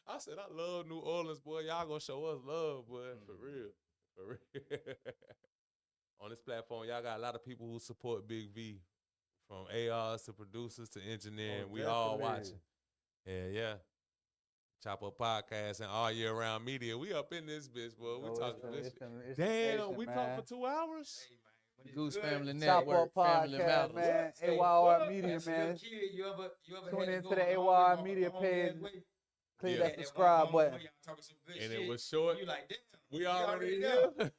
I said, I love New Orleans, boy. Y'all gonna show us love, boy. For real. For real. On this platform, y'all got a lot of people who support Big V. From ARs to producers to engineering. We all watching. Yeah. Chop Up Podcast and AYR Media. We up in this bitch, boy. We talking this shit. Damn, we talked for 2 hours? Hey, man, when it's Goose good, Family Chop Network, Up Family Podcast, Matters. man. Say AYR what? Media, As a man. little kid, you ever Tune had to into go the a long AYR way, Media walk a long page. ass way? Click You that had one subscribe moment button. where y'all talking some good And shit. it was short. You like, damn. We already there. here.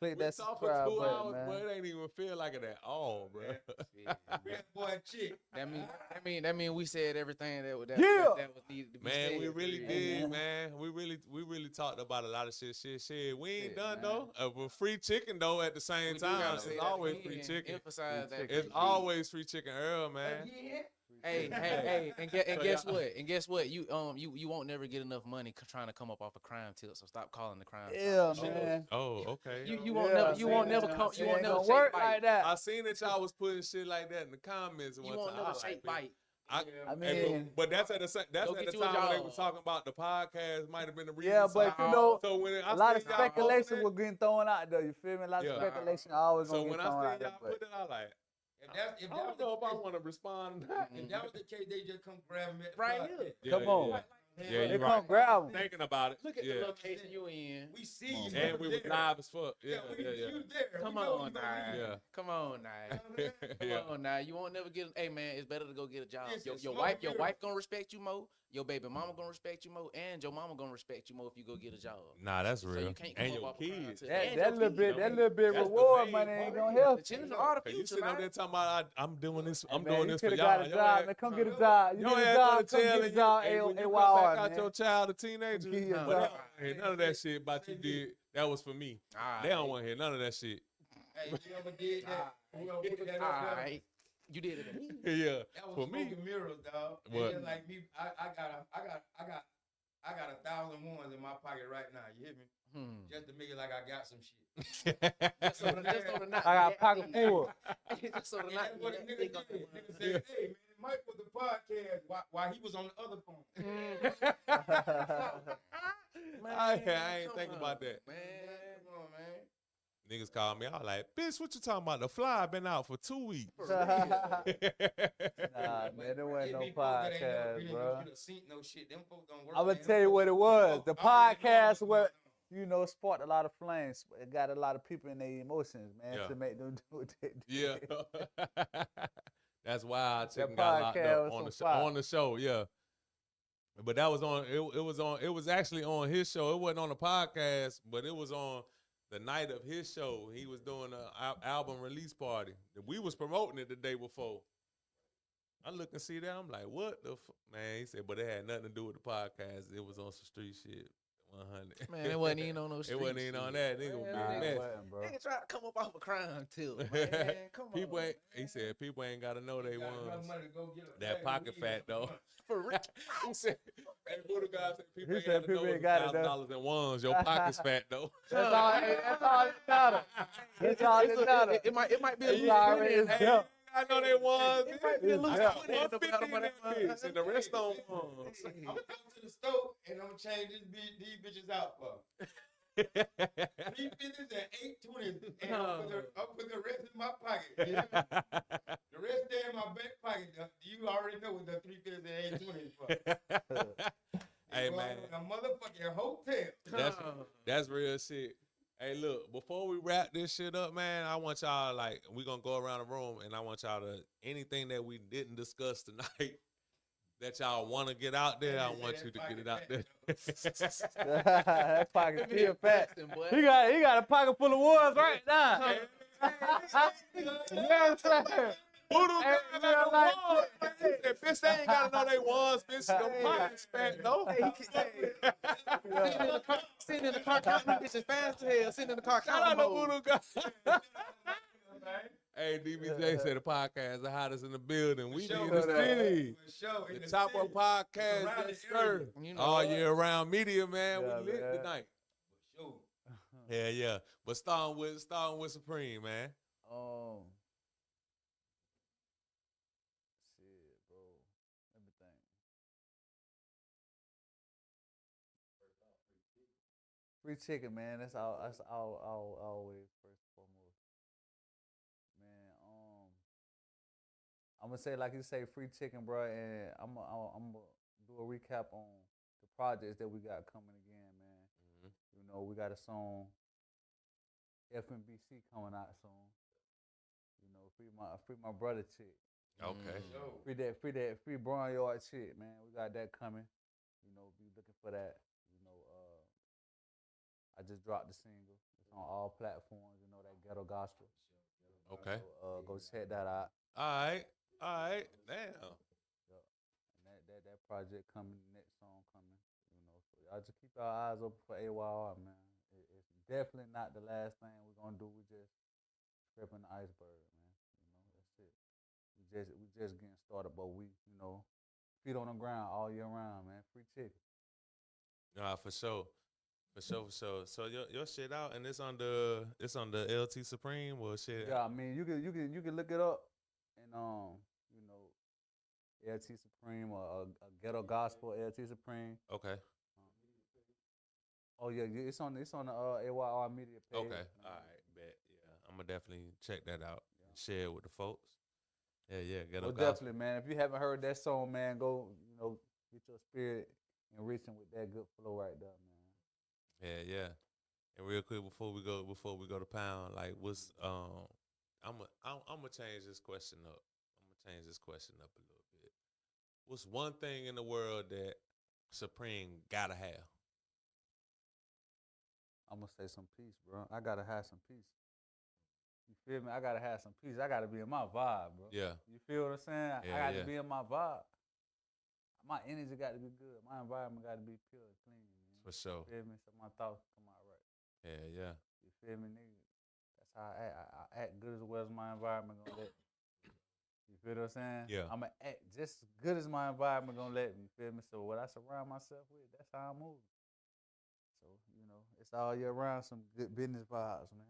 Click We that talked for subscribe 2 button, hours, man. but it ain't even feel like it at all, bro. Red boy chick. That mean we said everything that was needed to be said. Man, we really for did, real. man. We really talked about a lot of shit. We ain't Shit, done man. though. With free chicken though at the same We do time. gotta It's say that always again, free chicken. Emphasize that. It's free always free Chiccen Earl, man. Again. Hey, and So guess y'all- what? And guess what? You won't never get enough money trying to come up off a crime tip. So stop calling the crime. Yeah, tip. man. Oh, okay. You won't Yeah, never you won't man. never come. It You won't ain't never gonna shake work bite. like that. I seen that y'all was putting shit like that in the comments You one won't time. never I was shake like, bite. I Hey, mean, but that's at the time Go when get they you a were job. talking about the podcast might have been the reason. yeah, but you know, so when I a lot of seen y'all posting speculation it- was getting thrown out there. You feel me? A lot Yeah. of speculation always So gonna when get I thrown seen out there. y'all But put it, I like, If I that was don't know if the I case, want to respond. or not. if that was the case, they just come grab me at the Right podcast. here. come on, Yeah, Yeah, you they right. come grab 'em. Thinking about it. Look at yeah. the location you in. We see you. And we was there. live as fuck. Yeah, Yeah, we yeah. you there. Come We know on you gonna now. be Yeah. Come on now. Yeah. Come Yeah. on now. You won't never get. Hey man, it's better to go get a job. Listen, Your smoke wife mirror. gonna respect you more. Your baby mama gonna respect you more, and your mama gonna respect you more if you go get a job. Nah, that's So real. you can't come And up your off a crime kids. tip. That, And that your little kids. bit, that little bit That's the reward main money ain't part. gonna help. The children are the Cause you future, sitting up man. there talking about I'm doing this. I'm Man, doing you this for coulda y'all. got a job, man. Come get a job. You Your get a ass job, go come to jail get a and job. when you come AYR, back out man. your child, a teenager. Give you a But they job. don't wanna hear none of that shit about you did. That was for me. They don't want to hear none of that shit. Hey, you ever did that? Whoever put that All up there? right, you did it to me. Yeah, That was for me. smoking mirrors, dog. And What? just like me, I got 1,000 ones in my pocket right now. You hear me? Just to make it like I got some shit. Just so to not. I got a pocket full. Just so to And not. that's what a nigga did. Nigga said, hey, man, Mike was the podcast while he was on the other phone. I ain't think about that. Man, Come on, man. Niggas called me. I was like, bitch, what you talking about? The Fly been out for 2 weeks. Nah, man, there wasn't It no be folks that ain't never podcast, been in bro. no seen no shit. Them folks don't work. I'm gonna man. tell you Them what it folks- was. them The folks already know podcast, what's what going you know, sparked a lot of flames. It got a lot of people in their emotions, man, Yeah. to make them do what they do. Yeah. That's why I That got locked podcast up was some on the show. Yeah. But that was on. It was actually on his show. It wasn't on the podcast, but it was on the night of his show. He was doing an album release party. We was promoting it the day before. I look and see that. I'm like, what the man? He said, but it had nothing to do with the podcast. It was on some street shit. 100. Man, it wasn't even on no street. It wasn't even on that. Nigga was Man, being Nah, it messy. wasn't, bro. Nigga try to come up off a crime too. Man, come on. People ain't. He said people ain't gotta know they Got enough won. money to go get a That bag of pocket weed fat every though. month. For real. He said, hey, who the guy said people He ain't said got to people know ain't got it, $1,000 in ones. Your pocket's fat though. That's all that matter. That's all that matter. It might be a It's little already- bit. it's Hey, done. I know they won. It might be a little I Yeah. got 20 at the 150 bottom in of that that bitch, and the rest on ones. I'm gonna go to the store and I'm gonna change these bitches out for 350s and 820s, and I'll put the rest in my pocket. Yeah. The rest there in my back pocket. You already know what the 350s and 820s for. Hey Go man, out to a motherfucking hotel. that's real shit. Hey, look, before we wrap this shit up, man, I want y'all, like, we going to go around the room, and I want y'all to, anything that we didn't discuss tonight that y'all want to get out there, I want you to get it out there. That pocket still fat. He got a pocket full of words right now. You know what I'm saying? Voodoo Hey, got real life. If bitch, they ain't got to know they was, bitch, the pocket's fat, though. Sitting in the car, counting them bitches fast as hell. Sitting in the car, Shout counting out to them Voodoo guy. Hey, DBJ said the podcast the hottest in the building. We sure, in the city. For sure. The Chopper podcast, around yes, the area. sir. You know All what? year round media, man. Yeah, We lit man. tonight. For sure. Yeah, yeah. But starting with Supreme, man. Shit, bro. Let me think. Free chicken, man. That's all. That's all. Always first and foremost, man. I'm gonna say like you say, free chicken, bro, and I'm gonna do a recap on the projects that we got coming again, man. Mm-hmm. You know, we got a song FNBC coming out soon. You know, free my brother chick. Okay. Free Barnyard chick, man. We got that coming. You know, be looking for that. You know, I just dropped the single. It's on all platforms. You know, that ghetto gospel. Okay. So, go check that out. All right. Damn. Yep. And that project coming, next song coming. You know, so y'all just keep our eyes open for AYR, man. It's definitely not the last thing we're gonna do. We just scraping the iceberg, man. You know, that's it. We just getting started, but we, you know, feet on the ground all year round, man. Free chicken. Nah, for sure. So your shit out and it's on the LT Supreme or shit. Yeah, I mean you can look it up and you know, LT Supreme or a ghetto gospel LT Supreme. Okay. Oh yeah, it's on the AYR Media page. Okay. All right. Bet. Yeah. I'm gonna definitely check that out. And share it with the folks. Yeah. Ghetto gospel. Definitely, man. If you haven't heard that song, man, go, you know, get your spirit enriching with that good flow right there, man. Yeah. And real quick before we go to Pound, like what's I'm gonna change this question up. A little bit. What's one thing in the world that Supreme gotta have? I'm gonna say some peace, bro. I gotta have some peace. You feel me? I gotta have some peace. I gotta be in my vibe, bro. Yeah. You feel what I'm saying? Yeah, I gotta yeah. be in my vibe. My energy got to be good. My environment got to be pure and clean, man. For sure. You feel me? So my thoughts come out right. Yeah. You feel me, nigga? That's how I act. I act good as well as my environment gonna let me. You feel what I'm saying? Yeah. I'm gonna act just as good as my environment gonna let me. You feel me? So what I surround myself with, that's how I move. So, you know, it's all year round some good business vibes, man.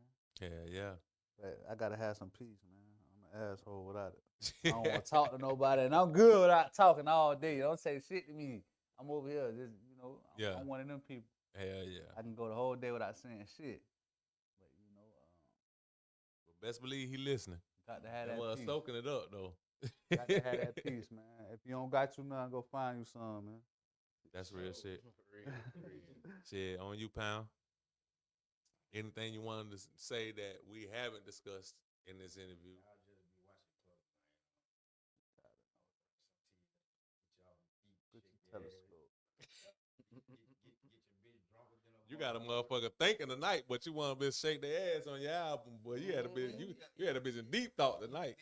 Yeah. But I gotta have some peace, man. I'm an asshole without it. I don't want to talk to nobody, and I'm good without talking all day. Don't say shit to me. I'm over here, just, you know, I'm one of them people. Hell yeah. I can go the whole day without saying shit. But, you know, But best believe he listening. got to have that peace. Soaking it up though. Got to have that peace, man. If you don't got you none, go find you some, man. That's real shit. Shit, on you, Pound. Anything you wanted to say that we haven't discussed in this interview? I'll just be watching Club, Put your telescope. Get your bitch drunker than a You got a motherfucker thinking tonight, but you want to be shake their ass on your album, boy. You had a bitch. You had a bitch in deep thought tonight.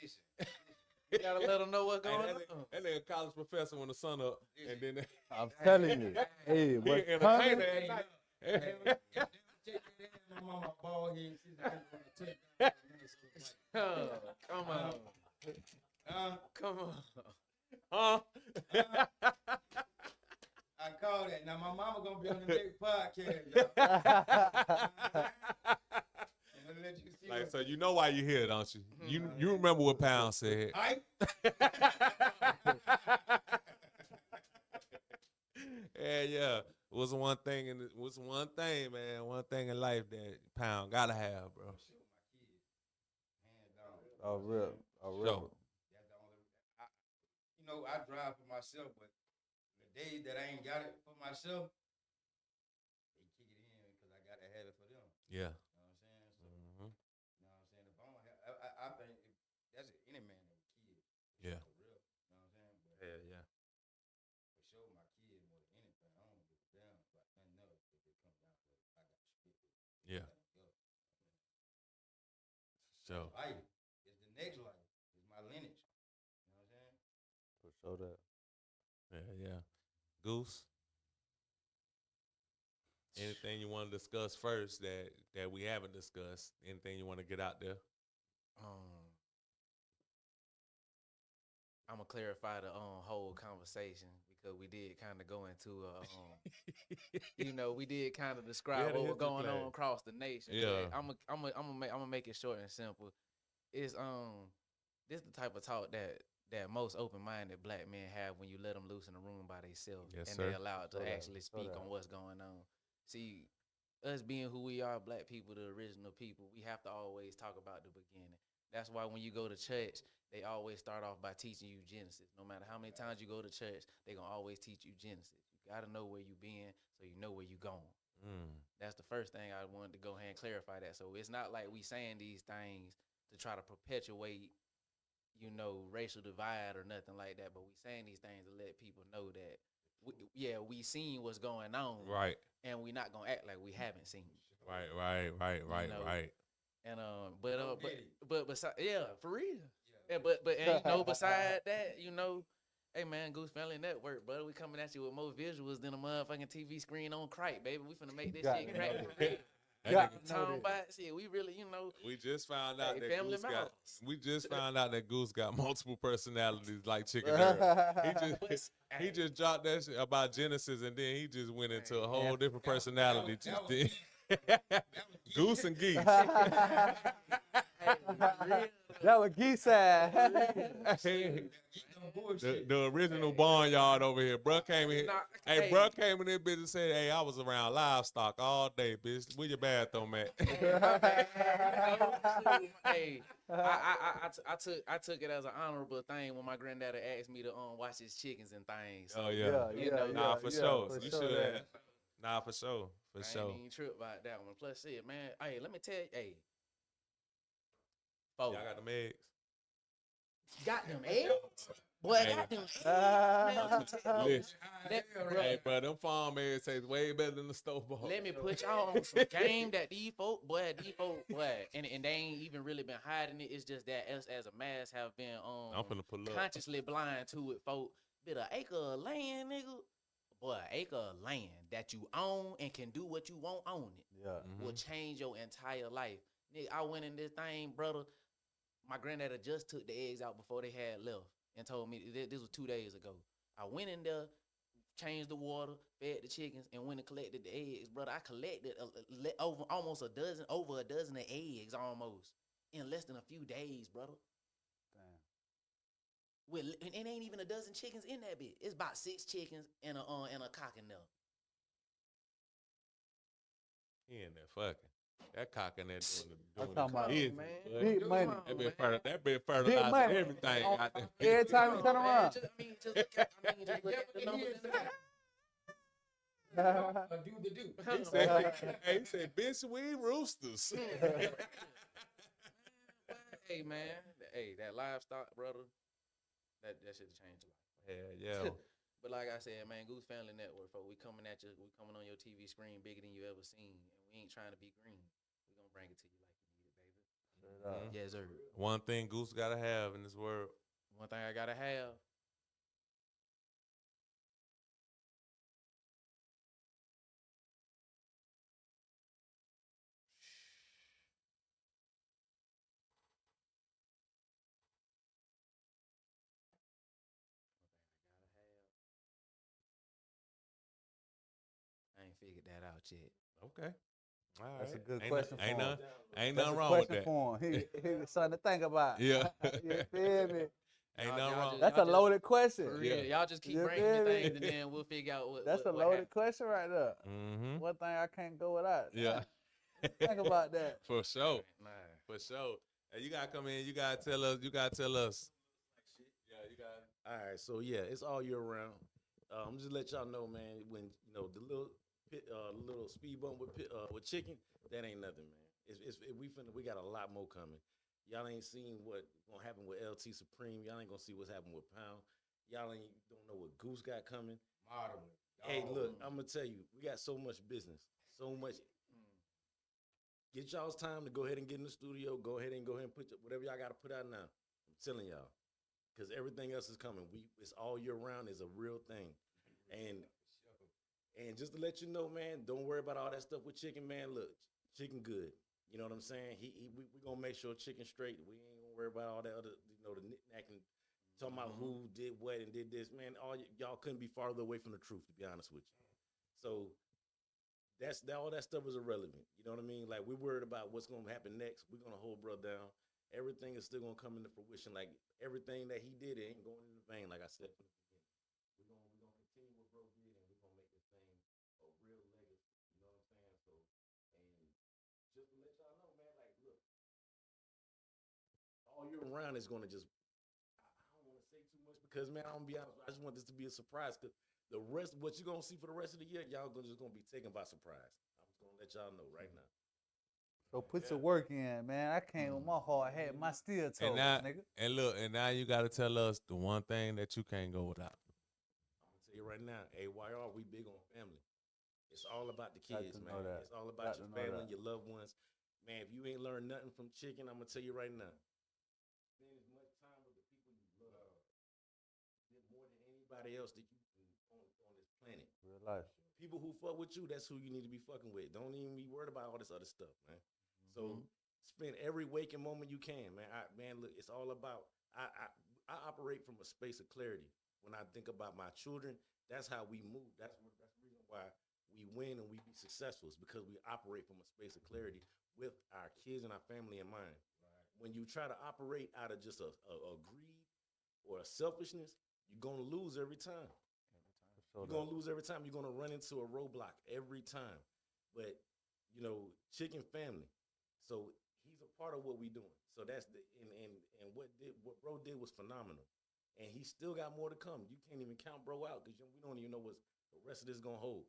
You gotta let them know what's going on. That nigga college professor when the sun up, and then I'm telling you, hey, what's coming? at night. My mama bald head. Come on. Come on. Huh? I call that. Now my mama gonna be on the next podcast. Y'all. I'm gonna let you see. Like, so you know why you here, don't you? You remember what Pound said? Yeah. What's one thing man? One thing in life that Pound gotta have, bro. Oh, real. Sure. That's the only. You know, I drive for myself, but the days that I ain't got it for myself, they kick it in because I gotta have it for them. Yeah. You know what I'm So Life. It's the next life. It's my lineage. You know what I'm saying? For sure that. yeah. Goose. Anything you want to discuss first that we haven't discussed? Anything you want to get out there? I'm gonna clarify the whole conversation because we did kind of go into we did kind of describe had a what was history going class. on across the nation. Yeah. I'm gonna make it short and simple. It's this the type of talk that most open-minded black men have when you let them loose in a room by themselves Yes, and sir. they allowed to So that- actually so speak that. on what's going on. See, us being who we are, black people, the original people, we have to always talk about the beginning. That's why when you go to church, they always start off by teaching you Genesis. No matter how many times you go to church, they gonna always teach you Genesis. You gotta know where you been so you know where you going. That's the first thing I wanted to go ahead and clarify that. So it's not like we saying these things to try to perpetuate, racial divide or nothing like that. But we saying these things to let people know that, we seen what's going on, Right. and we not gonna act like we haven't seen it. Right. And for real. Yeah, but beside that, hey man, Goose Family Network, brother, we coming at you with more visuals than a motherfucking TV screen on crack, baby. We finna make this Got shit to crack know for that. real. Got to know Talking that. about shit, we really, We just found out Hey, that Family Goose got. Mouse. We just found out that Goose got multiple personalities like Chicken Earl. He just dropped that shit about Genesis, and then he just went into a whole different personality. Goose and Geese. That was geese side. the original barnyard over here. Bruh came in. Bruh came in this bitch and said, "Hey, I was around livestock all day, bitch. Where your bathroom at?" Hey, I took it as an honorable thing when my granddaddy asked me to watch his chickens and things. So, Oh yeah. Nah, for sure. For You sure should that. have. Nah, for sure. For I sure. ain't even trip about that one. Plus, shit, man. Hey, let me tell you, Y'all got them eggs. got them eggs. Boy, Hey. got them eggs. Man, let me tell you. Listen. Hey, bro, them farm eggs taste way better than the store bought. Let me put y'all on some game that these folk, boy, and they ain't even really been hiding it. It's just that us as a mass have been I'm finna pull up. consciously blind to it, folk. Bit an acre of land, nigga. Boy, an acre of land that you own and can do what you want on it Yeah. will change your entire life. Nigga, I went in this thing, brother. My granddad just took the eggs out before they had left and told me this was 2 days ago. I went in there, changed the water, fed the chickens, and went and collected the eggs, brother. I collected over a dozen of eggs almost in less than a few days, brother. Damn. And it ain't even a dozen chickens in that bit. It's about 6 chickens and a cock in there. He in there fucking. That cock in there doing talking about business, man. bud. Big money. That been fertilizing money. everything out there. Every time you turn around. Just look at the numbers in the back. He said, bitch, we roosters. Hey man, that livestock, brother, that should have changed a lot. Yeah. But like I said, man, Goose Family Network, folks, we coming at you. We coming on your TV screen bigger than you ever seen, and we ain't trying to be green. We gonna bring it to you like you need it, baby. Straight up. Yes, sir. One thing Goose gotta have in this world. One thing I gotta have. I ain't figured that out yet. Okay. All right. That's a good question for Ain't him. nothing That's a wrong with question that. for him. He was something to think about. Yeah. You feel me? Ain't Y'all- nothing y'all wrong. just- That's a loaded question. For real, y'all just keep You bringing me feel me? things, and then we'll figure out what. That's a what loaded happened. question right there. Mm-hmm. One thing I can't go without. Yeah. Think about that. For sure. Nah. For sure. Hey, you gotta come in. You gotta tell us. Yeah, you got. All right, so yeah, it's all year round. Just let y'all know, man. When the little speed bump with chicken, that ain't nothing, man. We got a lot more coming. Y'all ain't seen what gonna happen with LT Supreme. Y'all ain't gonna see what's happening with Pound. Y'all don't know what Goose got coming. Moderate. Hey, look, I'm gonna tell you, we got so much business, so much. get y'all's time to go ahead and get in the studio. Go ahead and put whatever y'all got to put out now. I'm telling y'all, because everything else is coming. It's all year round is a real thing, and just to let you know, man, don't worry about all that stuff with Chicken, man. Look, Chicken good. You know what I'm saying? We gonna make sure Chicken straight. We ain't gonna worry about all that other, the knick-knack and talking about who did what and did this. Man, y'all couldn't be farther away from the truth, to be honest with you. So all that stuff is irrelevant. You know what I mean? Like, we're worried about what's gonna happen next. We're gonna hold bro down. Everything is still gonna come into fruition. Like, everything that he did, it ain't going in the vain. Like I said from the beginning, we're gonna continue what bro did, and we're gonna make this thing a real legacy. You know what I'm saying? So, and just to let y'all know, man, like, look, all year round is gonna just. I don't want to say too much because, man, I'm gonna be honest. I just want this to be a surprise because the rest, what you're gonna see for the rest of the year, y'all just gonna be taken by surprise. I'm just gonna let y'all know right now. So put your work in, man. I came with my hard hat, my steel toes, nigga. And look, and now you got to tell us the one thing that you can't go without. I'm gonna tell you right now, AYR, we big on family. It's all about the kids, man. It's all about your family and your loved ones. Man, if you ain't learned nothing from Chicken, I'm gonna tell you right now. Spend as much time with the people you love, more than anybody else that you on this planet. Real life. People who fuck with you, that's who you need to be fucking with. Don't even be worried about all this other stuff, man. So spend every waking moment you can, man. Man, look, it's all about. I operate from a space of clarity. When I think about my children, that's how we move. That's the reason why we win and we be successful. Is because we operate from a space of clarity with our kids and our family in mind. Right. When you try to operate out of just a greed or a selfishness, you're gonna lose every time. You're gonna lose every time. You're gonna run into a roadblock every time. But Chicken family. So he's a part of what we doing. So that's and what bro did was phenomenal. And he still got more to come. You can't even count bro out because we don't even know what the rest of this gonna hold.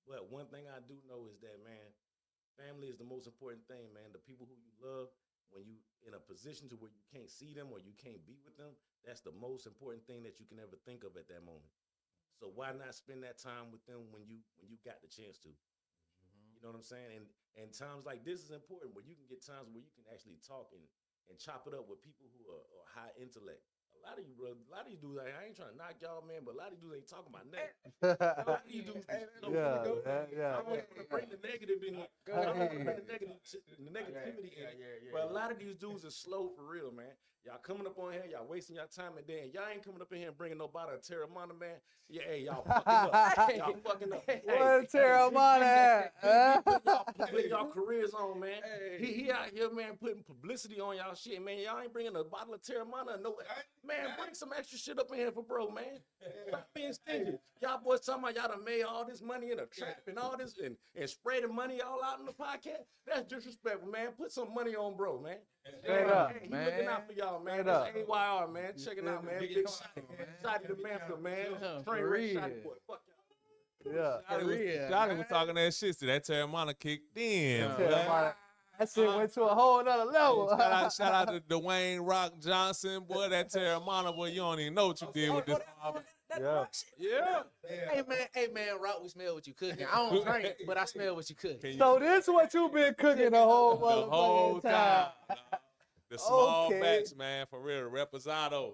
But one thing I do know is that, man, family is the most important thing, man. The people who you love, when you in a position to where you can't see them or you can't be with them, that's the most important thing that you can ever think of at that moment. So why not spend that time with them when you got the chance to? You know what I'm saying? And times like this is important where you can get times where you can actually talk and chop it up with people who are high intellect. A lot of you, bro, a lot of you dudes, I ain't trying to knock y'all, man, but a lot of you dudes ain't talking about nothing. A lot of you dudes, I don't want to bring the negative in. I don't want to bring the negativity in. But a lot of these dudes are slow for real, man. Y'all coming up on here, y'all wasting y'all time, and then y'all ain't coming up in here and bringing no bottle of Terramana, man. Yeah, hey, y'all fucking up. Y'all fucking up. What Terramana at? Putting y'all careers on, man. He out here, man, putting publicity on y'all shit, man. Y'all ain't bringing a bottle of Terramana. No, man, bring some extra shit up in here for bro, man. Stop being stingy. Y'all boys talking about y'all done made all this money in a trap and all this and spreading money all out in the podcast. That's disrespectful, man. Put some money on bro, man. Straight up, he man. looking out for y'all, man. That's AYR, man. Check it out, man. Big shot to the Manfield, man. Train wreck shot boy. Fuck y'all. Yeah. Johnny was talking that shit. See, that Terramana kicked in. That shit went to a whole nother level. Shout out to Dwayne Rock Johnson, boy. That Terramana, boy, you don't even know what you did with this. Yeah. Hey man, Rock, we smell what you cooking. I don't drink, but I smell what you cooking. So this what you been cooking the whole time. The small batch, man, for real. Reposado.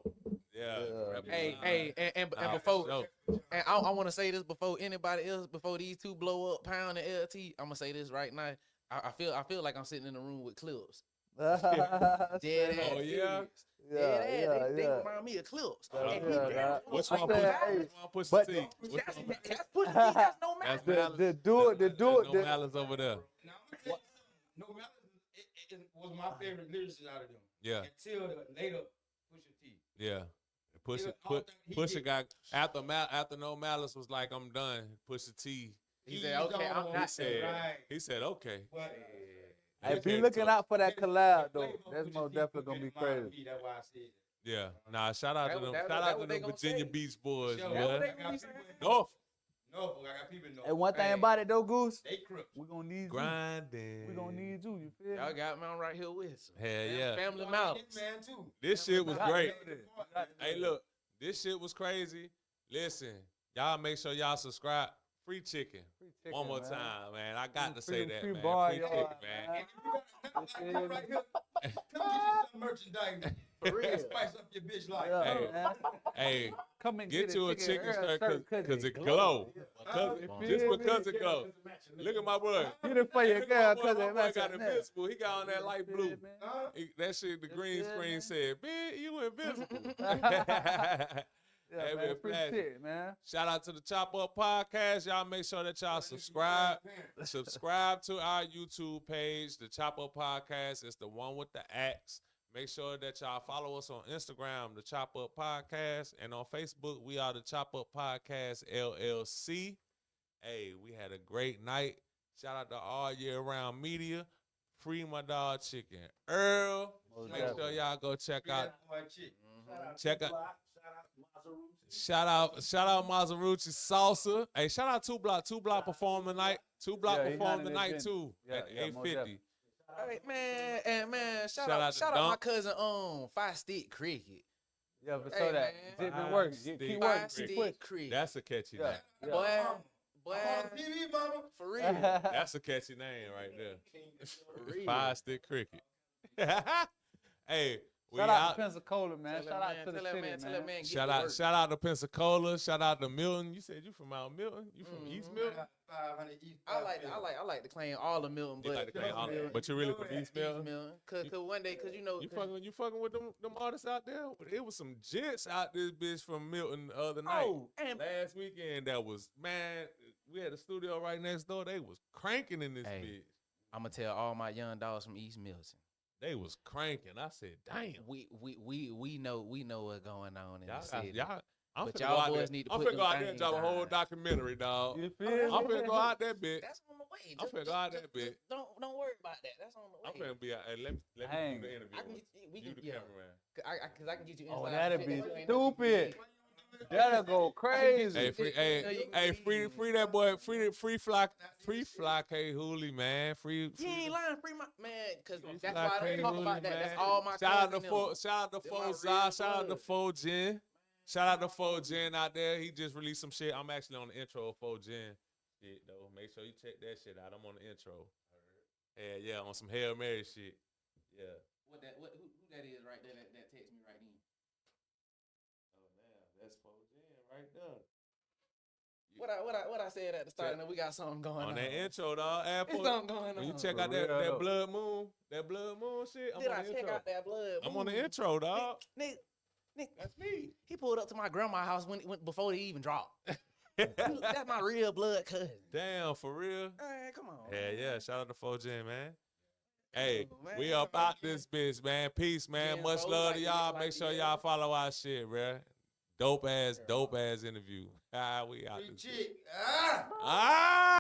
Yeah. Hey, and before, and I want to say this before anybody else, before these two blow up, Pound and LT, I'm gonna say this right now. I feel like I'm sitting in the room with Clips. Dead ass. Oh yeah. They remind me of Clips. What's wrong Push the T? That's Push the T. That's no malice. The do it. No malice over there. No malice. It was my favorite lyricist out of them. Yeah. Until later, Pusha T. Yeah. Pusha got after No Malice was like, I'm done. Pusha T. He said, okay, I'm not saying. He said, okay. Hey, be looking out for that collab though. That's most definitely gonna be crazy. That's why I said that. Yeah. Nah, shout out to them. Shout out to them Virginia Beach boys, Sure. man. North. I got people in North. And one thing about it though, Goose, They crooks. we gonna need you. Grinding. We gonna need you. You feel? Y'all got me on right here with some. Hell yeah. Family mouths. Man too. This shit was great. Hey, look, this shit was crazy. Listen, y'all make sure y'all subscribe. Free chicken. Free chicken, One more man. time, man. I got to say Free- that, free man. bar Free yard, chicken, man. Come right here. Come get you some merchandise. For real. Spice up your bitch life. Yeah, Hey, man. hey, Come and get you a chicken Earl shirt cause because it glow. You Just feel because me? it glow. Look at my boy. Get it for your Look girl at my cause boy. it My boy match got up invincible. He got on that light blue. man. That shit, the green good, screen man. said, "Bitch, you invisible." Yeah, Hey, man. man, Free flash. shit, man. Shout out to the Chop Up Podcast. Y'all make sure that y'all subscribe. Subscribe to our YouTube page, the Chop Up Podcast. It's the one with the axe. Make sure that y'all follow us on Instagram, the Chop Up Podcast, and on Facebook, we are the Chop Up Podcast LLC. Hey, we had a great night. Shout out to AYR Media. Free my dog Chiccen Earl. Most Make sure definitely. y'all go check out. Mm-hmm. Check out. Shout out Maserati Salsa. Hey, shout out 2 Block. 2 Block performed tonight. 2 Block Yeah, he performed handled it tonight then. too Yeah, at yeah, most 8:50. definitely. All right, man, and man, shout Shout out out, to shout out my Dunk. cousin 5 Stick Cricket. Yeah, but Hey, so that man. it been Five working. stick Keep Five working. Stick Keep pushing. Cricket. That's a catchy Yeah. name. Yeah. Boy, TV, mama. for real. That's a catchy name right there. For real. 5 Stick Cricket. Hey, we Shout out out. to Pensacola, man. Tell Shout that out man, to the tell that city, man, tell that man, get Shout to out, work. shout out to Pensacola. Shout out to Milton. You said you from out Milton. You from East Milton. 500 East. I like to claim all of Milton, You but like to claim all, but you really from East Milton. Cause one day, cause you know, You fucking with them artists out there? It was some jits out this bitch from Milton the other night. Oh, and Last weekend that was, man, we had a studio right next door. They was cranking in this Hey. bitch. I'm gonna tell all my young dogs from East Milton. They was cranking. I said, damn. We know what's going on in the Y'all, city. I'm But finna y'all go out boys there. need to I'm put finna go them out there and things drop a whole down. documentary, dog. You feel I'm me? finna go out that bitch. That's on the way. I'm finna go out that bitch. Don't worry about that. That's on the way. I'm finna be out. Hey, let me Dang. do the interview. I can get we You can the yeah. cameraman. Cause I can get you Oh, inside. that'd shit be that you ain't never stupid. seen. That'll go crazy. Hey, free that boy, free fly K Hooley, man. Free. You ain't lying, free my man. Cause that's Fly why I K don't talk Hooley, about that. That's man. all my Shout out to cousins them. shout out to Them my 4 real Zah, shout out to blood. 4 Gen. Shout out to 4 Gen out there. He just released some shit. I'm actually on the intro of 4 Gen shit though. Make sure you check that shit out. I'm on the intro. Yeah, on some Hail Mary shit. Yeah. Who that is right there that text me right in? Oh man, that's 4 Gen right there. What I said at the start, and we got something going on. On that intro, dog. It's something going When you on. check out For that real, though. blood moon shit, I'm Did on I the check intro. out that blood? I'm on the moon? intro, dog. Nick, That's me. he pulled up to my grandma's house when before they even dropped. That's my real blood cousin. Damn, for real? Hey, come on. Yeah. Shout out to 4 Gen, man. Hey, Man, we up out this bitch, man. Peace, man. Gen Much foes love like to the- y'all. like Make the sure yellow. y'all follow our shit, bruh. Dope ass interview. We out Free this bitch. chick. Ah!